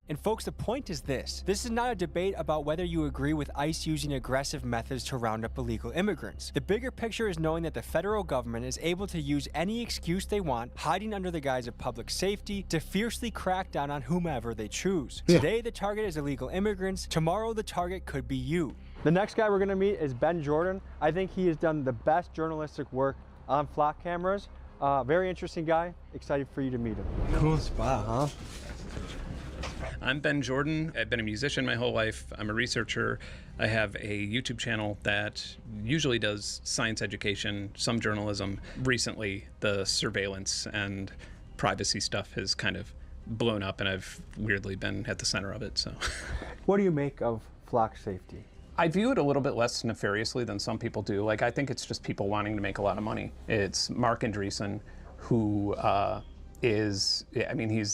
S19: and folks, the point is this. This is not a debate about whether you agree with ICE using aggressive methods to round up illegal immigrants. The bigger picture is knowing that the federal government is able to use any excuse they want, hiding under the guise of public safety, to fiercely crack down on whomever they choose.
S1: Yeah.
S19: Today, the target is illegal immigrants. Tomorrow, the target could be you. The next guy we're gonna meet is Ben Jordan. I think he has done the best journalistic work on flock cameras. Very interesting guy. Excited for you to meet him. Cool spot, huh?
S18: I'm Ben Jordan. I've been a musician my whole life. I'm a researcher. I have a YouTube channel that usually does science education, some journalism. Recently, the surveillance and privacy stuff has kind of blown up, and I've weirdly been at the center of it. So,
S19: what do you make of flock safety?
S18: I view it a little bit less nefariously than some people do. Like, I think it's just people wanting to make a lot of money. It's Mark Andreessen, who he's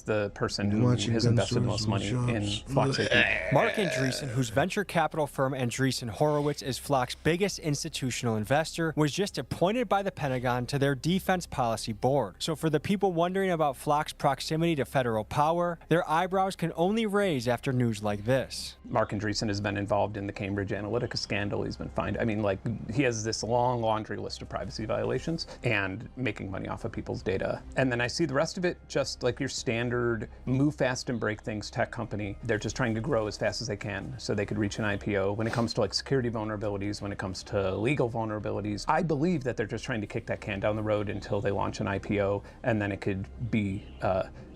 S18: the person who has invested the most money in flock safety.
S19: Mark Andreessen, whose venture capital firm Andreessen Horowitz is Flock's biggest institutional investor, was just appointed by the Pentagon to their defense policy board. So for the people wondering about Flock's proximity to federal power, their eyebrows can only raise after news like this.
S18: Mark Andreessen has been involved in the Cambridge Analytica scandal. He's been fined. I mean, like, he has this long laundry list of privacy violations and making money off of people's data. And then I see the rest of it just like your standard move fast and break things tech company. They're just trying to grow as fast as they can so they could reach an IPO. When it comes to like security vulnerabilities, when it comes to legal vulnerabilities, I believe that they're just trying to kick that can down the road until they launch an IPO, and then it could be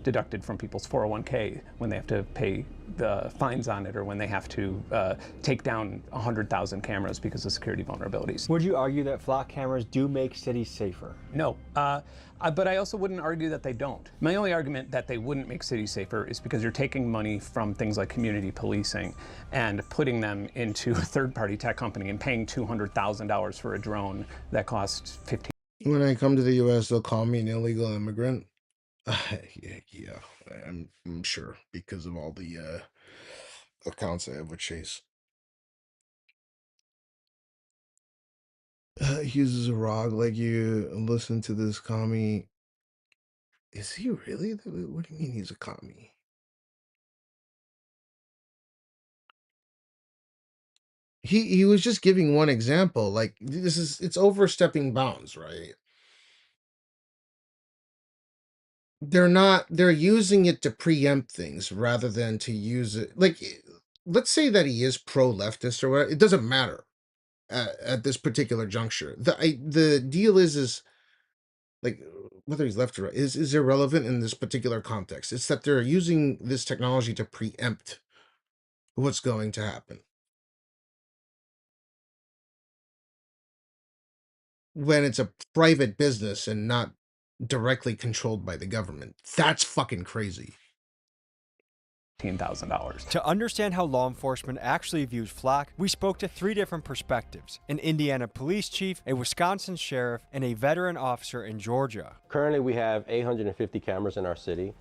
S18: deducted from people's 401k when they have to pay the fines on it, or when they have to take down 100,000 cameras because of security vulnerabilities.
S19: Would you argue that flock cameras do make cities safer?
S18: No, but I also wouldn't argue that they don't. My only argument that they wouldn't make cities safer is because you're taking money from things like community policing and putting them into a third-party tech company and paying $200,000 for a drone that costs $15.
S1: When I come to the U.S., they'll call me an illegal immigrant. Yeah, I'm sure, because of all the accounts I have with Chase. He uses a ROG like you. Listen to this commie. Is he really? What do you mean he's a commie? He was just giving one example. Like, it's overstepping bounds, right? they're using it to preempt things rather than to use it. Like, let's say that he is pro-leftist or whatever. It doesn't matter at this particular juncture. The deal is like whether he's left or right is irrelevant in this particular context. It's that they're using this technology to preempt what's going to happen when it's a private business and not directly controlled by the government. That's fucking crazy.
S11: $15,000. To understand how law enforcement actually views flock, we spoke to 3 different perspectives: an Indiana police chief, a Wisconsin sheriff, and a veteran officer in Georgia.
S9: Currently, we have 850 cameras in our city,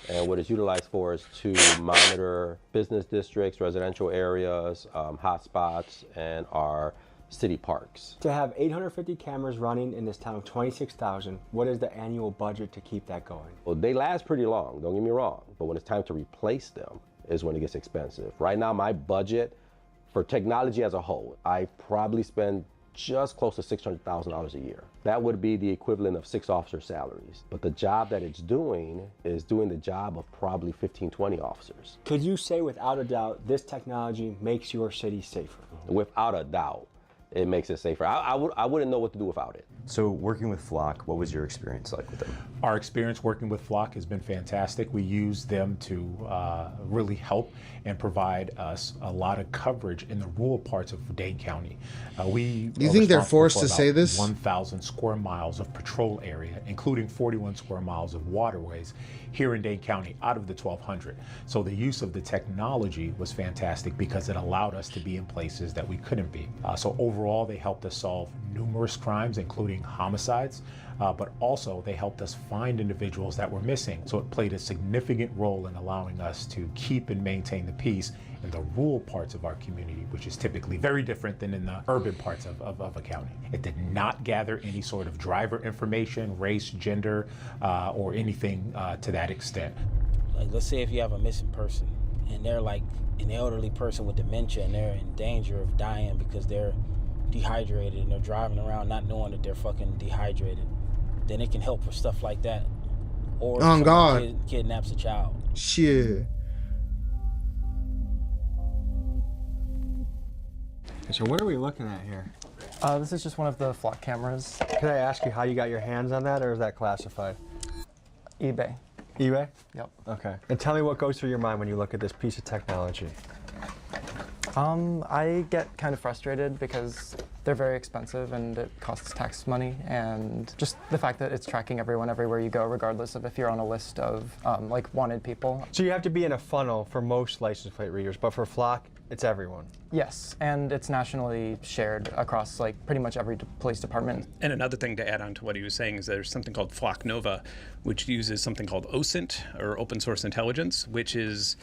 S9: and what it's utilized for is to monitor business districts, residential areas, hotspots, and our city parks.
S11: To have 850 cameras running in this town of 26,000, what is the annual budget to keep that going?
S9: Well, they last pretty long, don't get me wrong, but when it's time to replace them is when it gets expensive. Right now, my budget for technology as a whole, I probably spend just close to $600,000 a year. That would be the equivalent of 6 officer salaries. But the job that it's doing is doing the job of probably 15, 20 officers.
S11: Could you say without a doubt this technology makes your city safer?
S9: Without a doubt, it makes it safer. I wouldn't know what to do without it.
S10: So working with Flock, what was your experience like with them?
S23: Our experience working with Flock has been fantastic. We use them to really help and provide us a lot of coverage in the rural parts of Dane County. Do
S1: you think they're forced to say this?
S23: 1,000 square miles of patrol area, including 41 square miles of waterways here in Dane County out of the 1,200. So the use of the technology was fantastic because it allowed us to be in places that we couldn't be. So overall, they helped us solve numerous crimes, including homicides, but also they helped us find individuals that were missing. So it played a significant role in allowing us to keep and maintain the peace in the rural parts of our community, which is typically very different than in the urban parts of a county. It did not gather any sort of driver information, race, gender, or anything to that extent.
S24: Like, let's say if you have a missing person and they're like an elderly person with dementia and they're in danger of dying because they're dehydrated and they're driving around not knowing that they're fucking dehydrated, then it can help with stuff like that. Or
S1: oh God,
S24: kidnaps a child.
S1: Shit.
S11: So what are we looking at here?
S25: This is just one of the Flock cameras.
S11: Can I ask you how you got your hands on that, or is that classified?
S25: eBay.
S11: eBay?
S25: Yep.
S11: Okay. And tell me what goes through your mind when you look at this piece of technology.
S25: I get kind of frustrated because they're very expensive and it costs tax money, and just the fact that it's tracking everyone everywhere you go, regardless of if you're on a list of like wanted people.
S11: So you have to be in a funnel for most license plate readers, but for Flock, it's everyone.
S25: Yes, and it's nationally shared across like pretty much every police department.
S18: And another thing to add on to what he was saying is there's something called Flock Nova, which uses something called OSINT, or Open Source Intelligence, which is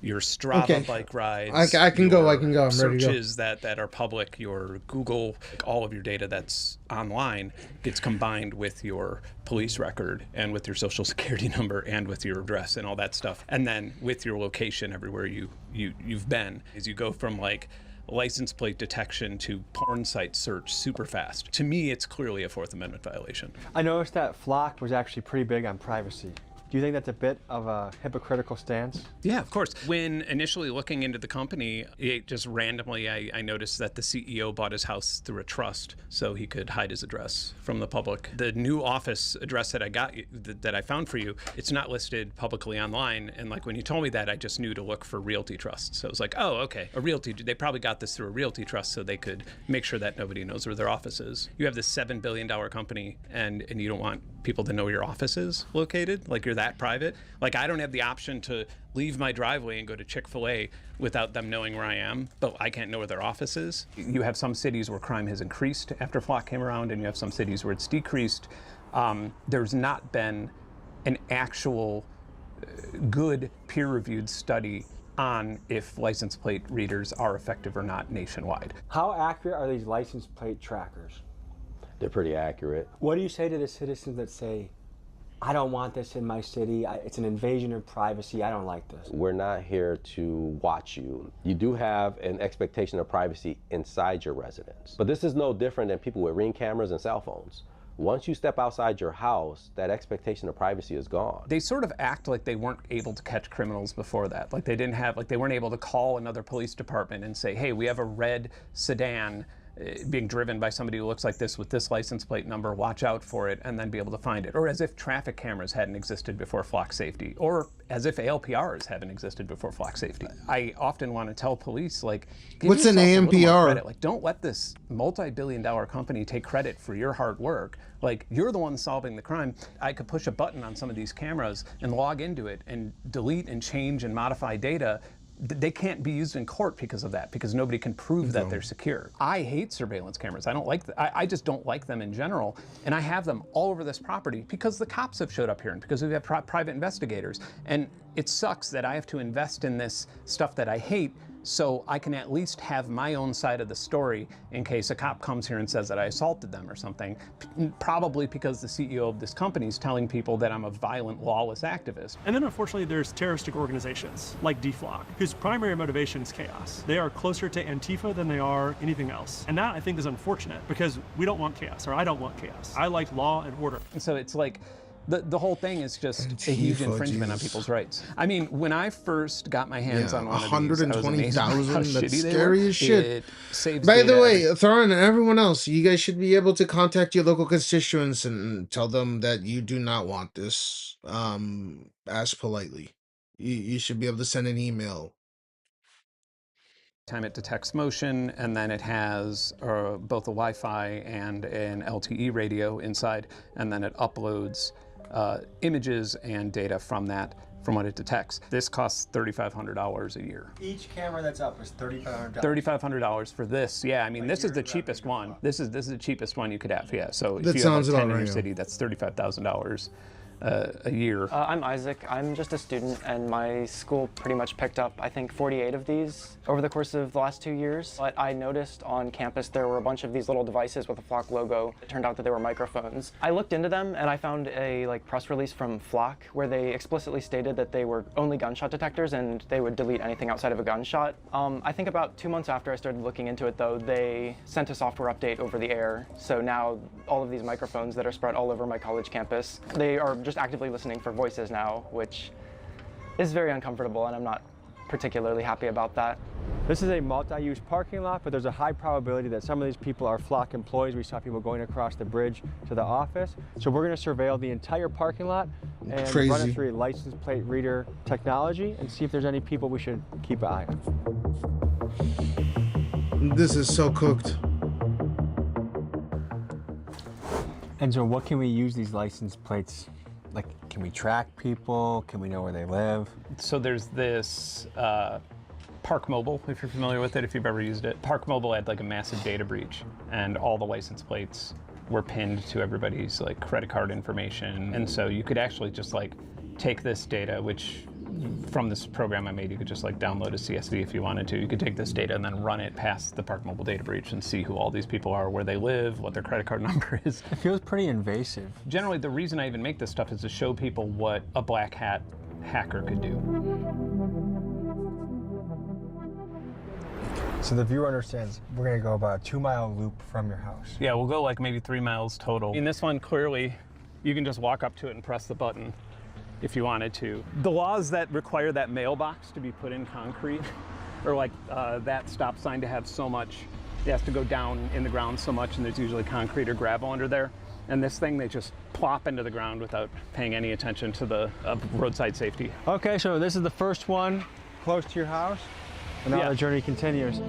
S18: your Strava bike rides.
S1: I can go. I'm ready to go.
S18: Searches that are public, your Google, all of your data that's online gets combined with your police record and with your social security number and with your address and all that stuff. And then with your location everywhere you've been, as you go from like license plate detection to porn site search super fast. To me, it's clearly a Fourth Amendment violation.
S11: I noticed that Flock was actually pretty big on privacy. Do you think that's a bit of a hypocritical stance?
S18: Yeah, of course. When initially looking into the company, it just randomly, I noticed that the CEO bought his house through a trust so he could hide his address from the public. The new office address that I got, that I found for you, it's not listed publicly online. And like when you told me that, I just knew to look for realty trusts. So it was like, oh, okay, a realty, they probably got this through a realty trust so they could make sure that nobody knows where their office is. You have this $7 billion company and you don't want people to know where your office is located? Like you're that private? Like I don't have the option to leave my driveway and go to Chick-fil-A without them knowing where I am, but I can't know where their office is. You have some cities where crime has increased after Flock came around, and you have some cities where it's decreased. There's not been an actual good peer-reviewed study on if license plate readers are effective or not nationwide.
S11: How accurate are these license plate trackers?
S9: They're pretty accurate.
S11: What do you say to the citizens that say, I don't want this in my city, it's an invasion of privacy, I don't like this?
S9: We're not here to watch you. You do have an expectation of privacy inside your residence. But this is no different than people with Ring cameras and cell phones. Once you step outside your house, that expectation of privacy is gone.
S18: They sort of act like they weren't able to catch criminals before that. Like they weren't able to call another police department and say, hey, we have a red sedan being driven by somebody who looks like this with this license plate number, watch out for it, and then be able to find it. Or as if traffic cameras hadn't existed before flock safety, or as if ALPRs haven't existed before flock safety. I often want to tell police, like, give
S1: what's an
S18: yourself a little more
S1: AMPR?
S18: credit. Like, don't let this multi-billion-dollar company take credit for your hard work. Like, you're the one solving the crime. I could push a button on some of these cameras and log into it and delete and change and modify data. They can't be used in court because of that, because nobody can prove that they're secure. I hate surveillance cameras. I don't like I just don't like them in general, and I have them all over this property because the cops have showed up here and because we have private investigators. And it sucks that I have to invest in this stuff that I hate so I can at least have my own side of the story in case a cop comes here and says that I assaulted them or something, probably because the CEO of this company is telling people that I'm a violent, lawless activist.
S5: And then unfortunately there's terroristic organizations like DFLOC, whose primary motivation is chaos. They are closer to Antifa than they are anything else. And that I think is unfortunate because we don't want chaos, or I don't want chaos. I like law and order.
S18: And so it's like, the whole thing is just a huge infringement on people's rights. I mean, when I first got my hands on one of these, I was amazed by how
S1: 120,000, that's
S18: shitty they
S1: scary
S18: were.
S1: as shit.
S18: It saves
S1: By the
S18: data
S1: way, Thorin and everyone else, you guys should be able to contact your local constituents and tell them that you do not want this. Ask politely. You should be able to send an email.
S18: Time it detects motion, and then it has both a Wi-Fi and an LTE radio inside, and then it uploads images and data from that, from what it detects. This costs $3,500 a year.
S19: Each camera that's up is $3,500.
S18: $3,500 for this. Yeah, I mean, this is the cheapest one. This is the cheapest one you could have. Yeah, so if
S1: That
S18: you have
S1: sounds
S18: like 10
S1: about
S18: in your
S1: right,
S18: city, that's $35,000 a year.
S25: I'm Isaac. I'm just a student, and my school pretty much picked up, I think, 48 of these over the course of the last 2 years. But I noticed on campus there were a bunch of these little devices with a Flock logo. It turned out that they were microphones. I looked into them, and I found a press release from Flock where they explicitly stated that they were only gunshot detectors and they would delete anything outside of a gunshot. I think about 2 months after I started looking into it, though, they sent a software update over the air. So now all of these microphones that are spread all over my college campus, they are just actively listening for voices now, which is very uncomfortable, and I'm not particularly happy about that.
S11: This is a multi-use parking lot, but there's a high probability that some of these people are Flock employees. We saw people going across the bridge to the office. So we're going to surveil the entire parking lot and run it through a license plate reader technology and see if there's any people we should keep an eye on.
S1: This is so cooked.
S11: And so what can we use these license plates? Like, can we track people? Can we know where they live?
S18: So there's this Park Mobile, if you're familiar with it, if you've ever used it. Park Mobile had like a massive data breach, and all the license plates were pinned to everybody's like credit card information. And so you could actually just like take this data, which from this program I made, you could just like download a CSV if you wanted to. You could take this data and then run it past the Park Mobile data breach and see who all these people are, where they live, what their credit card number is.
S11: It feels pretty invasive.
S18: Generally, the reason I even make this stuff is to show people what a black hat hacker could do.
S11: So the viewer understands we're going to go about a 2-mile loop from your house.
S18: Yeah, we'll go like maybe 3 miles total. In this one, clearly, you can just walk up to it and press the button if you wanted to. The laws that require that mailbox to be put in concrete, or like that stop sign to have so much, it has to go down in the ground so much, and there's usually concrete or gravel under there. And this thing, they just plop into the ground without paying any attention to the roadside safety.
S11: Okay, so this is the first one close to your house, and now the journey continues.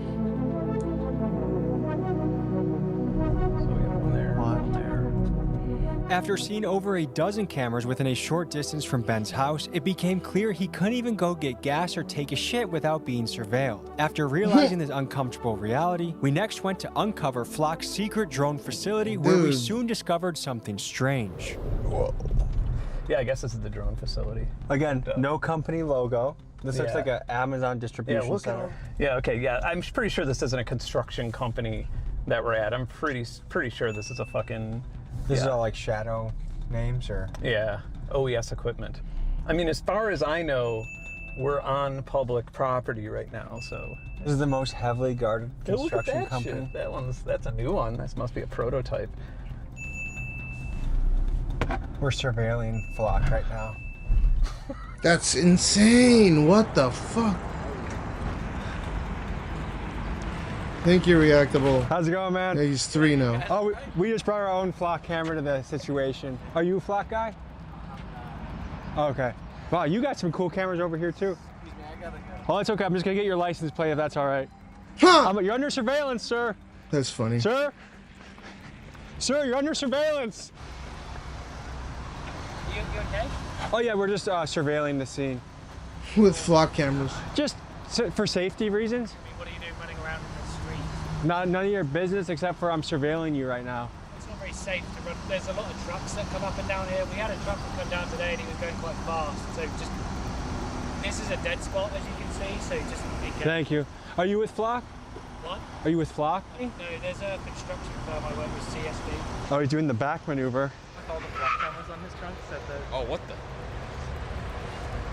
S11: After seeing over a dozen cameras within a short distance from Ben's house, it became clear he couldn't even go get gas or take a shit without being surveilled. After realizing this uncomfortable reality, we next went to uncover Flock's secret drone facility, where we soon discovered something strange.
S18: Whoa. Yeah, I guess this is the drone facility.
S11: Again, no company logo. This looks like an Amazon distribution center.
S18: Yeah, okay, yeah. I'm pretty sure this isn't a construction company that we're at. I'm pretty sure this is a fucking...
S11: This is all like shadow names, or?
S18: Yeah, OES equipment. I mean, as far as I know, we're on public property right now, so.
S11: This is the most heavily guarded construction
S18: look at that
S11: company.
S18: Shit. That's a new one. This must be a prototype.
S19: We're surveilling Flock right now.
S1: That's insane. What the fuck? Thank you, Reactable.
S19: How's it going, man?
S1: Yeah, he's 3 now.
S19: Oh, we just brought our own Flock camera to the situation. Are you a Flock guy? Okay. Wow, you got some cool cameras over here too. Oh, it's okay. I'm just gonna get your license plate if that's all right.
S1: Huh.
S19: You're under surveillance, sir.
S1: That's funny.
S19: Sir? Sir, you're under surveillance.
S6: You okay?
S19: Oh yeah, we're just surveilling the scene.
S1: With Flock cameras.
S19: Just for safety reasons.
S6: I mean, what are you doing running around in the street?
S19: None of your business except for I'm surveilling you right now.
S6: It's not very safe to run. There's a lot of trucks that come up and down here. We had a truck that come down today and he was going quite fast. So just, this is a dead spot as you can see, so just be careful.
S19: Thank you. Are you with Flock?
S6: What?
S19: Are you with Flock?
S6: No, there's a construction firm I work with, CSB.
S19: Oh, he's doing the back maneuver.
S6: All the Flock cameras on his trunk said that.
S19: Oh, what the?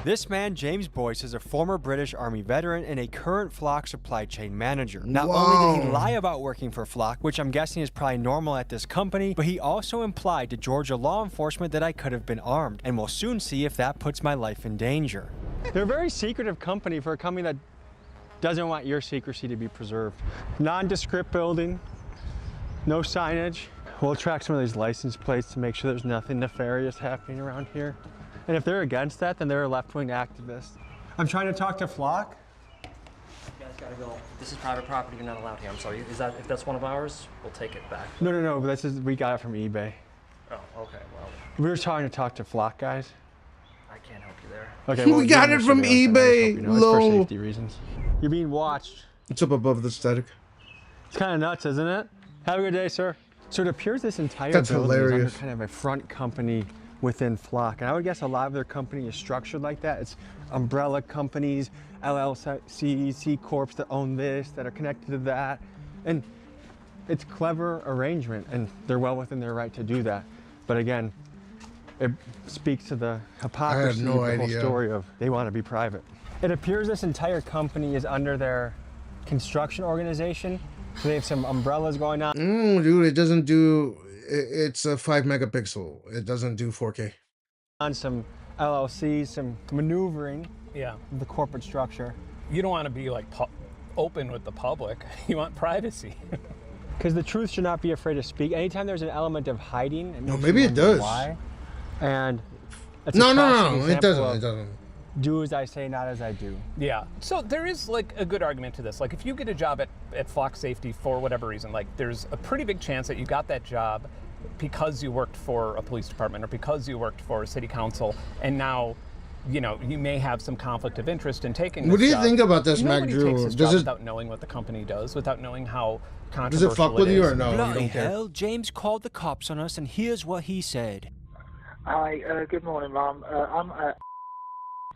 S19: This man, James Boyce, is a former British Army veteran and a current Flock supply chain manager. Not only did he lie about working for Flock, which I'm guessing is probably normal at this company, but he also implied to Georgia law enforcement that I could have been armed, and we'll soon see if that puts my life in danger. They're a very secretive company for a company that doesn't want your secrecy to be preserved. Nondescript building, no signage. We'll track some of these license plates to make sure there's nothing nefarious happening around here. And if they're against that, then they're a left-wing activist. I'm trying to talk to Flock.
S12: You guys gotta go. This is private property. You're not allowed here. I'm sorry. If that's one of ours, we'll take it back.
S19: No. We got it from eBay.
S12: Oh, okay. Well,
S19: We were trying to talk to Flock guys.
S12: I can't help you there.
S19: Okay.
S1: We got it from eBay.
S19: It's
S1: Low.
S19: for safety reasons. You're being watched.
S1: It's up above the static.
S19: It's kind of nuts, isn't it? Have a good day, sir. So it appears this entire
S1: That's
S19: building
S1: hilarious.
S19: is under kind of a front company within Flock. And I would guess a lot of their company is structured like that. It's umbrella companies, LLCs, C Corps that own this, that are connected to that. And it's clever arrangement, and they're well within their right to do that. But again, it speaks to the hypocrisy
S1: no
S19: of the
S1: idea.
S19: whole story of they want to be private. It appears this entire company is under their construction organization. So they have some umbrellas going on.
S1: Dude, it doesn't do. It's a 5 megapixel. It doesn't do 4K.
S19: On some LLCs, some maneuvering.
S18: Yeah.
S19: The corporate structure.
S18: You don't want to be like open with the public. You want privacy.
S19: Because the truth should not be afraid to speak. Anytime there's an element of hiding, it
S1: No,
S19: makes
S1: maybe
S19: you
S1: it
S19: wonder
S1: does.
S19: why. And it's
S1: No,
S19: a
S1: no,
S19: classic
S1: no, it
S19: example
S1: doesn't.
S19: of
S1: It doesn't.
S19: Do as I say, not as I do.
S18: Yeah. So there is like a good argument to this. Like if you get a job at Flock Safety for whatever reason, like there's a pretty big chance that you got that job because you worked for a police department or because you worked for a city council, and now, you know, you may have some conflict of interest in taking this
S1: What do you
S18: job.
S1: think about this,
S18: Nobody
S1: Mac
S18: takes
S1: Drew?
S18: this
S1: Does
S18: job
S1: it-
S18: without knowing what the company does, without knowing how
S1: Does
S18: controversial
S1: it fuck with you
S18: is.
S1: or no? You
S19: Bloody
S1: don't care.
S19: hell, James called the cops on us, and here's what he said.
S13: Hi, good morning, Mom. I'm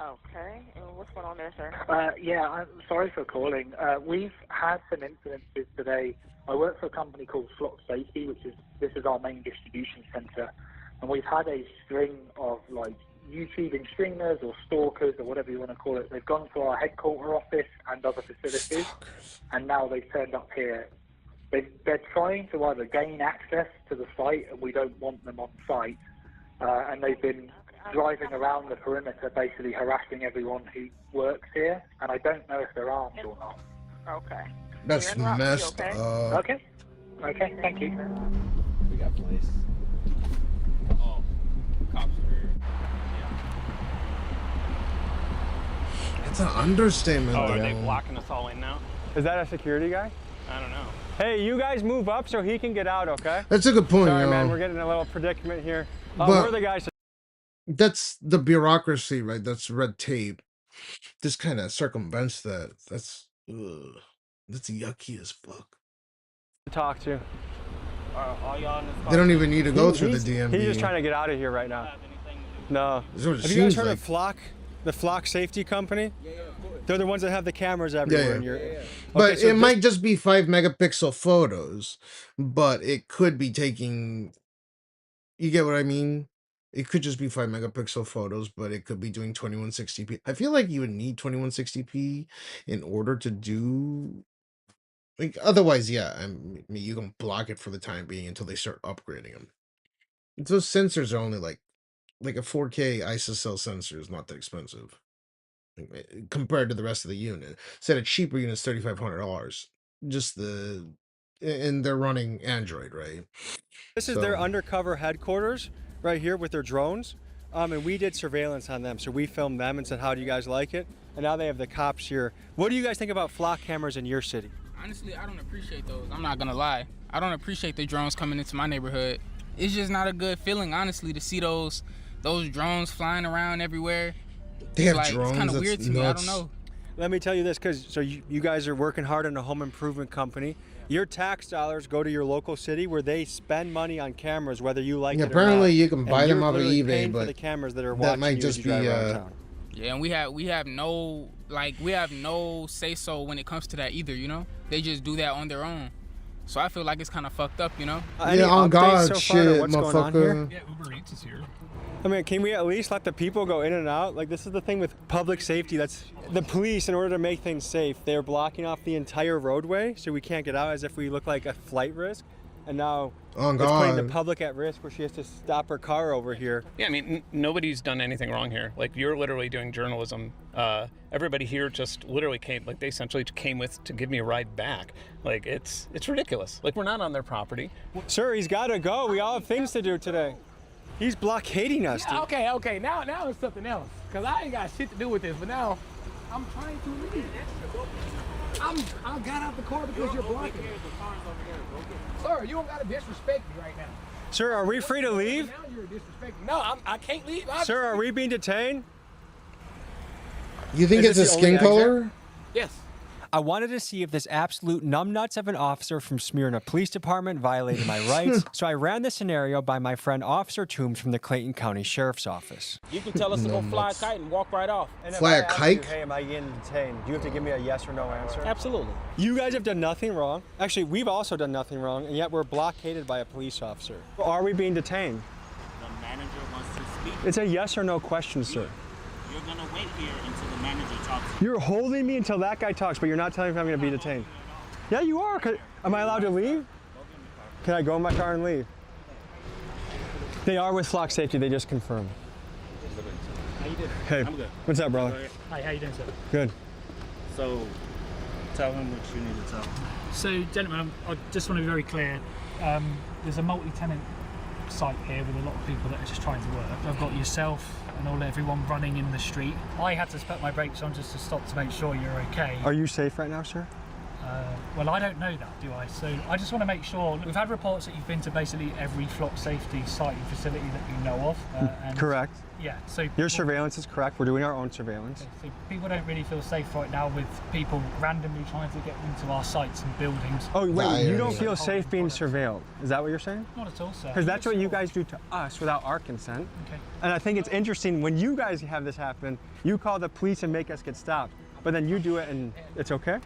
S14: Okay, what's going on there, sir?
S13: yeah, I'm sorry for calling. We've had some incidences today. I work for a company called Flock Safety, this is our main distribution center, and we've had a string of like YouTubing streamers or stalkers or whatever you want to call it. They've gone to our headquarter office and other facilities, and now they've turned up here. They're trying to either gain access to the site, and we don't want them on site, and they've been driving around the perimeter, basically harassing everyone who works here, and I don't know if they're armed or not.
S14: Okay.
S1: That's
S14: You're in Rocky,
S1: messed
S14: okay?
S1: up.
S13: Okay, thank you.
S15: We got police. Oh, cops are.
S1: It's an understatement.
S18: Oh, are they
S1: though.
S18: blocking us all in now?
S19: Is that a security guy?
S18: I don't know.
S19: Hey, you guys move up so he can get out, okay?
S1: That's a good point,
S19: Sorry,
S1: yo.
S19: man, we're getting a little predicament here.
S1: But-
S19: We're the guys.
S1: That's the bureaucracy, right? That's red tape. This kind of circumvents that. That's yucky as fuck.
S19: To talk to.
S14: Are y'all in this
S1: They don't even need to go through the
S19: He's
S1: DMV.
S19: just trying to get out of here right now. No.
S1: That's what it
S19: Have you guys
S1: seems
S19: heard
S1: like.
S19: of Flock? The Flock Safety Company? Yeah, of course. They're the ones that have the cameras everywhere.
S1: Yeah. But it might just be 5 megapixel photos, but it could be taking. You get what I mean? It could just be 5 megapixel photos, but it could be doing 2160p. I feel like you would need 2160p in order to do. Like, otherwise, yeah, I mean, you can block it for the time being until they start upgrading them. Those sensors are only like a 4K ISOCELL sensor is not that expensive compared to the rest of the unit. Said a cheaper unit is $3,500. Just and they're running Android, right?
S19: This is their undercover headquarters right here with their drones. And we did surveillance on them. So we filmed them and said, how do you guys like it? And now they have the cops here. What do you guys think about flock cameras in your city?
S4: Honestly, I don't appreciate those. I'm not gonna lie. I don't appreciate the drones coming into my neighborhood. It's just not a good feeling, honestly, to see those drones flying around everywhere.
S1: They have drones.
S4: It's kind of weird to me. I don't know.
S19: Let me tell you this, because you guys are working hard in a home improvement company. Your tax dollars go to your local city where they spend money on cameras, whether you like it or not.
S1: Apparently, you can buy them off of
S19: eBay,
S1: eBay,
S19: but
S1: but
S19: the cameras that are
S1: that might just be.
S4: Yeah, and we have no say so when it comes to that either. You know, they just do that on their own. So I feel like it's kind of fucked up. You know.
S1: Yeah, on God,
S19: so
S1: shit,
S19: what's going on here?
S5: Yeah, Uber Eats is here.
S19: I mean, can we at least let the people go in and out? Like, this is the thing with public safety. That's the police, in order to make things safe, they're blocking off the entire roadway so we can't get out, as if we look like a flight risk. And now it's putting the public at risk where she has to stop her car over here.
S7: Yeah, I mean, nobody's done anything wrong here. Like, you're literally doing journalism. Everybody here just literally came, like, they essentially came to give me a ride back. Like, it's ridiculous. Like, we're not on their property.
S19: Sir, he's got to go. We all have things to do today. He's blockading us, dude.
S4: Yeah, okay. Now it's something else. Because I ain't got shit to do with this. But now, I'm trying to leave. I got out the car because you're blocking me. Sir, you don't got to disrespect me right now.
S19: Sir, are we free to leave?
S4: Now you're disrespecting me. No, I can't leave.
S19: Sir, are we being detained?
S1: You think it's a skin color?
S4: Yes.
S19: I wanted to see if this absolute numbnuts of an officer from Smyrna Police Department violated my rights, so I ran the scenario by my friend Officer Toombs from the Clayton County Sheriff's Office.
S24: You can tell us to go fly a kite and walk right off.
S19: And
S1: fly a kite?
S19: Hey, am I getting detained? Do you have to give me a yes or no answer?
S24: Absolutely.
S19: You guys have done nothing wrong. Actually, we've also done nothing wrong, and yet we're blockaded by a police officer. Are we being detained?
S17: The manager wants to speak.
S19: It's a yes or no question, sir.
S17: You're gonna wait here until the manager talks to you.
S19: You're holding me until that guy talks, but you're not telling me if I'm going to be detained. Yeah, you are. Am I allowed to leave? Can I go in my car and leave? They are with Flock Safety. They just confirmed.
S17: How you doing?
S19: Hey,
S17: I'm good.
S19: what's up, brother?
S17: Hi, how you doing, sir?
S19: Good.
S17: So, tell him what you need to tell him.
S6: So, gentlemen, I just want to be very clear. There's a multi-tenant site here with a lot of people that are just trying to work. I've got yourself and everyone running in the street. I had to put my brakes on just to stop to make sure you're okay.
S19: Are you safe right now, sir?
S6: Well, I don't know that, do I? So I just want to make sure. We've had reports that you've been to basically every flock safety site and facility that you know of. And
S19: correct.
S6: Yeah. So
S19: your surveillance is correct. We're doing our own surveillance.
S6: So people don't really feel safe right now with people randomly trying to get into our sites and buildings.
S19: Oh wait, you don't feel safe being surveilled? Is that what you're saying?
S6: Not at all, sir.
S19: Because that's what you guys do to us without our consent.
S6: Okay.
S19: And I think it's interesting when you guys have this happen, you call the police and make us get stopped, but then you do it and it's okay?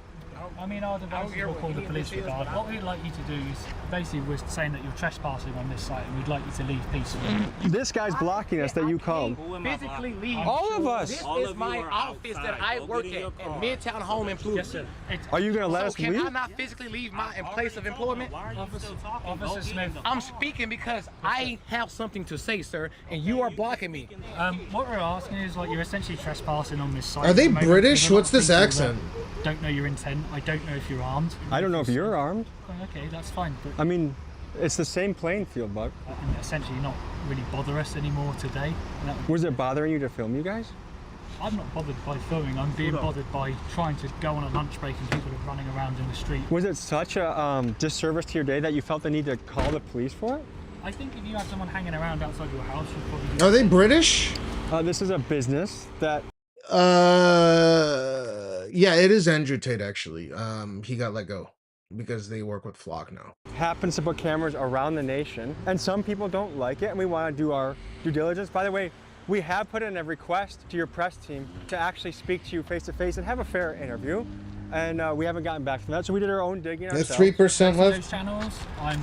S6: I mean, our devices will call the police regard. What we'd like you to do is, basically we're saying that you're trespassing on this site and we'd like you to leave peacefully.
S19: This guy's blocking us that you called.
S4: Physically leave.
S19: All of us.
S4: This is my office that I work at in Midtown Home Improvement.
S6: Yes, sir.
S19: Are you going to let us
S4: Can
S19: leave?
S4: I not physically leave my place of employment?
S6: Officer Smith.
S4: I'm speaking because I have something to say, sir, and you are blocking me.
S6: What we're asking is, like, you're essentially trespassing on this site.
S1: Are they British? What's this accent?
S6: Don't know your intent. I don't know if you're armed.
S19: I don't know if you're armed.
S6: Okay, that's fine. But
S19: I mean, it's the same playing field, Buck.
S6: And essentially not really bother us anymore today.
S19: Was it bothering you to film you guys?
S6: I'm not bothered by filming. I'm being bothered by trying to go on a lunch break and people are running around in the street.
S19: Was it such a disservice to your day that you felt the need to call the police for it?
S6: I think if you have someone hanging around outside your house, you'd probably...
S1: Are they British?
S19: This is a business that...
S1: Yeah, it is Andrew Tate, actually. He got let go because they work with Flock now.
S19: Happens to put cameras around the nation, and some people don't like it, and we want to do our due diligence. By the way, we have put in a request to your press team to actually speak to you face-to-face and have a fair interview, and we haven't gotten back from that, so we did our own digging ourselves.
S1: That's 3% left.
S6: Those channels, I'm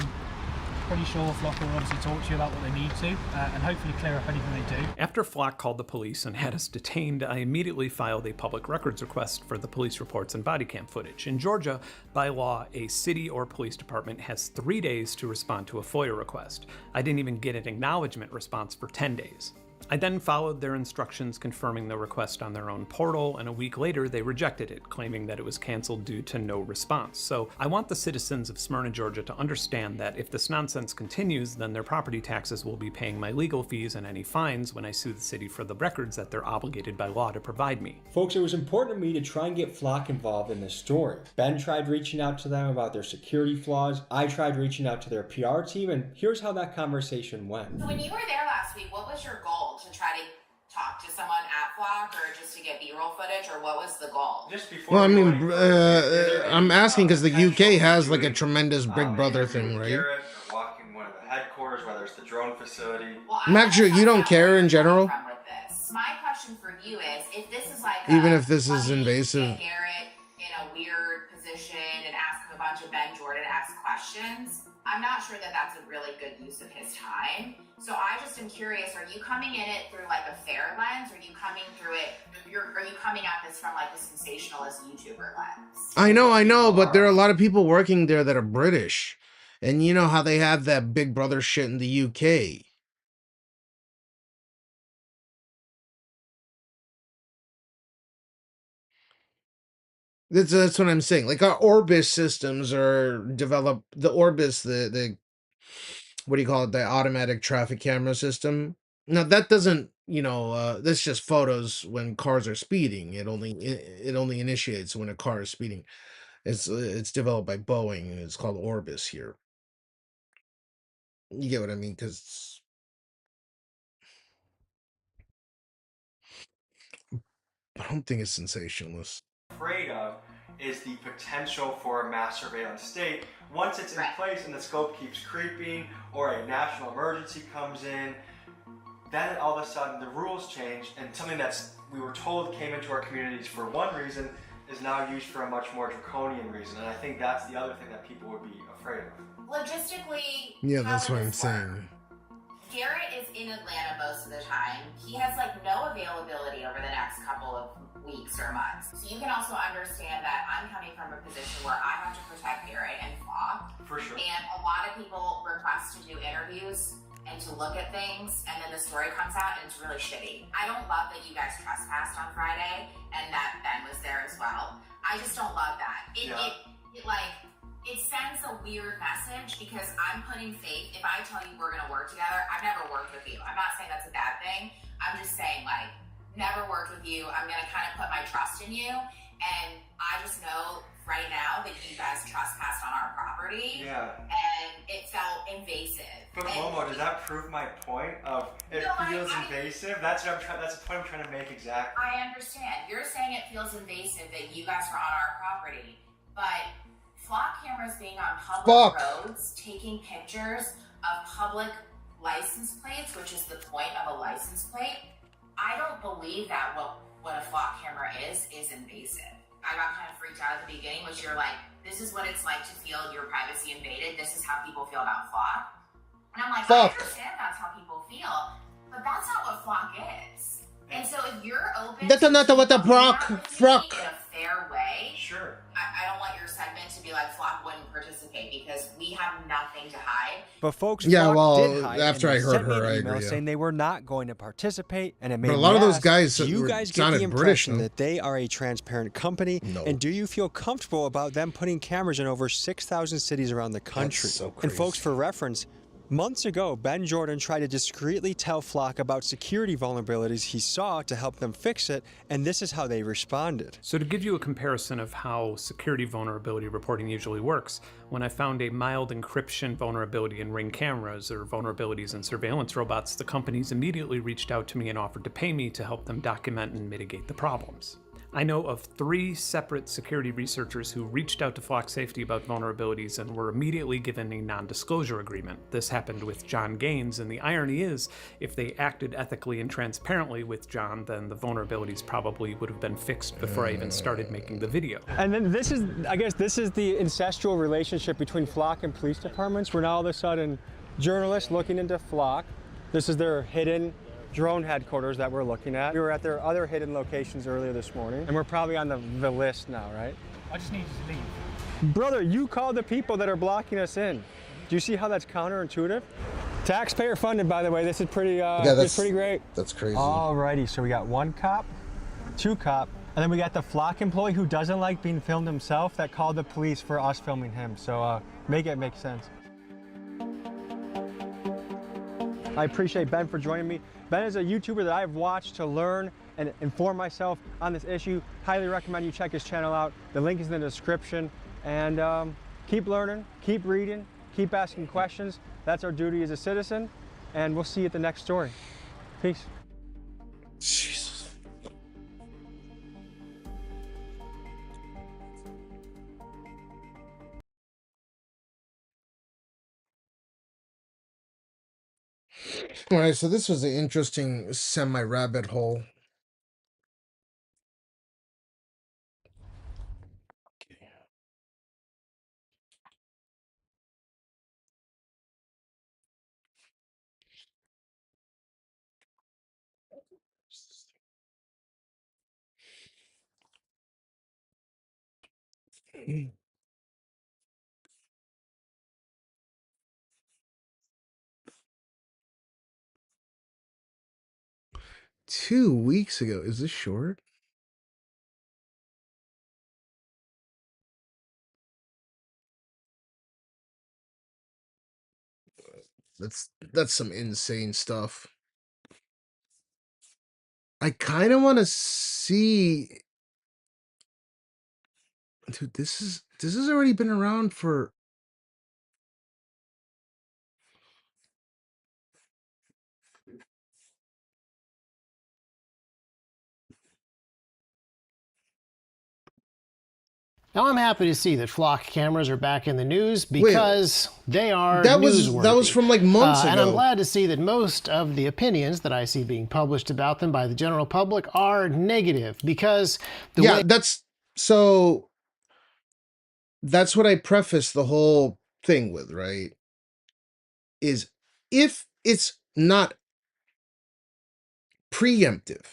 S6: pretty sure Flock will obviously talk to you about what they need to, and hopefully clear up anything they do.
S18: After Flock called the police and had us detained, I immediately filed a public records request for the police reports and body cam footage. In Georgia, by law, a city or police department has 3 days to respond to a FOIA request. I didn't even get an acknowledgement response for 10 days. I then followed their instructions confirming the request on their own portal, and a week later they rejected it, claiming that it was canceled due to no response. So I want the citizens of Smyrna, Georgia to understand that if this nonsense continues, then their property taxes will be paying my legal fees and any fines when I sue the city for the records that they're obligated by law to provide me.
S19: Folks, it was important to me to try and get Flock involved in this story. Ben tried reaching out to them about their security flaws. I tried reaching out to their PR team, and here's how that conversation went.
S3: So when you were there last week, what was your goal? To try to talk to someone at Flock, or just to get B-roll footage, or what was the goal?
S19: Just before.
S1: Well, I mean, I'm asking because the UK has like a tremendous Big Brother thing, right?
S19: Walking one of the headquarters, whether it's the drone facility.
S3: Well,
S1: Max, you don't care in general?
S3: My question for you is, if this is like
S1: Even if this is invasive.
S3: get Garrett in a weird position and ask him a bunch of Ben Jordan-esque questions, I'm not sure that that's a really good use of his time. So I just am curious, are you coming in it through like a fair lens? Or are you coming through it, are you coming at this from like a sensationalist YouTuber lens?
S1: I know, but there are a lot of people working there that are British. And you know how they have that Big Brother shit in the UK. That's what I'm saying. Like our Orbis systems are developed, the Orbis, the what do you call it, the automatic traffic camera system. Now that doesn't, that's just photos when cars are speeding. It only initiates when a car is speeding. It's developed by Boeing, and it's called Orbis here. You get what I mean? Because I don't think it's sensationalist.
S19: Afraid of is the potential for a mass surveillance state once it's in place and the scope keeps creeping, or a national emergency comes in. Then all of a sudden the rules change, and something that's we were told came into our communities for one reason is now used for a much more draconian reason. And I think that's the other thing that people would be afraid of.
S3: Logistically,
S1: Yeah, that's what I'm saying.
S3: Garrett is in Atlanta most of the time. He has like no availability over the next couple of weeks or months. So you can also understand that I'm coming from a position where I have to protect Garrett and Flock.
S19: For sure.
S3: And a lot of people request to do interviews and to look at things, and then the story comes out and it's really shitty. I don't love that you guys trespassed on Friday and that Ben was there as well. I just don't love that. It sends a weird message because I'm putting faith. If I tell you we're gonna work together, I've never worked with you. I'm not saying that's a bad thing. I'm just saying like, never worked with you. I'm gonna kind of put my trust in you. And I just know right now that you guys trespassed on our property.
S19: Yeah.
S3: And it felt invasive.
S19: But Momo, does that prove my point of it feels invasive? That's what that's the point I'm trying to make exactly.
S3: I understand. You're saying it feels invasive that you guys were on our property, but Flock cameras being on public roads, taking pictures of public license plates, which is the point of a license plate, I don't believe that what a Flock camera is invasive. I got kind of freaked out at the beginning, which you're like, this is what it's like to feel your privacy invaded. This is how people feel about Flock. And I'm like, I understand that's how people feel, but that's not what Flock is. And so if you're open
S1: That's not what the Flock.
S3: in a fair way,
S19: sure.
S3: I don't want your segment to be like Flock wouldn't participate because we have nothing to hide.
S19: But folks,
S1: Yeah,
S19: Flock
S1: well,
S19: did hide,
S1: after
S19: and
S1: I
S19: they
S1: heard
S19: sent me
S1: her,
S19: an
S1: I
S19: email
S1: agree, yeah.
S19: saying they were not going to participate, and it made
S1: But a
S19: me
S1: lot of those
S19: ask,
S1: guys
S19: do you guys get
S1: sounded
S19: the impression
S1: British, though.
S19: that they are a transparent company, and do you feel comfortable about them putting cameras in over 6,000 cities around the country?
S1: so
S19: And folks, for reference, months ago, Ben Jordan tried to discreetly tell Flock about security vulnerabilities he saw to help them fix it, and this is how they responded.
S18: So to give you a comparison of how security vulnerability reporting usually works, when I found a mild encryption vulnerability in Ring cameras or vulnerabilities in surveillance robots, the companies immediately reached out to me and offered to pay me to help them document and mitigate the problems. I know of 3 separate security researchers who reached out to Flock Safety about vulnerabilities and were immediately given a non-disclosure agreement. This happened with John Gaines, and the irony is, if they acted ethically and transparently with John, then the vulnerabilities probably would have been fixed before I even started making the video.
S19: And then this is the incestual relationship between Flock and police departments, where now all of a sudden
S11: journalists looking into Flock. This is their hidden drone headquarters that we're looking at. We were at their other hidden locations earlier this morning, and we're probably on the list now, right?
S6: I just need you to leave.
S11: Brother, you call the people that are blocking us in. Do you see how that's counterintuitive? Taxpayer funded, by the way. This is pretty, it's pretty great.
S2: That's crazy.
S11: Alrighty, so we got 1 cop, 2 cop, and then we got the Flock employee who doesn't like being filmed himself that called the police for us filming him. So make it make sense. I appreciate Ben for joining me. Ben is a YouTuber that I've watched to learn and inform myself on this issue. Highly recommend you check his channel out. The link is in the description. And keep learning, keep reading, keep asking questions. That's our duty as a citizen. And we'll see you at the next story. Peace.
S2: Jesus. All right, so this was an interesting semi-rabbit hole. Okay. 2 weeks ago. Is this short? That's some insane stuff. I kind of want to see. Dude, this has already been around for.
S16: Now I'm happy to see that Flock cameras are back in the news because they are
S2: That
S16: newsworthy.
S2: was from like months ago.
S16: And I'm glad to see that most of the opinions that I see being published about them by the general public are negative because the way
S2: that's what I preface the whole thing with, right? Is if it's not preemptive,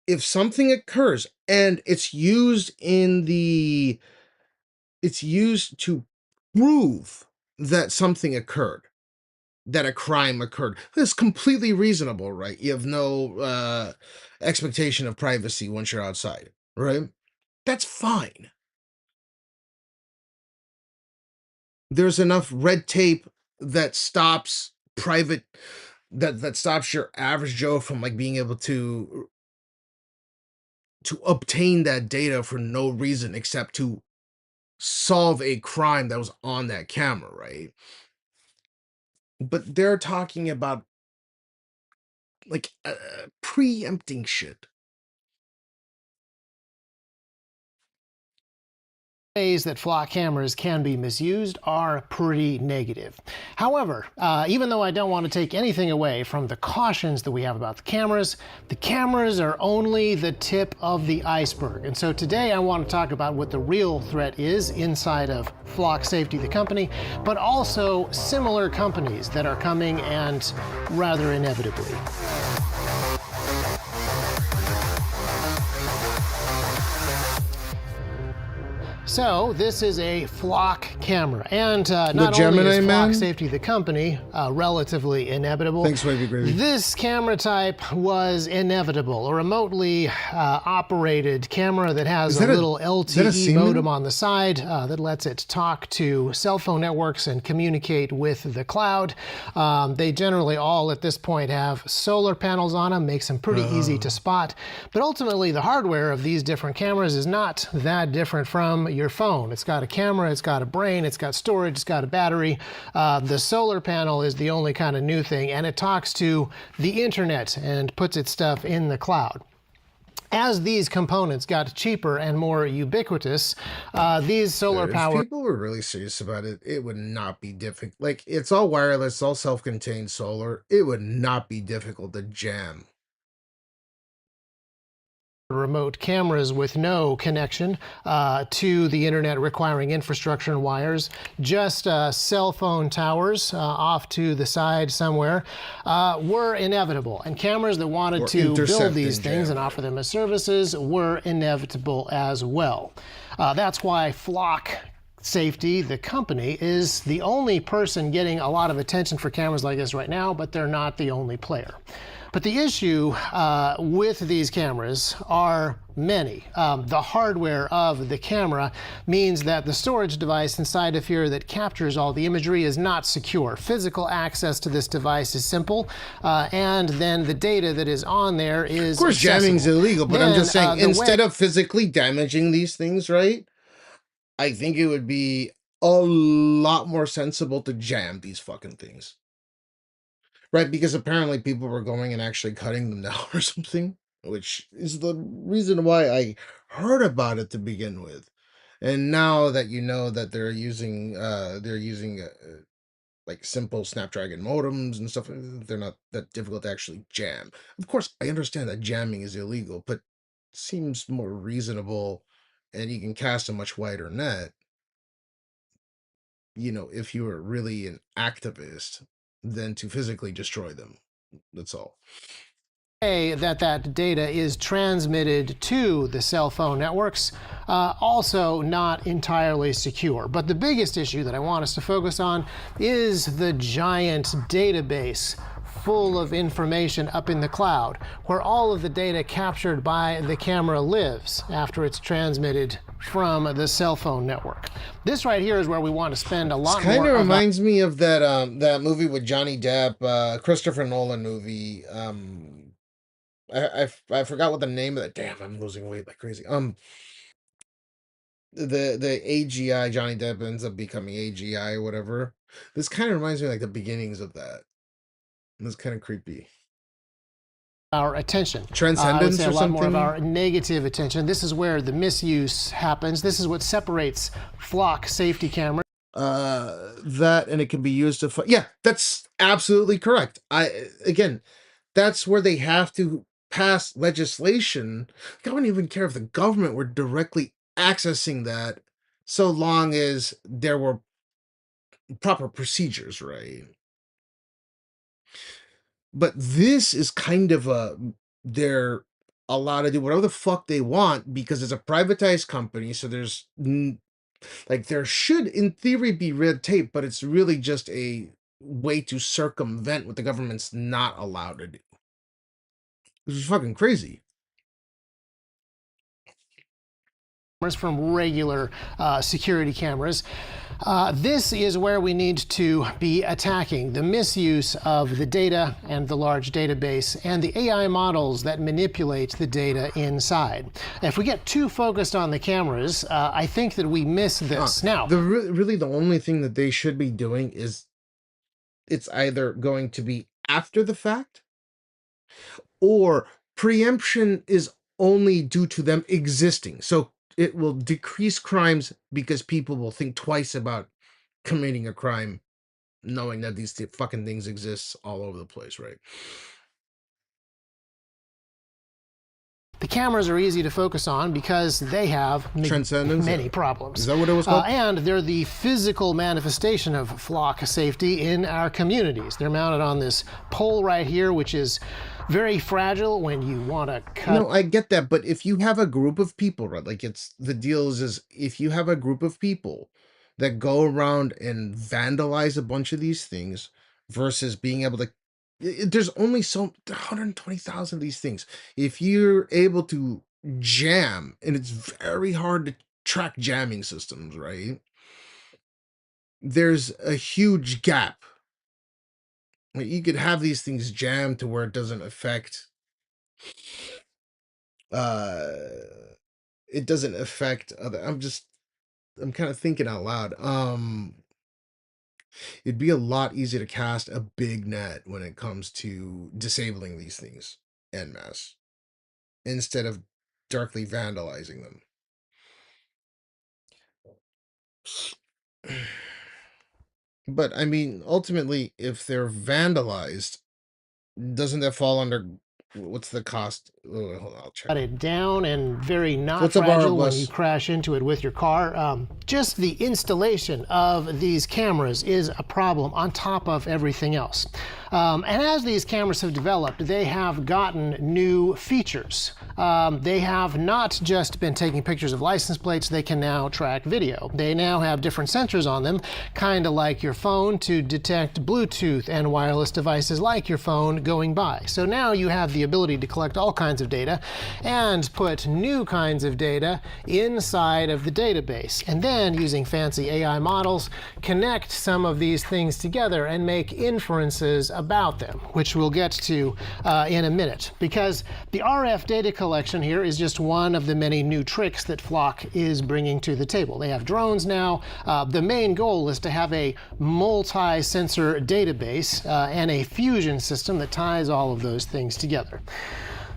S2: if something occurs and it's used to prove that something occurred, that a crime occurred, that's completely reasonable, right? You have no expectation of privacy once you're outside, right? That's fine. There's enough red tape that stops that stops your average Joe from like being able to obtain that data for no reason except to solve a crime that was on that camera, right? But they're talking about like preempting shit.
S16: ways that Flock cameras can be misused are pretty negative. However, even though I don't want to take anything away from the cautions that we have about the cameras are only the tip of the iceberg. And so today I want to talk about what the real threat is inside of Flock Safety, the company, but also similar companies that are coming and rather inevitably. So this is a Flock camera, and not only is Flock Safety, the company, relatively inevitable.
S2: Thanks, Wavy Gravy.
S16: This camera type was inevitable, a remotely operated camera that has a little LTE modem on the side that lets it talk to cell phone networks and communicate with the cloud. They generally all at this point have solar panels on them, makes them pretty easy to spot. But ultimately, the hardware of these different cameras is not that different from your phone. It's got a camera, it's got a brain, it's got storage, it's got a battery. The solar panel is the only kind of new thing, and it talks to the internet and puts its stuff in the cloud. As these components got cheaper and more ubiquitous, these solar power...
S2: If people were really serious about it, it would not be difficult. Like, it's all wireless, it's all self-contained solar. It would not be difficult to jam
S16: remote cameras with no connection to the internet, requiring infrastructure and wires, just cell phone towers off to the side somewhere, were inevitable. And cameras that wanted to build these things and offer them as services were inevitable as well. That's why Flock Safety, the company, is the only person getting a lot of attention for cameras like this right now, but they're not the only player. But the issue with these cameras are many. The hardware of the camera means that the storage device inside of here that captures all the imagery is not secure. Physical access to this device is simple, and then the data that is on there is
S2: Of course, jamming's illegal, but I'm just saying, instead of physically damaging these things, right, I think it would be a lot more sensible to jam these fucking things. Right, because apparently people were going and actually cutting them down or something, which is the reason why I heard about it to begin with. And now that you know that they're using like simple Snapdragon modems and stuff, they're not that difficult to actually jam. Of course, I understand that jamming is illegal, but it seems more reasonable, and you can cast a much wider net, you know, if you were really an activist, than to physically destroy them. That's all.
S16: That data is transmitted to the cell phone networks, also not entirely secure. But the biggest issue that I want us to focus on is the giant database full of information up in the cloud, where all of the data captured by the camera lives after it's transmitted from the cell phone network. This right here is where we want to spend a lot more.
S2: Kind of reminds me of that that movie with Johnny Depp, Christopher Nolan movie. I forgot what the name of that. Damn, I'm losing weight like crazy. The AGI, Johnny Depp ends up becoming AGI or whatever. This kind of reminds me of like the beginnings of that. It's kind of creepy.
S16: Our attention.
S2: Transcendence
S16: I would say a lot
S2: or
S16: more of
S2: something?
S16: our negative attention. This is where the misuse happens. This is what separates Flock Safety cameras.
S2: That, and it can be used to yeah, that's absolutely correct. Again, that's where they have to pass legislation. I wouldn't even care if the government were directly accessing that, so long as there were proper procedures, right? But this is kind of they're allowed to do whatever the fuck they want because it's a privatized company, so there's like there should in theory be red tape, but it's really just a way to circumvent what the government's not allowed to do, which is fucking crazy.
S16: From regular security cameras. This is where we need to be attacking the misuse of the data and the large database and the AI models that manipulate the data inside. If we get too focused on the cameras, I think that we miss this. Now,
S2: really the only thing that they should be doing is it's either going to be after the fact, or preemption is only due to them existing. So it will decrease crimes because people will think twice about committing a crime, knowing that these fucking things exist all over the place, right?
S16: the cameras are easy to focus on because they have many problems.
S2: Is that what it was called?
S16: And they're the physical manifestation of flock safety in our communities. They're mounted on this pole right here, which is very fragile when you want to cut.
S2: No, I get that, but if you have a group of people, right? Like the deal is if you have a group of people that go around and vandalize a bunch of these things versus being able to, there's only 120,000 of these things. If you're able to jam, and it's very hard to track jamming systems, right? There's a huge gap. Like, you could have these things jammed to where it doesn't affect it doesn't affect other. I'm kind of thinking out loud. It'd be a lot easier to cast a big net when it comes to disabling these things en masse instead of darkly vandalizing them. But I mean, ultimately, if they're vandalized, doesn't that fall under What's the cost? Oh, hold on, I'll check.
S16: Got it down and very not
S2: What's a bar
S16: fragile when
S2: bus?
S16: you crash into it with your car. Just the installation of these cameras is a problem on top of everything else. And as these cameras have developed, they have gotten new features. They have not just been taking pictures of license plates, they can now track video. They now have different sensors on them, kind of like your phone, to detect Bluetooth and wireless devices like your phone going by. So now you have the ability to collect all kinds of data and put new kinds of data inside of the database. And then, using fancy AI models, connect some of these things together and make inferences about them, which we'll get to in a minute. Because the RF data collection here is just one of the many new tricks that Flock is bringing to the table. They have drones now. The main goal is to have a multi-sensor database and a fusion system that ties all of those things together.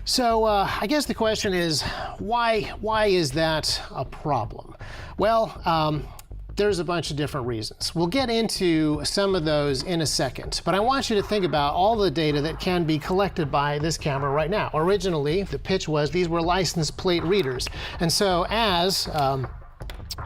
S16: So I guess the question is, why is that a problem? Well, there's a bunch of different reasons. We'll get into some of those in a second, but I want you to think about all the data that can be collected by this camera right now. Originally, the pitch was these were license plate readers. And so as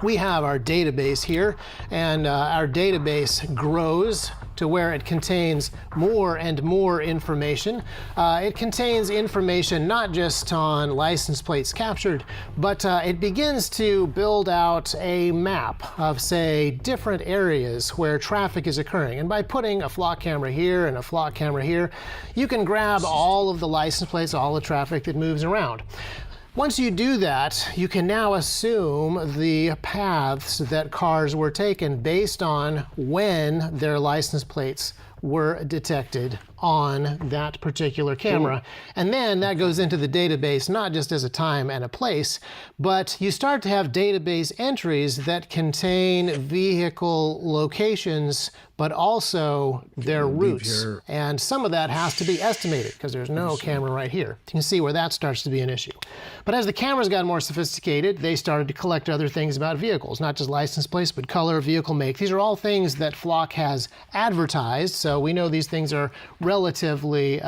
S16: we have our database here, and our database grows to where it contains more and more information. It contains information not just on license plates captured, but it begins to build out a map of, say, different areas where traffic is occurring. And by putting a Flock camera here and a Flock camera here, you can grab all of the license plates, all the traffic that moves around. Once you do that, you can now assume the paths that cars were taken based on when their license plates were detected on that particular camera. And then that goes into the database, not just as a time and a place, but you start to have database entries that contain vehicle locations, but also their routes. And some of that has to be estimated because there's no camera right here. You can see where that starts to be an issue. But as the cameras got more sophisticated, they started to collect other things about vehicles, not just license plates, but color, vehicle make. These are all things that Flock has advertised, so we know these things are relatively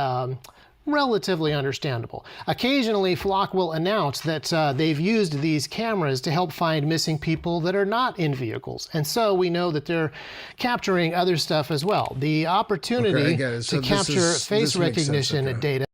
S16: understandable. Occasionally, Flock will announce that they've used these cameras to help find missing people that are not in vehicles. And so we know that they're capturing other stuff as well. The opportunity to capture face recognition data.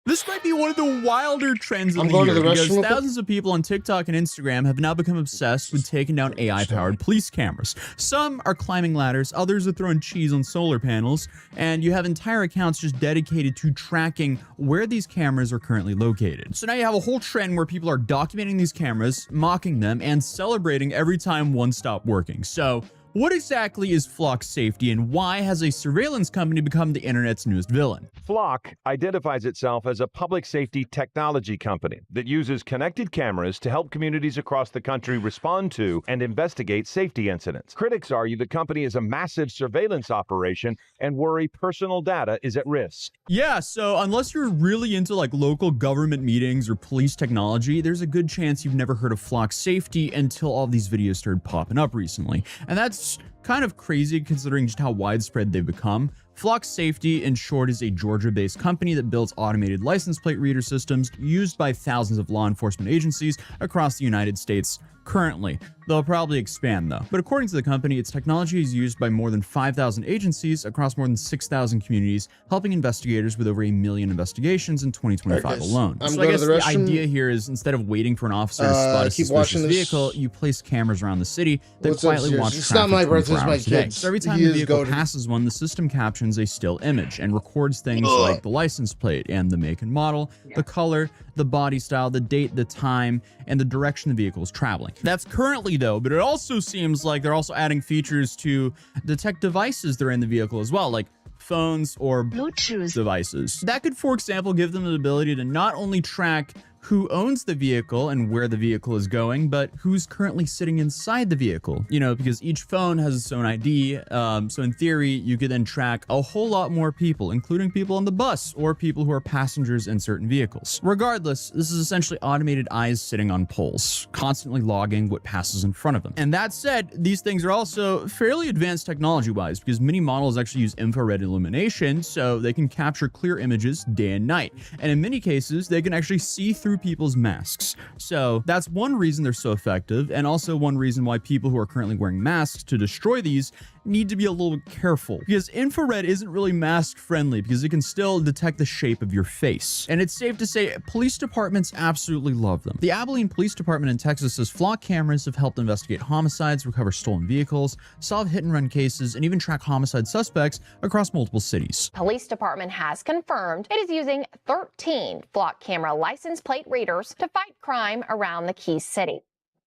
S8: This might be one of the wilder trends of
S2: I'm
S8: the
S2: going
S8: year
S2: to the
S8: because
S2: restroom.
S8: thousands of people on TikTok and Instagram have now become obsessed with taking down AI-powered police cameras. Some are climbing ladders, others are throwing cheese on solar panels, and you have entire accounts just dedicated to tracking where these cameras are currently located. So now you have a whole trend where people are documenting these cameras, mocking them, and celebrating every time one stopped working. So what exactly is Flock safety, and why has a surveillance company become the internet's newest villain?
S10: Flock identifies itself as a public safety technology company that uses connected cameras to help communities across the country respond to and investigate safety incidents. Critics argue the company is a massive surveillance operation and worry personal data is at risk.
S8: Yeah, so unless you're really into like local government meetings or police technology, there's a good chance you've never heard of Flock safety until all these videos started popping up recently. And that's kind of crazy considering just how widespread they've become. Flock Safety, in short, is a Georgia-based company that builds automated license plate reader systems used by thousands of law enforcement agencies across the United States currently. They'll probably expand though. But according to the company, its technology is used by more than 5,000 agencies across more than 6,000 communities, helping investigators with over 1 million investigations in 2025 alone. So I guess the idea here is instead of waiting for an officer to spot a suspicious vehicle, you place cameras around the city that quietly watch traffic 24 hours a day. So every time the vehicle passes one, the system captions a still image and records things like the license plate and the make and model, the color, the body style, the date, the time, and the direction the vehicle is traveling. That's currently though, but it also seems like they're also adding features to detect devices that are in the vehicle as well, like phones or Bluetooth devices. That could, for example, give them the ability to not only track who owns the vehicle and where the vehicle is going, but who's currently sitting inside the vehicle. You know, because each phone has its own ID. So in theory, you could then track a whole lot more people, including people on the bus or people who are passengers in certain vehicles. Regardless, this is essentially automated eyes sitting on poles, constantly logging what passes in front of them. And that said, these things are also fairly advanced technology-wise because many models actually use infrared illumination so they can capture clear images day and night. And in many cases, they can actually see through people's masks. So that's one reason they're so effective, and also one reason why people who are currently wearing masks to destroy these need to be a little careful, because infrared isn't really mask friendly because it can still detect the shape of your face. And it's safe to say police departments absolutely love them. The Abilene Police Department in Texas says flock cameras have helped investigate homicides, recover stolen vehicles, solve hit and run cases, and even track homicide suspects across multiple cities.
S9: Police department has confirmed it is using 13 flock camera license plate readers to fight crime around the key city.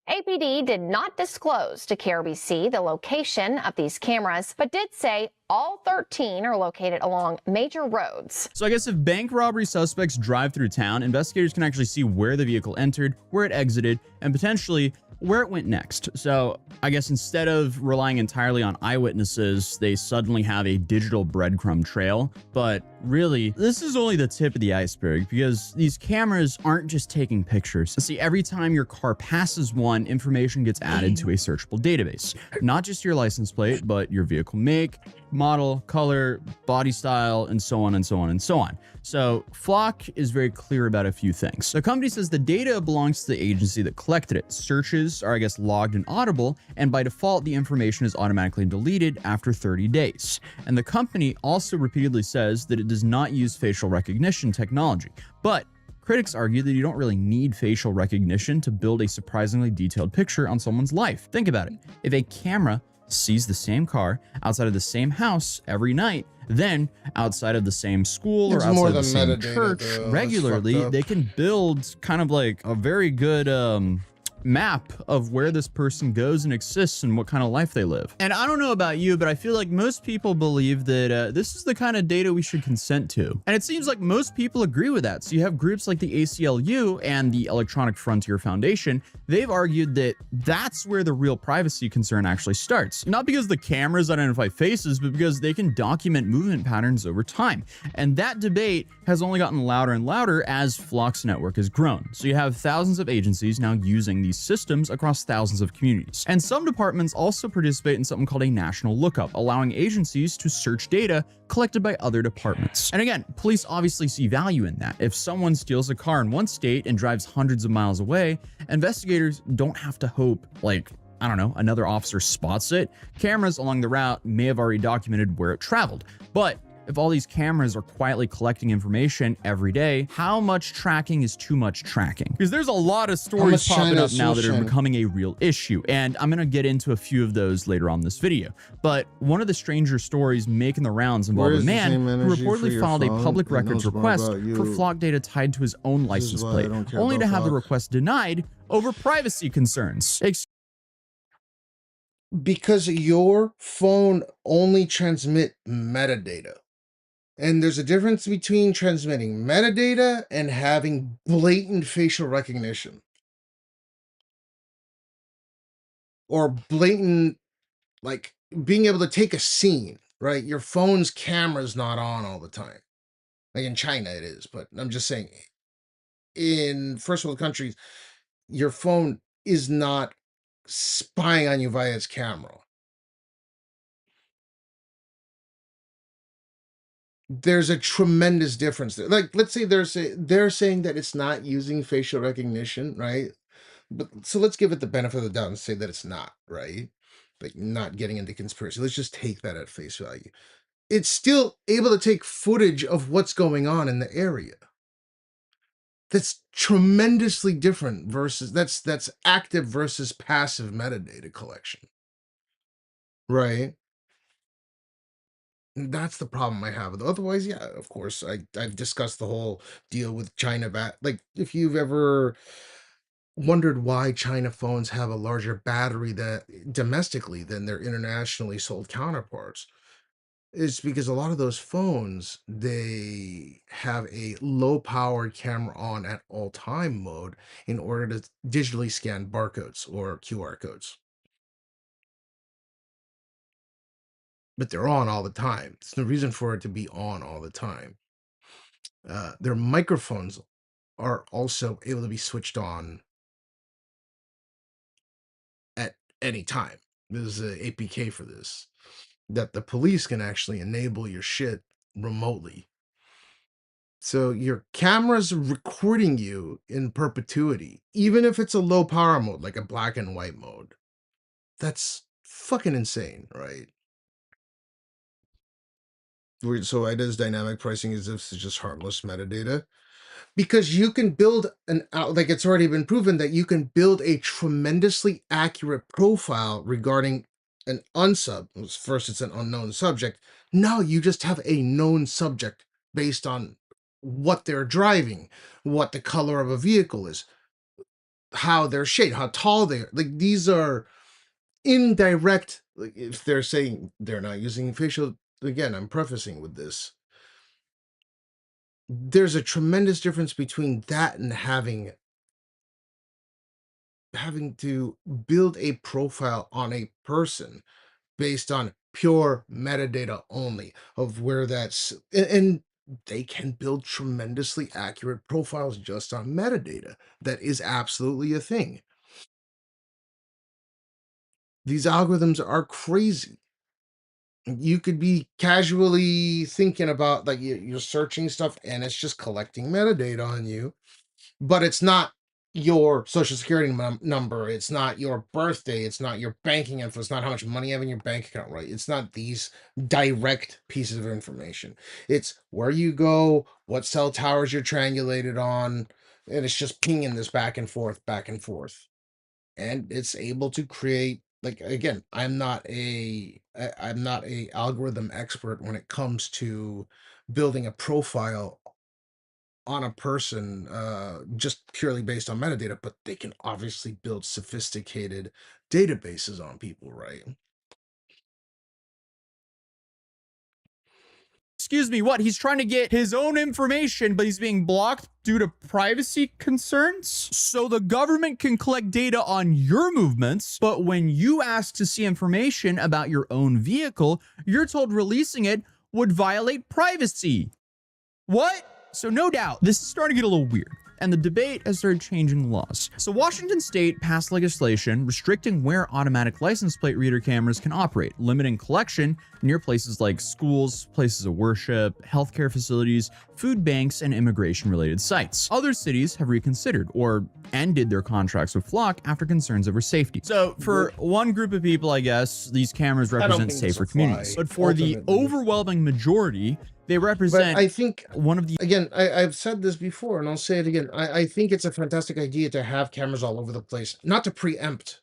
S9: APD did not disclose to KRBC the location of these cameras, but did say all 13 are located along major roads.
S8: So I guess if bank robbery suspects drive through town, investigators can actually see where the vehicle entered, where it exited, and potentially where it went next. So I guess instead of relying entirely on eyewitnesses, they suddenly have a digital breadcrumb trail. But really, this is only the tip of the iceberg because these cameras aren't just taking pictures. See, every time your car passes one, information gets added to a searchable database. Not just your license plate, but your vehicle make, model, color, body style, and so on and so on and so on. So Flock is very clear about a few things. The company says the data belongs to the agency that collected it. Searches are, I guess, logged and audible, and by default, the information is automatically deleted after 30 days. And the company also repeatedly says that it does not use facial recognition technology. But critics argue that you don't really need facial recognition to build a surprisingly detailed picture on someone's life. Think about it. If a camera sees the same car outside of the same house every night, then outside of the same school or outside of the same church regularly, they can build kind of like a very good map of where this person goes and exists and what kind of life they live. And I don't know about you, but I feel like most people believe that this is the kind of data we should consent to. And it seems like most people agree with that. So you have groups like the ACLU and the Electronic Frontier Foundation. They've argued that that's where the real privacy concern actually starts. Not because the cameras identify faces, but because they can document movement patterns over time. And that debate has only gotten louder and louder as Flock's network has grown. So you have thousands of agencies now using these systems across thousands of communities. And some departments also participate in something called a national lookup, allowing agencies to search data collected by other departments. And again, police obviously see value in that. If someone steals a car in one state and drives hundreds of miles away, investigators don't have to hope, like, I don't know, another officer spots it. Cameras along the route may have already documented where it traveled. But if all these cameras are quietly collecting information every day, how much tracking is too much tracking? Because there's a lot of stories popping up now that are becoming a real issue, and I'm gonna get into a few of those later on this video. But one of the stranger stories making the rounds involved a man who reportedly filed a public records request for Flock data tied to his own license plate, only to have the request denied over privacy concerns.
S2: Because your phone only transmit metadata. And there's a difference between transmitting metadata and having blatant facial recognition. Or blatant, like, being able to take a scene, right? Your phone's camera's not on all the time. Like in China it is, but I'm just saying, in first world countries, your phone is not spying on you via its camera. There's a tremendous difference there. Like, let's say they're saying that it's not using facial recognition, right? But so let's give it the benefit of the doubt and say that it's not, right? Like, not getting into conspiracy. Let's just take that at face value. It's still able to take footage of what's going on in the area. That's tremendously different versus that's active versus passive metadata collection. Right? That's the problem I have with it. Otherwise, yeah, of course, I've discussed the whole deal with China. Like, if you've ever wondered why China phones have a larger battery that domestically than their internationally sold counterparts, is because a lot of those phones, they have a low powered camera on at all time mode in order to digitally scan barcodes or QR codes. But they're on all the time. There's no reason for it to be on all the time. Their microphones are also able to be switched on at any time. There's an APK for this, that the police can actually enable your shit remotely. So your camera's recording you in perpetuity, even if it's a low power mode, like a black and white mode. That's fucking insane, right? So why does dynamic pricing as if it's just harmless metadata? Because you can build like it's already been proven that you can build a tremendously accurate profile regarding an unsub. First, it's an unknown subject. Now you just have a known subject based on what they're driving, what the color of a vehicle is, how they're shaped, how tall they are. Like, these are indirect. Like, if they're saying they're not using facial, again, I'm prefacing with this. There's a tremendous difference between that and having to build a profile on a person based on pure metadata only of where that's, and they can build tremendously accurate profiles just on metadata. That is absolutely a thing. These algorithms are crazy. You could be casually thinking about, like, you're searching stuff and it's just collecting metadata on you, but it's not your social security number, it's not your birthday, it's not your banking info, it's not how much money you have in your bank account, right? It's not these direct pieces of information. It's where you go, what cell towers you're triangulated on, and it's just pinging this back and forth, and it's able to create, like, again, I'm not a algorithm expert when it comes to building a profile on a person just purely based on metadata, but they can obviously build sophisticated databases on people, right?
S8: Excuse me, what? He's trying to get his own information, but he's being blocked due to privacy concerns? So the government can collect data on your movements, but when you ask to see information about your own vehicle, you're told releasing it would violate privacy. What? So no doubt, this is starting to get a little weird, and the debate has started changing laws. So Washington State passed legislation restricting where automatic license plate reader cameras can operate, limiting collection near places like schools, places of worship, healthcare facilities, food banks, and immigration-related sites. Other cities have reconsidered or ended their contracts with Flock after concerns over safety. So for one group of people, I guess, these cameras represent safer communities. But for the overwhelming majority, they represent,
S2: but I think,
S8: one of the...
S2: Again, I've said this before, and I'll say it again. I think it's a fantastic idea to have cameras all over the place, not to preempt,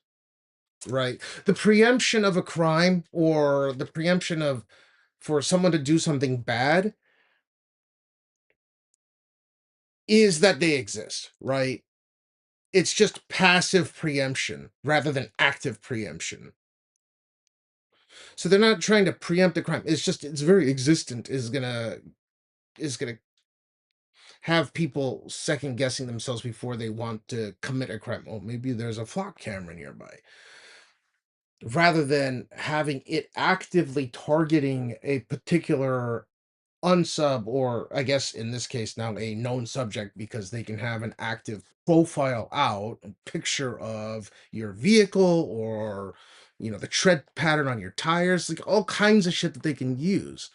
S2: right? The preemption of a crime, or the preemption of, for someone to do something bad, is that they exist, right? It's just passive preemption rather than active preemption. So they're not trying to preempt a crime. It's just, its very existence is gonna have people second guessing themselves before they want to commit a crime. Oh, maybe there's a flock camera nearby. Rather than having it actively targeting a particular unsub, or I guess in this case now a known subject, because they can have an active profile out, a picture of your vehicle, or, you know, the tread pattern on your tires, like all kinds of shit that they can use.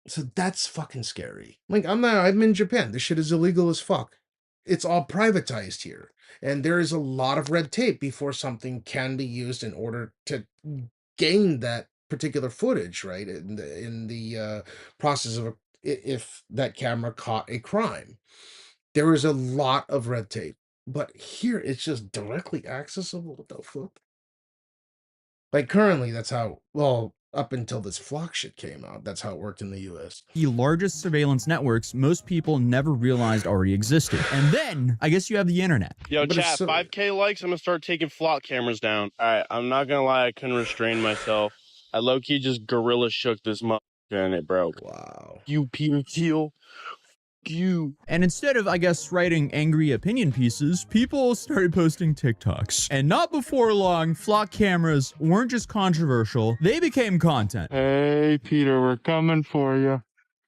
S2: So that's fucking scary. Like, I'm in Japan. This shit is illegal as fuck. It's all privatized here. And there is a lot of red tape before something can be used in order to gain that particular footage, right? In the process of if that camera caught a crime. There is a lot of red tape. But here it's just directly accessible. What the fuck? Like, currently, that's how, well, up until this Flock shit came out, that's how it worked in the US.
S8: The largest surveillance networks most people never realized already existed. And then, I guess you have the internet.
S20: Yo, chat, 5K likes, I'm gonna start taking Flock cameras down. Alright, I'm not gonna lie, I couldn't restrain myself. I low-key just gorilla shook this motherfucker and it broke.
S2: Wow.
S20: You Peter Thiel. You.
S8: And instead of, I guess, writing angry opinion pieces, people started posting TikToks. And not before long, flock cameras weren't just controversial, they became content.
S20: Hey, Peter, we're coming for you.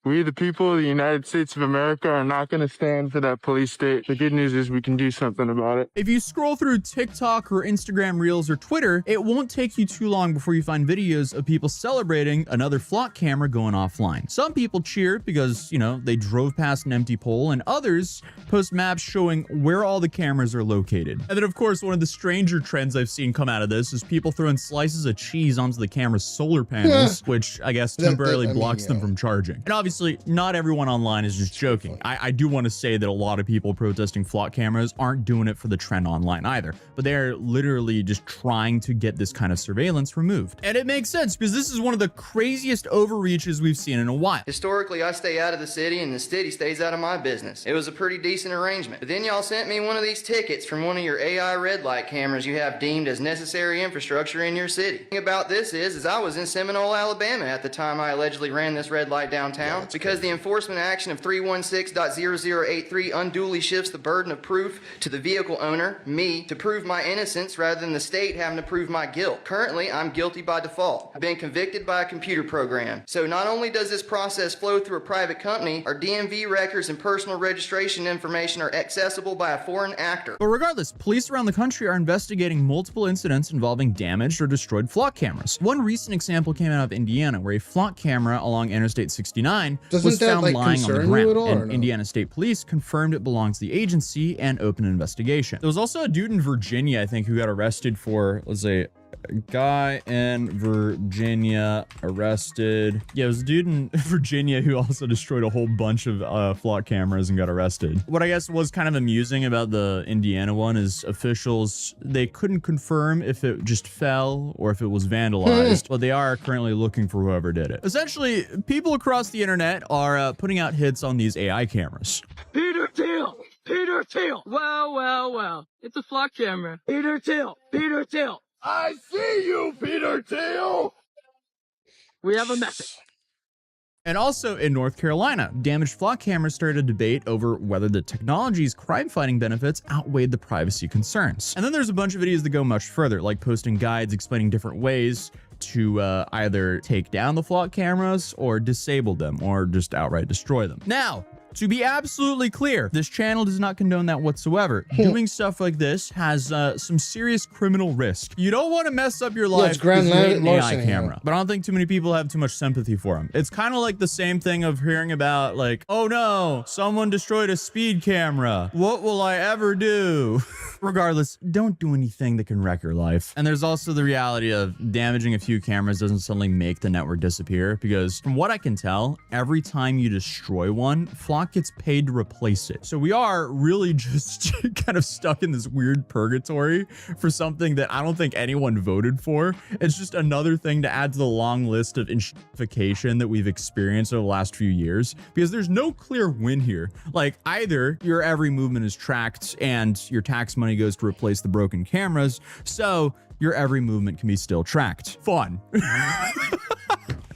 S20: We, the people of the United States of America, are not going to stand for that police state. The good news is we can do something about it.
S8: If you scroll through TikTok or Instagram Reels or Twitter, it won't take you too long before you find videos of people celebrating another flock camera going offline. Some people cheer because, you know, they drove past an empty pole, and others post maps showing where all the cameras are located. And then, of course, one of the stranger trends I've seen come out of this is people throwing slices of cheese onto the camera's solar panels, which I guess temporarily blocks them from charging. And obviously, not everyone online is just joking. I do want to say that a lot of people protesting flock cameras aren't doing it for the trend online either, but they're literally just trying to get this kind of surveillance removed. And it makes sense because this is one of the craziest overreaches we've seen in a while.
S21: Historically, I stay out of the city and the city stays out of my business. It was a pretty decent arrangement. But then y'all sent me one of these tickets from one of your AI red light cameras you have deemed as necessary infrastructure in your city. The thing about this is I was in Seminole, Alabama at the time I allegedly ran this red light downtown. Because the enforcement action of 316.0083 unduly shifts the burden of proof to the vehicle owner, me, to prove my innocence rather than the state having to prove my guilt. Currently, I'm guilty by default. I've been convicted by a computer program. So not only does this process flow through a private company, our DMV records and personal registration information are accessible by a foreign actor.
S8: But regardless, police around the country are investigating multiple incidents involving damaged or destroyed flock cameras. One recent example came out of Indiana, where a flock camera along Interstate 69 was found lying on the ground, and Indiana State Police confirmed it belongs to the agency and opened an investigation. There was also a dude in Virginia, I think, who got arrested for, let's say, a guy in Virginia arrested. Yeah, it was a dude in Virginia who also destroyed a whole bunch of flock cameras and got arrested. What I guess was kind of amusing about the Indiana one is officials, they couldn't confirm if it just fell or if it was vandalized, but they are currently looking for whoever did it. Essentially, people across the internet are putting out hits on these AI cameras.
S22: Peter Thiel! Peter Thiel! Well, well, well. It's a flock camera. Peter Thiel! Peter Thiel!
S20: I see you, Peter Thiel!
S22: We have a method.
S8: And also in North Carolina, damaged flock cameras started a debate over whether the technology's crime-fighting benefits outweighed the privacy concerns. And then there's a bunch of videos that go much further, like posting guides explaining different ways to either take down the flock cameras or disable them or just outright destroy them. Now, to be absolutely clear, this channel does not condone that whatsoever. Doing stuff like this has some serious criminal risk. You don't want to mess up your life because you hate an AI camera, but I don't think too many people have too much sympathy for them. It's kind of like the same thing of hearing about, like, oh no, someone destroyed a speed camera. What will I ever do? Regardless, don't do anything that can wreck your life. And there's also the reality of damaging a few cameras doesn't suddenly make the network disappear, because from what I can tell, every time you destroy one, Flock gets paid to replace it. So we are really just kind of stuck in this weird purgatory for something that I don't think anyone voted for. It's just another thing to add to the long list of inshtification that we've experienced over the last few years, because there's no clear win here. Like, either your every movement is tracked and your tax money goes to replace the broken cameras, so your every movement can be still tracked. Fun.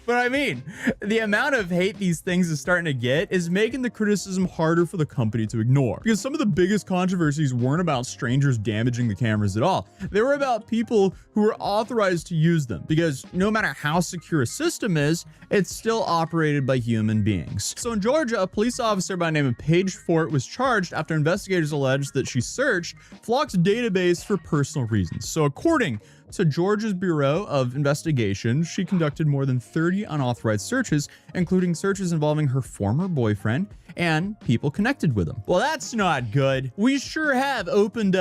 S8: But I mean, the amount of hate these things is starting to get is making the criticism harder for the company to ignore. Because some of the biggest controversies weren't about strangers damaging the cameras at all. They were about people who were authorized to use them. Because no matter how secure a system is, it's still operated by human beings. So in Georgia, a police officer by the name of Paige Fort was charged after investigators alleged that she searched Flock's database for personal reasons. So according to Georgia's Bureau of Investigation, she conducted more than 30 unauthorized searches, including searches involving her former boyfriend and people connected with him. Well, that's not good. We sure have opened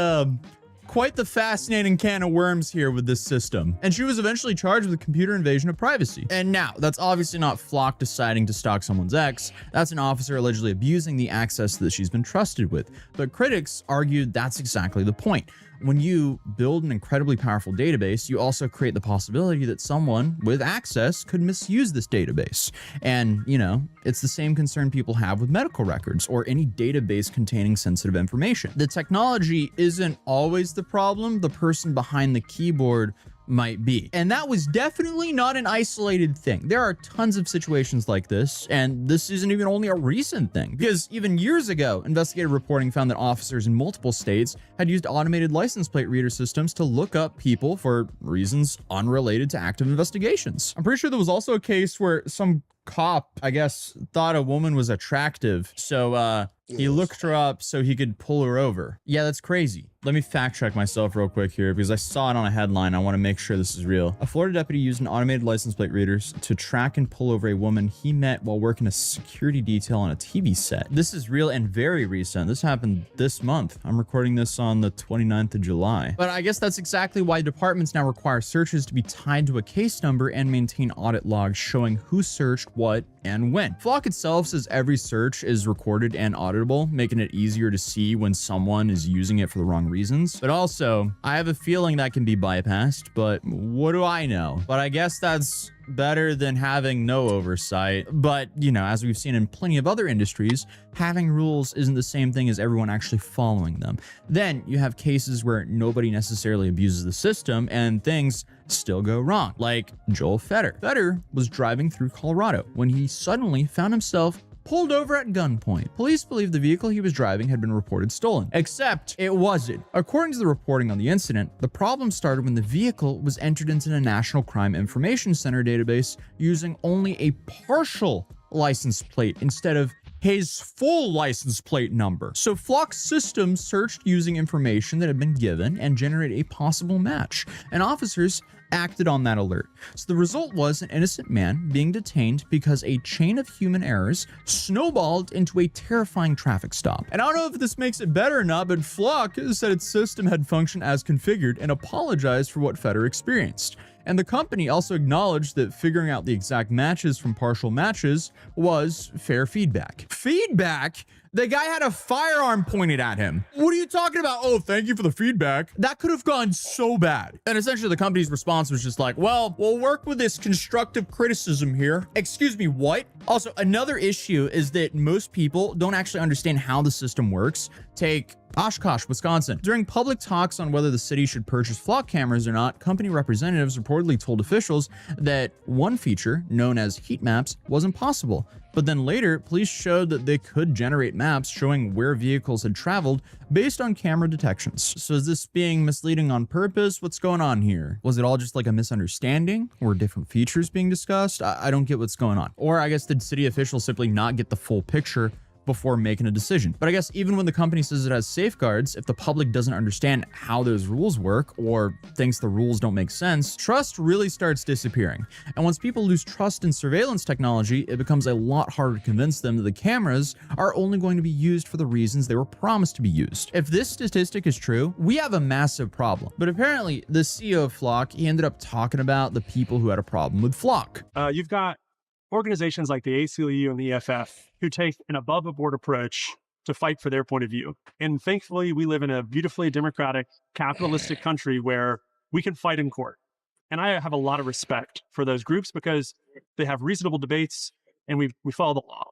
S8: quite the fascinating can of worms here with this system. And she was eventually charged with a computer invasion of privacy. And now, that's obviously not Flock deciding to stalk someone's ex. That's an officer allegedly abusing the access that she's been trusted with. But critics argued that's exactly the point. When you build an incredibly powerful database, you also create the possibility that someone with access could misuse this database. And, you know, it's the same concern people have with medical records or any database containing sensitive information. The technology isn't always the problem. The person behind the keyboard might be. And that was definitely not an isolated thing. There are tons of situations like this, and this isn't even only a recent thing, because even years ago, investigative reporting found that officers in multiple states had used automated license plate reader systems to look up people for reasons unrelated to active investigations. I'm pretty sure there was also a case where some cop, I guess, thought a woman was attractive, so he looked her up so he could pull her over. Yeah, that's crazy. Let me fact check myself real quick here because I saw it on a headline. I want to make sure this is real. A Florida deputy used an automated license plate readers to track and pull over a woman he met while working a security detail on a TV set. This is real and very recent. This happened this month. I'm recording this on the 29th of July. But I guess that's exactly why departments now require searches to be tied to a case number and maintain audit logs showing who searched what and when. Flock itself says every search is recorded and auditable, making it easier to see when someone is using it for the wrong reasons. But also, I have a feeling that can be bypassed, but what do I know? But I guess that's better than having no oversight. But, you know, as we've seen in plenty of other industries, having rules isn't the same thing as everyone actually following them. Then you have cases where nobody necessarily abuses the system and things still go wrong, like Joel Fetter. Fetter was driving through Colorado when he suddenly found himself pulled over at gunpoint. Police believe the vehicle he was driving had been reported stolen, except it wasn't. According to the reporting on the incident, the problem started when the vehicle was entered into the National Crime Information Center database using only a partial license plate instead of his full license plate number. So Flock's system searched using information that had been given and generated a possible match, and officers acted on that alert. So the result was an innocent man being detained because a chain of human errors snowballed into a terrifying traffic stop. And I don't know if this makes it better or not, but Flock said its system had functioned as configured and apologized for what Fetter experienced. And the company also acknowledged that figuring out the exact matches from partial matches was fair feedback. Feedback? The guy had a firearm pointed at him. What are you talking about? Oh, thank you for the feedback. That could have gone so bad. And essentially the company's response was just like, well, we'll work with this constructive criticism here. Excuse me, what? Also, another issue is that most people don't actually understand how the system works. Take Oshkosh, Wisconsin. During public talks on whether the city should purchase flock cameras or not, company representatives reportedly told officials that one feature, known as heat maps, wasn't possible. But then later, police showed that they could generate maps showing where vehicles had traveled based on camera detections. So is this being misleading on purpose? What's going on here? Was it all just like a misunderstanding? Or different features being discussed? I don't get what's going on. Or I guess did city officials simply not get the full picture before making a decision? But I guess even when the company says it has safeguards, if the public doesn't understand how those rules work or thinks the rules don't make sense, trust really starts disappearing. And once people lose trust in surveillance technology, it becomes a lot harder to convince them that the cameras are only going to be used for the reasons they were promised to be used. If this statistic is true, we have a massive problem. But apparently the CEO of Flock, he ended up talking about the people who had a problem with Flock.
S5: You've got organizations like the ACLU and the EFF who take an above-the-board approach to fight for their point of view. And thankfully, we live in a beautifully democratic, capitalistic country where we can fight in court. And I have a lot of respect for those groups because they have reasonable debates and we follow the law.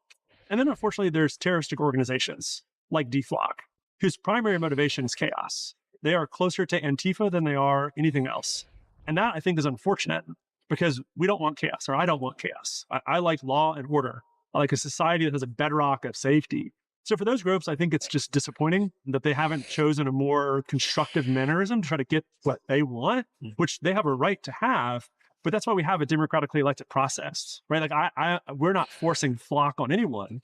S5: And then unfortunately, there's terroristic organizations like DFlock, whose primary motivation is chaos. They are closer to Antifa than they are anything else. And that, I think, is unfortunate because we don't want chaos, or I don't want chaos. I like law and order. I like a society that has a bedrock of safety. So for those groups, I think it's just disappointing that they haven't chosen a more constructive mannerism to try to get what they want, which they have a right to have. But that's why we have a democratically elected process, right? Like we're not forcing Flock on anyone.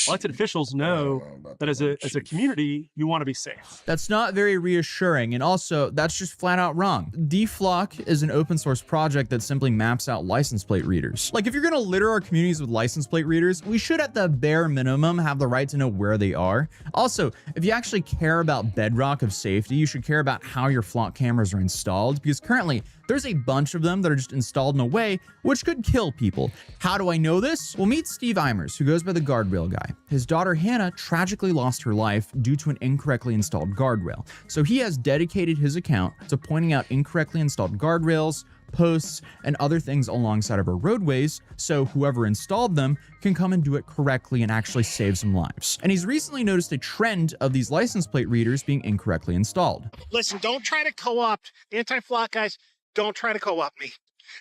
S5: Elected officials know that as a community, you want to be safe.
S8: That's not very reassuring, and also that's just flat out wrong. DFlock is an open source project that simply maps out license plate readers. Like if you're gonna litter our communities with license plate readers, we should at the bare minimum have the right to know where they are. Also, if you actually care about bedrock of safety, you should care about how your Flock cameras are installed, because currently there's a bunch of them that are just installed in a way which could kill people. How do I know this? Well, meet Steve Eimers, who goes by the guardrail guy. His daughter Hannah tragically lost her life due to an incorrectly installed guardrail. So he has dedicated his account to pointing out incorrectly installed guardrails, posts, and other things alongside of our roadways, so whoever installed them can come and do it correctly and actually save some lives. And he's recently noticed a trend of these license plate readers being incorrectly installed.
S12: Listen, don't try to co-opt anti-Flock guys. Don't try to co-opt me.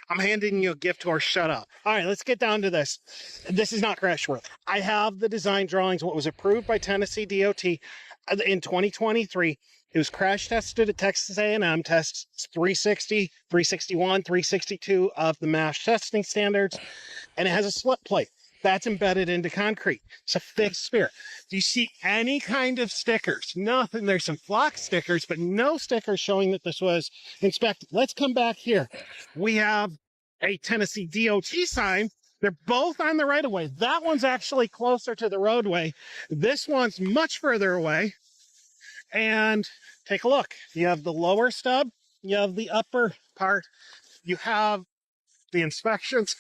S12: I'm handing you a gift horse. Shut up. All right, let's get down to this. This is not crash worthy. I have the design drawings, what was approved by Tennessee DOT in 2023. It was crash tested at Texas A&M tests 360, 361, 362 of the MASH testing standards, and it has a slip plate. That's embedded into concrete. It's a fixed sphere. Do you see any kind of stickers? Nothing. There's some flock stickers, but no stickers showing that this was inspected. Let's come back here. We have a Tennessee DOT sign. They're both on the right of way. That one's actually closer to the roadway. This one's much further away. And take a look. You have the lower stub. You have the upper part. You have the inspections.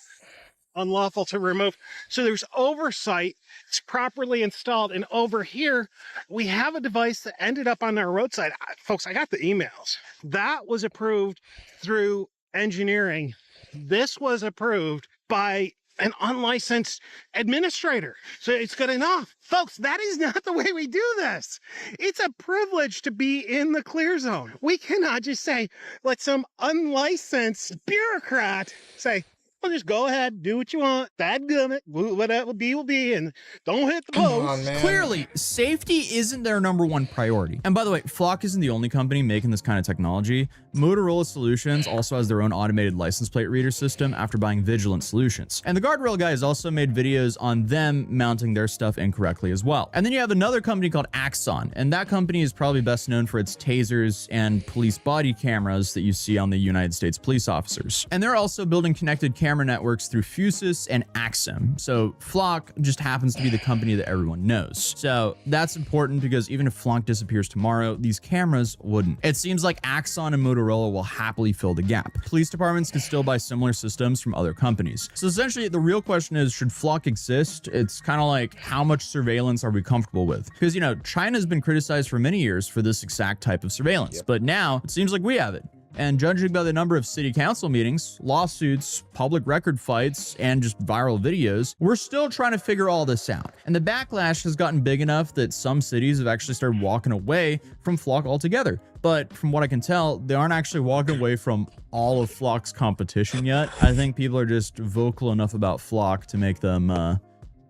S12: Unlawful to remove. So there's oversight. It's properly installed. And over here, we have a device that ended up on our roadside. Folks, I got the emails. That was approved through engineering. This was approved by an unlicensed administrator. So it's good enough. Folks, that is not the way we do this. It's a privilege to be in the clear zone. We cannot just say, let some unlicensed bureaucrat say, well, just go ahead, do what you want. Dadgummit, whatever will be, and don't hit the post.
S8: Clearly, safety isn't their #1 priority. And by the way, Flock isn't the only company making this kind of technology. Motorola Solutions also has their own automated license plate reader system after buying Vigilant Solutions. And the Guardrail guys also made videos on them mounting their stuff incorrectly as well. And then you have another company called Axon, and that company is probably best known for its tasers and police body cameras that you see on the United States police officers. And they're also building connected camera networks through Fusus and Axim. So Flock just happens to be the company that everyone knows. So that's important because even if Flock disappears tomorrow, these cameras wouldn't. It seems like Axon and Motorola will happily fill the gap. Police departments can still buy similar systems from other companies. So essentially, the real question is, should Flock exist? It's kind of like, how much surveillance are we comfortable with? Because, you know, China's been criticized for many years for this exact type of surveillance, but now it seems like we have it. And judging by the number of city council meetings, lawsuits, public record fights, and just viral videos, we're still trying to figure all this out. And the backlash has gotten big enough that some cities have actually started walking away from Flock altogether. But from what I can tell, they aren't actually walking away from all of Flock's competition yet. I think people are just vocal enough about Flock to make them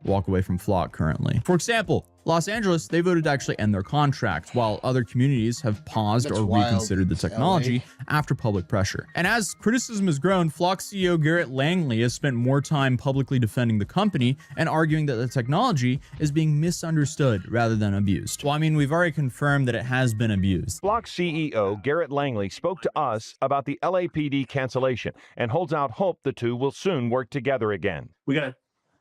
S8: walk away from Flock currently. For example, Los Angeles, they voted to actually end their contract, while other communities have paused or reconsidered the technology after public pressure. And as criticism has grown, Flock CEO Garrett Langley has spent more time publicly defending the company and arguing that the technology is being misunderstood rather than abused. Well, I mean, we've already confirmed that it has been abused.
S10: Flock CEO Garrett Langley spoke to us about the LAPD cancellation and holds out hope the two will soon work together again.
S5: We got to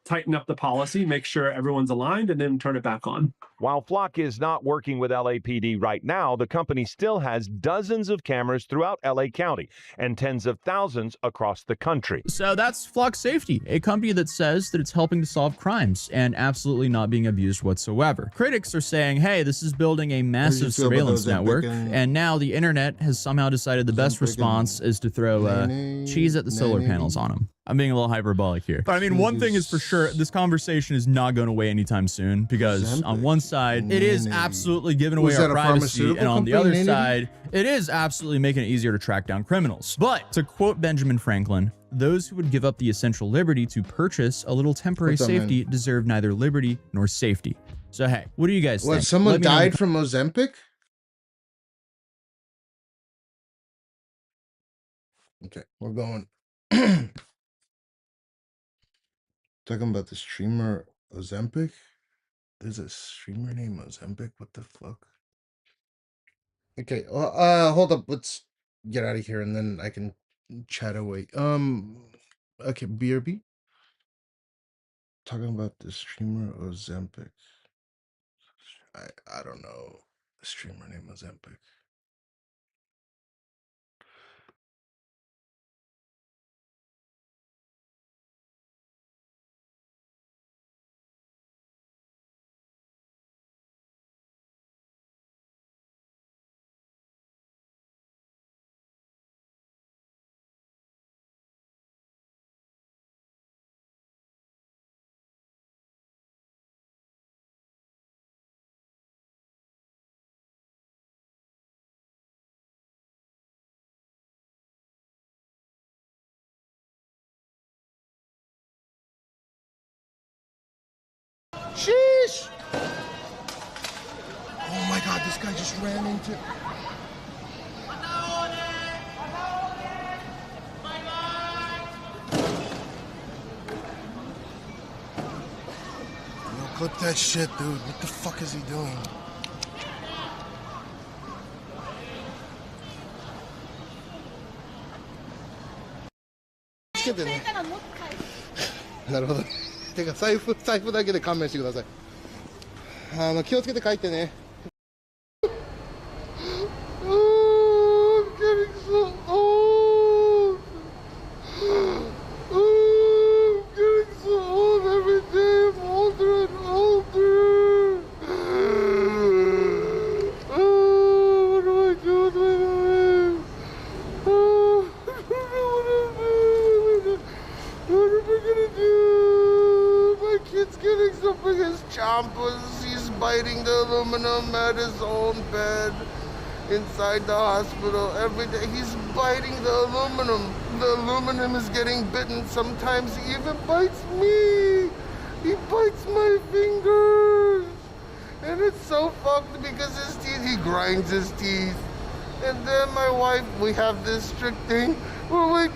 S5: tighten up the policy, make sure everyone's aligned, and then turn it back on.
S10: While Flock is not working with LAPD right now, the company still has dozens of cameras throughout LA County and tens of thousands across the country.
S8: So that's Flock Safety, a company that says that it's helping to solve crimes and absolutely not being abused whatsoever. Critics are saying, hey, this is building a massive surveillance network, and now the internet has somehow decided the best response is to throw cheese at the solar panels on them. I'm being a little hyperbolic here. But I mean, one thing is for sure, this conversation is not going away anytime soon, because on one side, it is absolutely giving away our privacy, and on the other side, it is absolutely making it easier to track down criminals. But to quote Benjamin Franklin, those who would give up the essential liberty to purchase a little temporary safety deserve neither liberty nor safety. So hey, what do you guys think?
S2: What, someone died from Ozempic? Okay, we're going. Talking about the streamer Ozempic? There's a streamer named Ozempic? What the fuck? Okay, hold up. Let's get out of here and then I can chat away. Okay, BRB? Talking about the streamer Ozempic. I don't know. The streamer named Ozempic. guy just ran into... Yo, clip that shit, dude. What the fuck is he doing?つけてね。なるほど。てか財布だけで勘弁してください。気をつけて帰ってね。He's biting the aluminum at his own bed inside the hospital every day. He's biting the aluminum. The aluminum is getting bitten. Sometimes he even bites me. He bites my fingers. And it's so fucked because his teeth, he grinds his teeth. And then my wife, we have this strict thing where we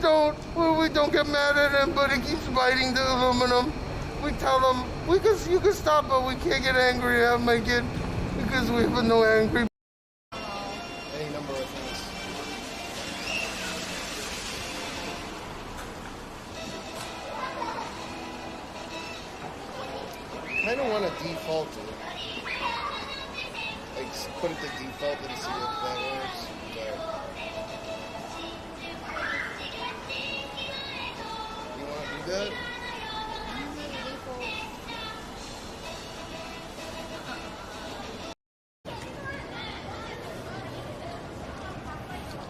S2: don't get mad at him, but he keeps biting the aluminum. We tell them, you can stop, but we can't get angry at my kid because we have no angry. Any number of things. I don't want to default it. Like, put it to default and see if that works. But you want to do that?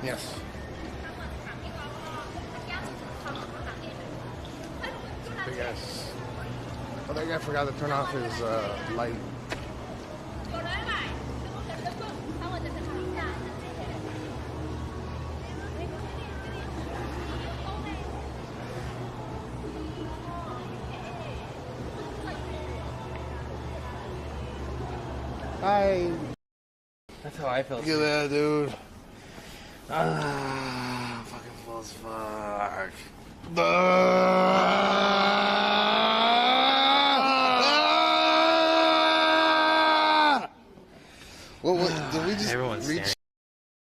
S2: Yes. Big ass. Oh, that guy forgot to turn off his light. Hi.
S13: That's how I felt.
S2: Look at that, dude.
S13: Fucking full as fuck.
S2: What, did we just
S13: Everyone's
S2: reach?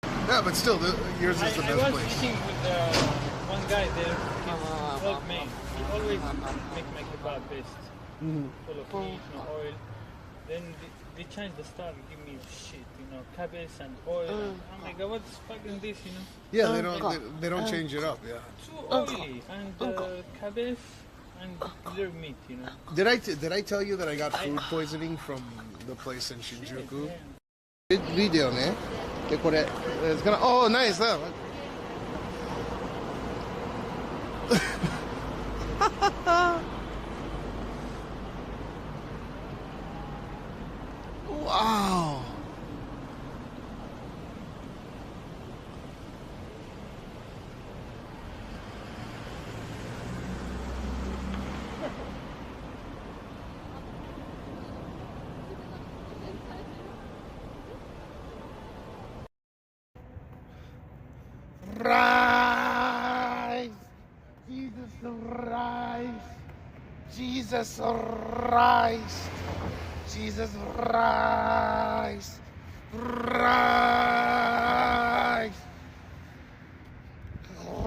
S2: Yeah, but still, yours is the best place.
S6: I was fishing with one guy there, he's old man. He always make my kebab best. Full of meat, no oil. Then they changed the style, give me shit, cabbage and oil. I'm like, what's fucking this,
S2: Yeah, they don't change it up. Yeah.
S6: Too oily and cabbage and their meat,
S2: Did I tell you that I got food poisoning from the place in Shinjuku? Video, man. It's gonna. Oh, nice. Wow. Rise! Jesus rise! Jesus rise! Jesus rise! Rise!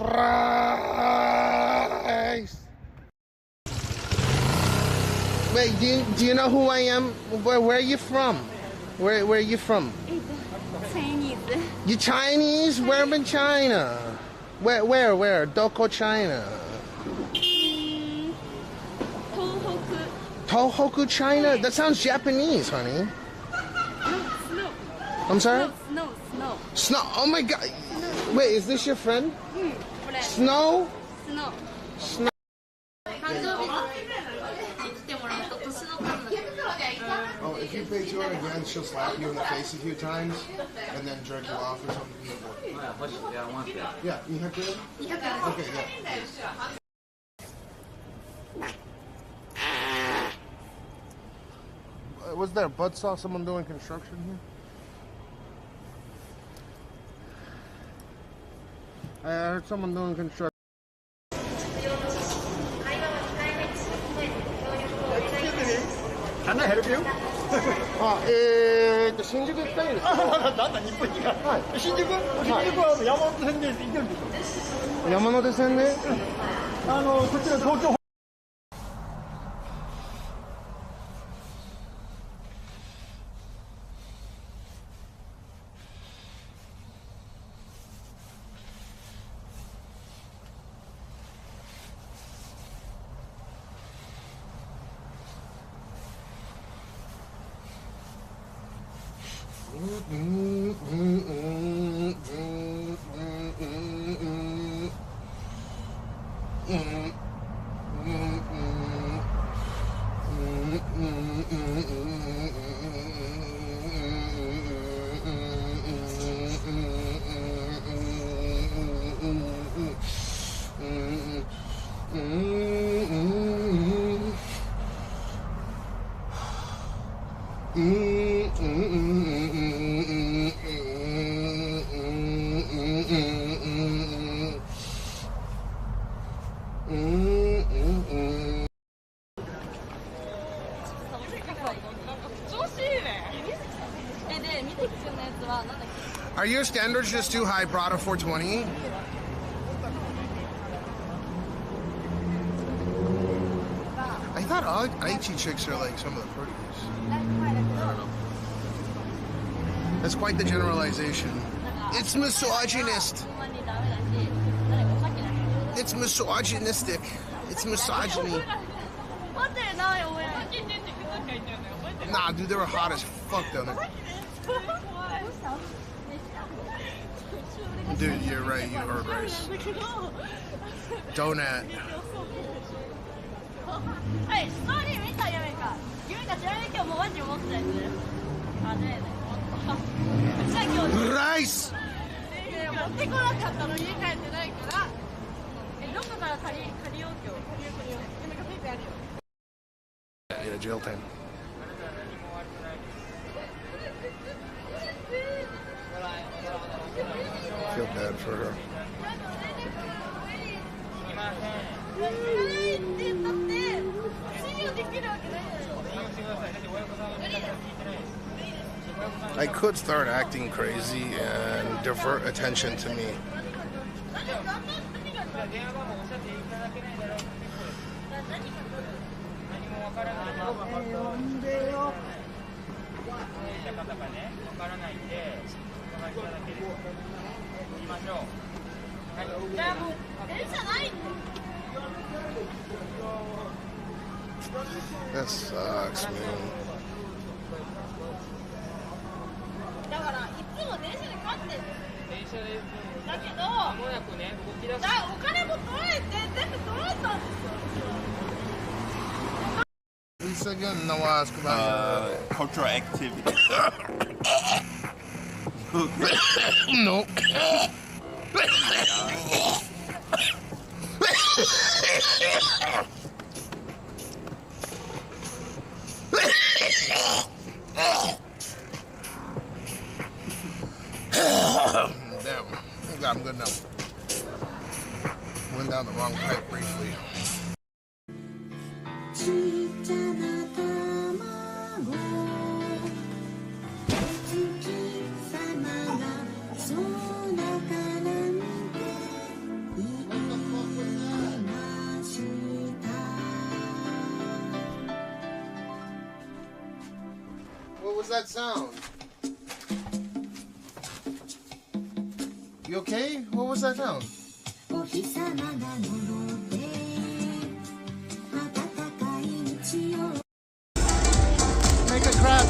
S2: Rise! Wait, do you know who I am? Where are you from? Where are you from?
S14: Chinese.
S2: You Chinese? Where in China? Where? Doko, China. Tohoku, China? That sounds Japanese, honey.
S14: Snow.
S2: I'm sorry?
S14: Snow.
S2: Snow. Oh my god. Wait, is this your friend? Snow? Snow. Oh, if you pay 200 yen, she'll slap you in the face a few times and then jerk you off or something.
S13: Yeah, I want that.
S2: Yeah, you have to? Okay, yeah. Was there a butt saw someone doing construction here? I heard someone doing construction.
S7: Can I help you?
S2: 新宿行きたいんです
S7: あ、なんだ日本にはい。新宿は山手線で行けるんですよ。
S2: 山手線で？
S7: こちら東京。
S2: Are your standards just too high, Prada 420? I thought Aichi chicks are like some of the prettiest. I don't know. That's quite the generalization. It's misogynist. It's misogynistic. It's misogyny. Nah, dude, they were hot as fuck down there. Dude, you're right, you heard rice. Donut. Rice! Yeah, jail time. I feel bad for her. I could start acting crazy and divert attention to me. That sucks, man. Lisa, good. No, ask about
S15: cultural activity.
S2: No. Damn. I'm good now. Went down the wrong pipe briefly. What was that sound? You okay? What was that sound? Make a crap.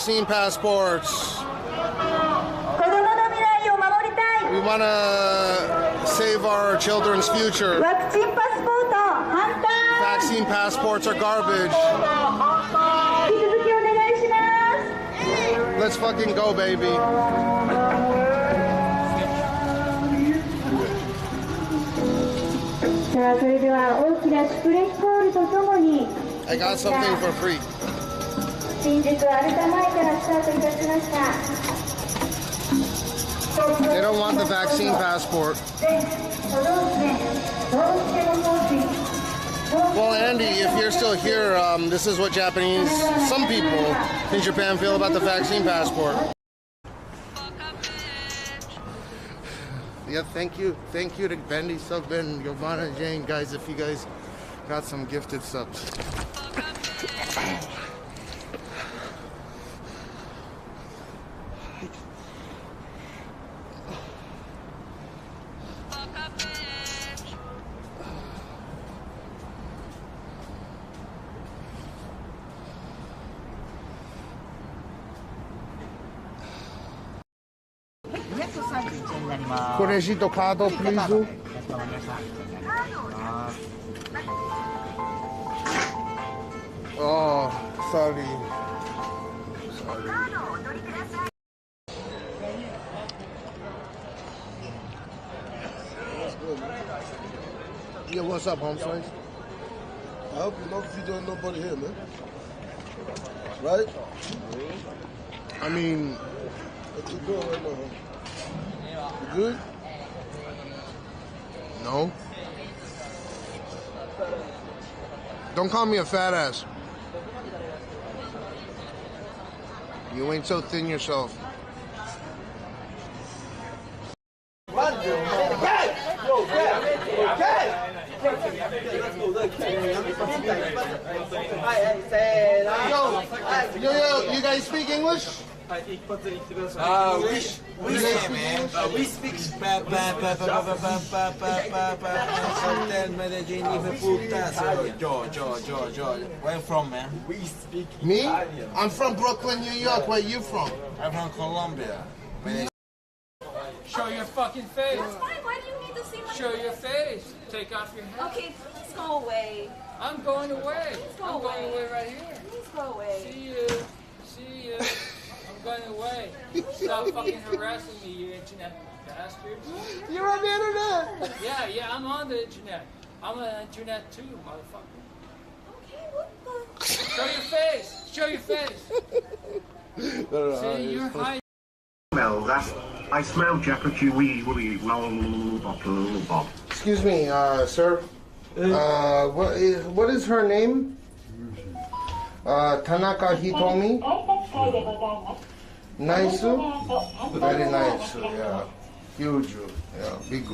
S2: vaccine passports. We want to save our children's future. Vaccine passports are garbage. Let's fucking go, baby. I got something for free. They don't want the vaccine passport. Well, Andy, if you're still here, this is what some people in Japan feel about the vaccine passport. Yeah, thank you to Bendy Sub and Giovanna Jane, guys, if you guys got some gifted subs. Corejito card, please. Oh, sorry. Yeah, what's up, home slice?
S15: I hope you know if you don't nobody here, man. Right?
S2: I mean,
S15: what you doing right now? You good?
S2: No. Don't call me a fat ass. You ain't so thin yourself. Yo, you guys speak English?
S13: We speak Where you from, man? We speak
S2: Me? I'm from Brooklyn, New York. Where you from?
S13: I'm from Colombia.
S22: Show your fucking face.
S14: That's fine. Why do you need to see my
S22: Show your face. Take off your hat.
S14: Okay, please go away.
S22: I'm going away.
S14: Please go
S22: I'm
S14: away.
S22: going away right here.
S14: Please go away.
S22: See you. I'm going away. Stop fucking harassing me, you internet bastards.
S2: You're on the internet.
S22: Yeah, I'm on the internet. I'm on the internet too, motherfucker.
S14: Okay, what the?
S22: Show your face. Show your face. See, you're hiding.
S17: Smell that. I smell Japanese Bob.
S2: Excuse me, sir. What is her name? Tanaka Hitomi. Nice. Very nice. Yeah. Huge. Yeah. Big.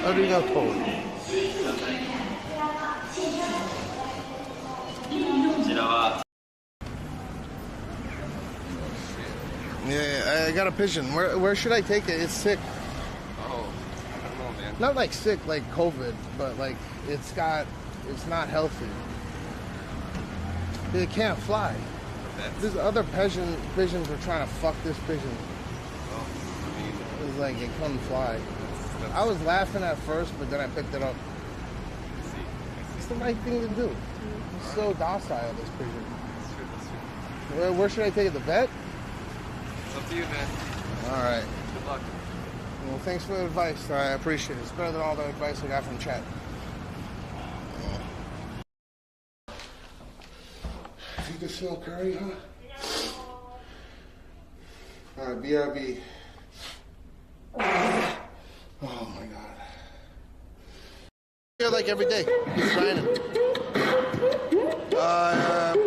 S2: Arigato. Yeah, I got a pigeon. Where should I take it? It's sick.
S13: Oh, I don't know, man.
S2: Not like sick like COVID, but like it's not healthy. It can't fly. There's other pigeons are trying to fuck this pigeon.
S13: Oh, I mean,
S2: It's like it couldn't fly. I was laughing at first, but then I picked it up. It's the right thing to do. It's so docile, this pigeon.
S13: That's true.
S2: Where should I take it? The vet?
S13: It's up to you, man.
S2: All right.
S13: Good luck.
S2: Well, thanks for the advice. I appreciate it. It's better than all the advice I got from chat. You can smell curry, huh? All right, BRB. Oh my God. Here like every day. He's grinding.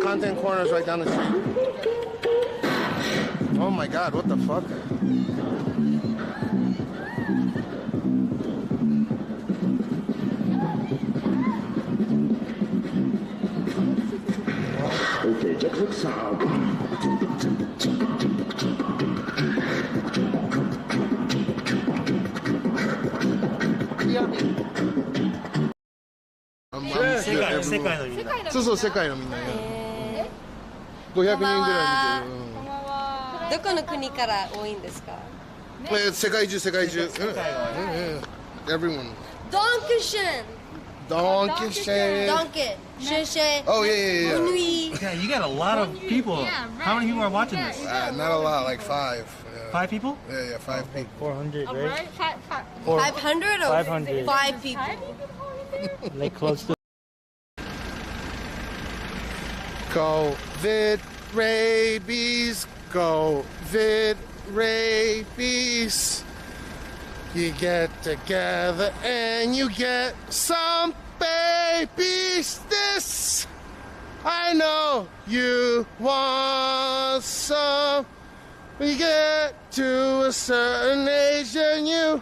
S2: Content Corner's right down the street. Oh my God, what the fuck?
S17: Okay, check this out.
S2: Everyone. そうそう、世界のみんな。
S15: 500人ぐらい見てる。
S14: どこの国から多いんですか？
S15: 世界中、世界中。Everyone.
S14: Dankeschön.
S15: Dankeschön.
S14: Danke. Schön.
S15: Oh, yeah.
S14: Bonne nuit.
S3: Yeah, you got a lot of people. How many people are watching this?
S15: Not a lot, like 5.
S3: 5 people?
S15: Yeah, 5 people.
S3: 400, right?
S14: 500 or
S3: 500.
S14: 5 people?
S3: Like close to.
S1: COVID, rabies, COVID, rabies. You get together and you get some babies. This, I know you want some. When you get to a certain age and you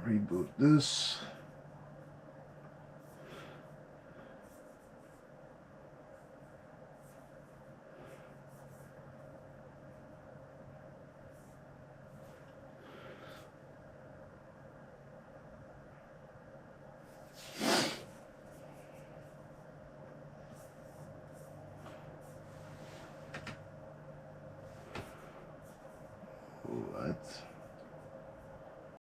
S1: reboot this. What?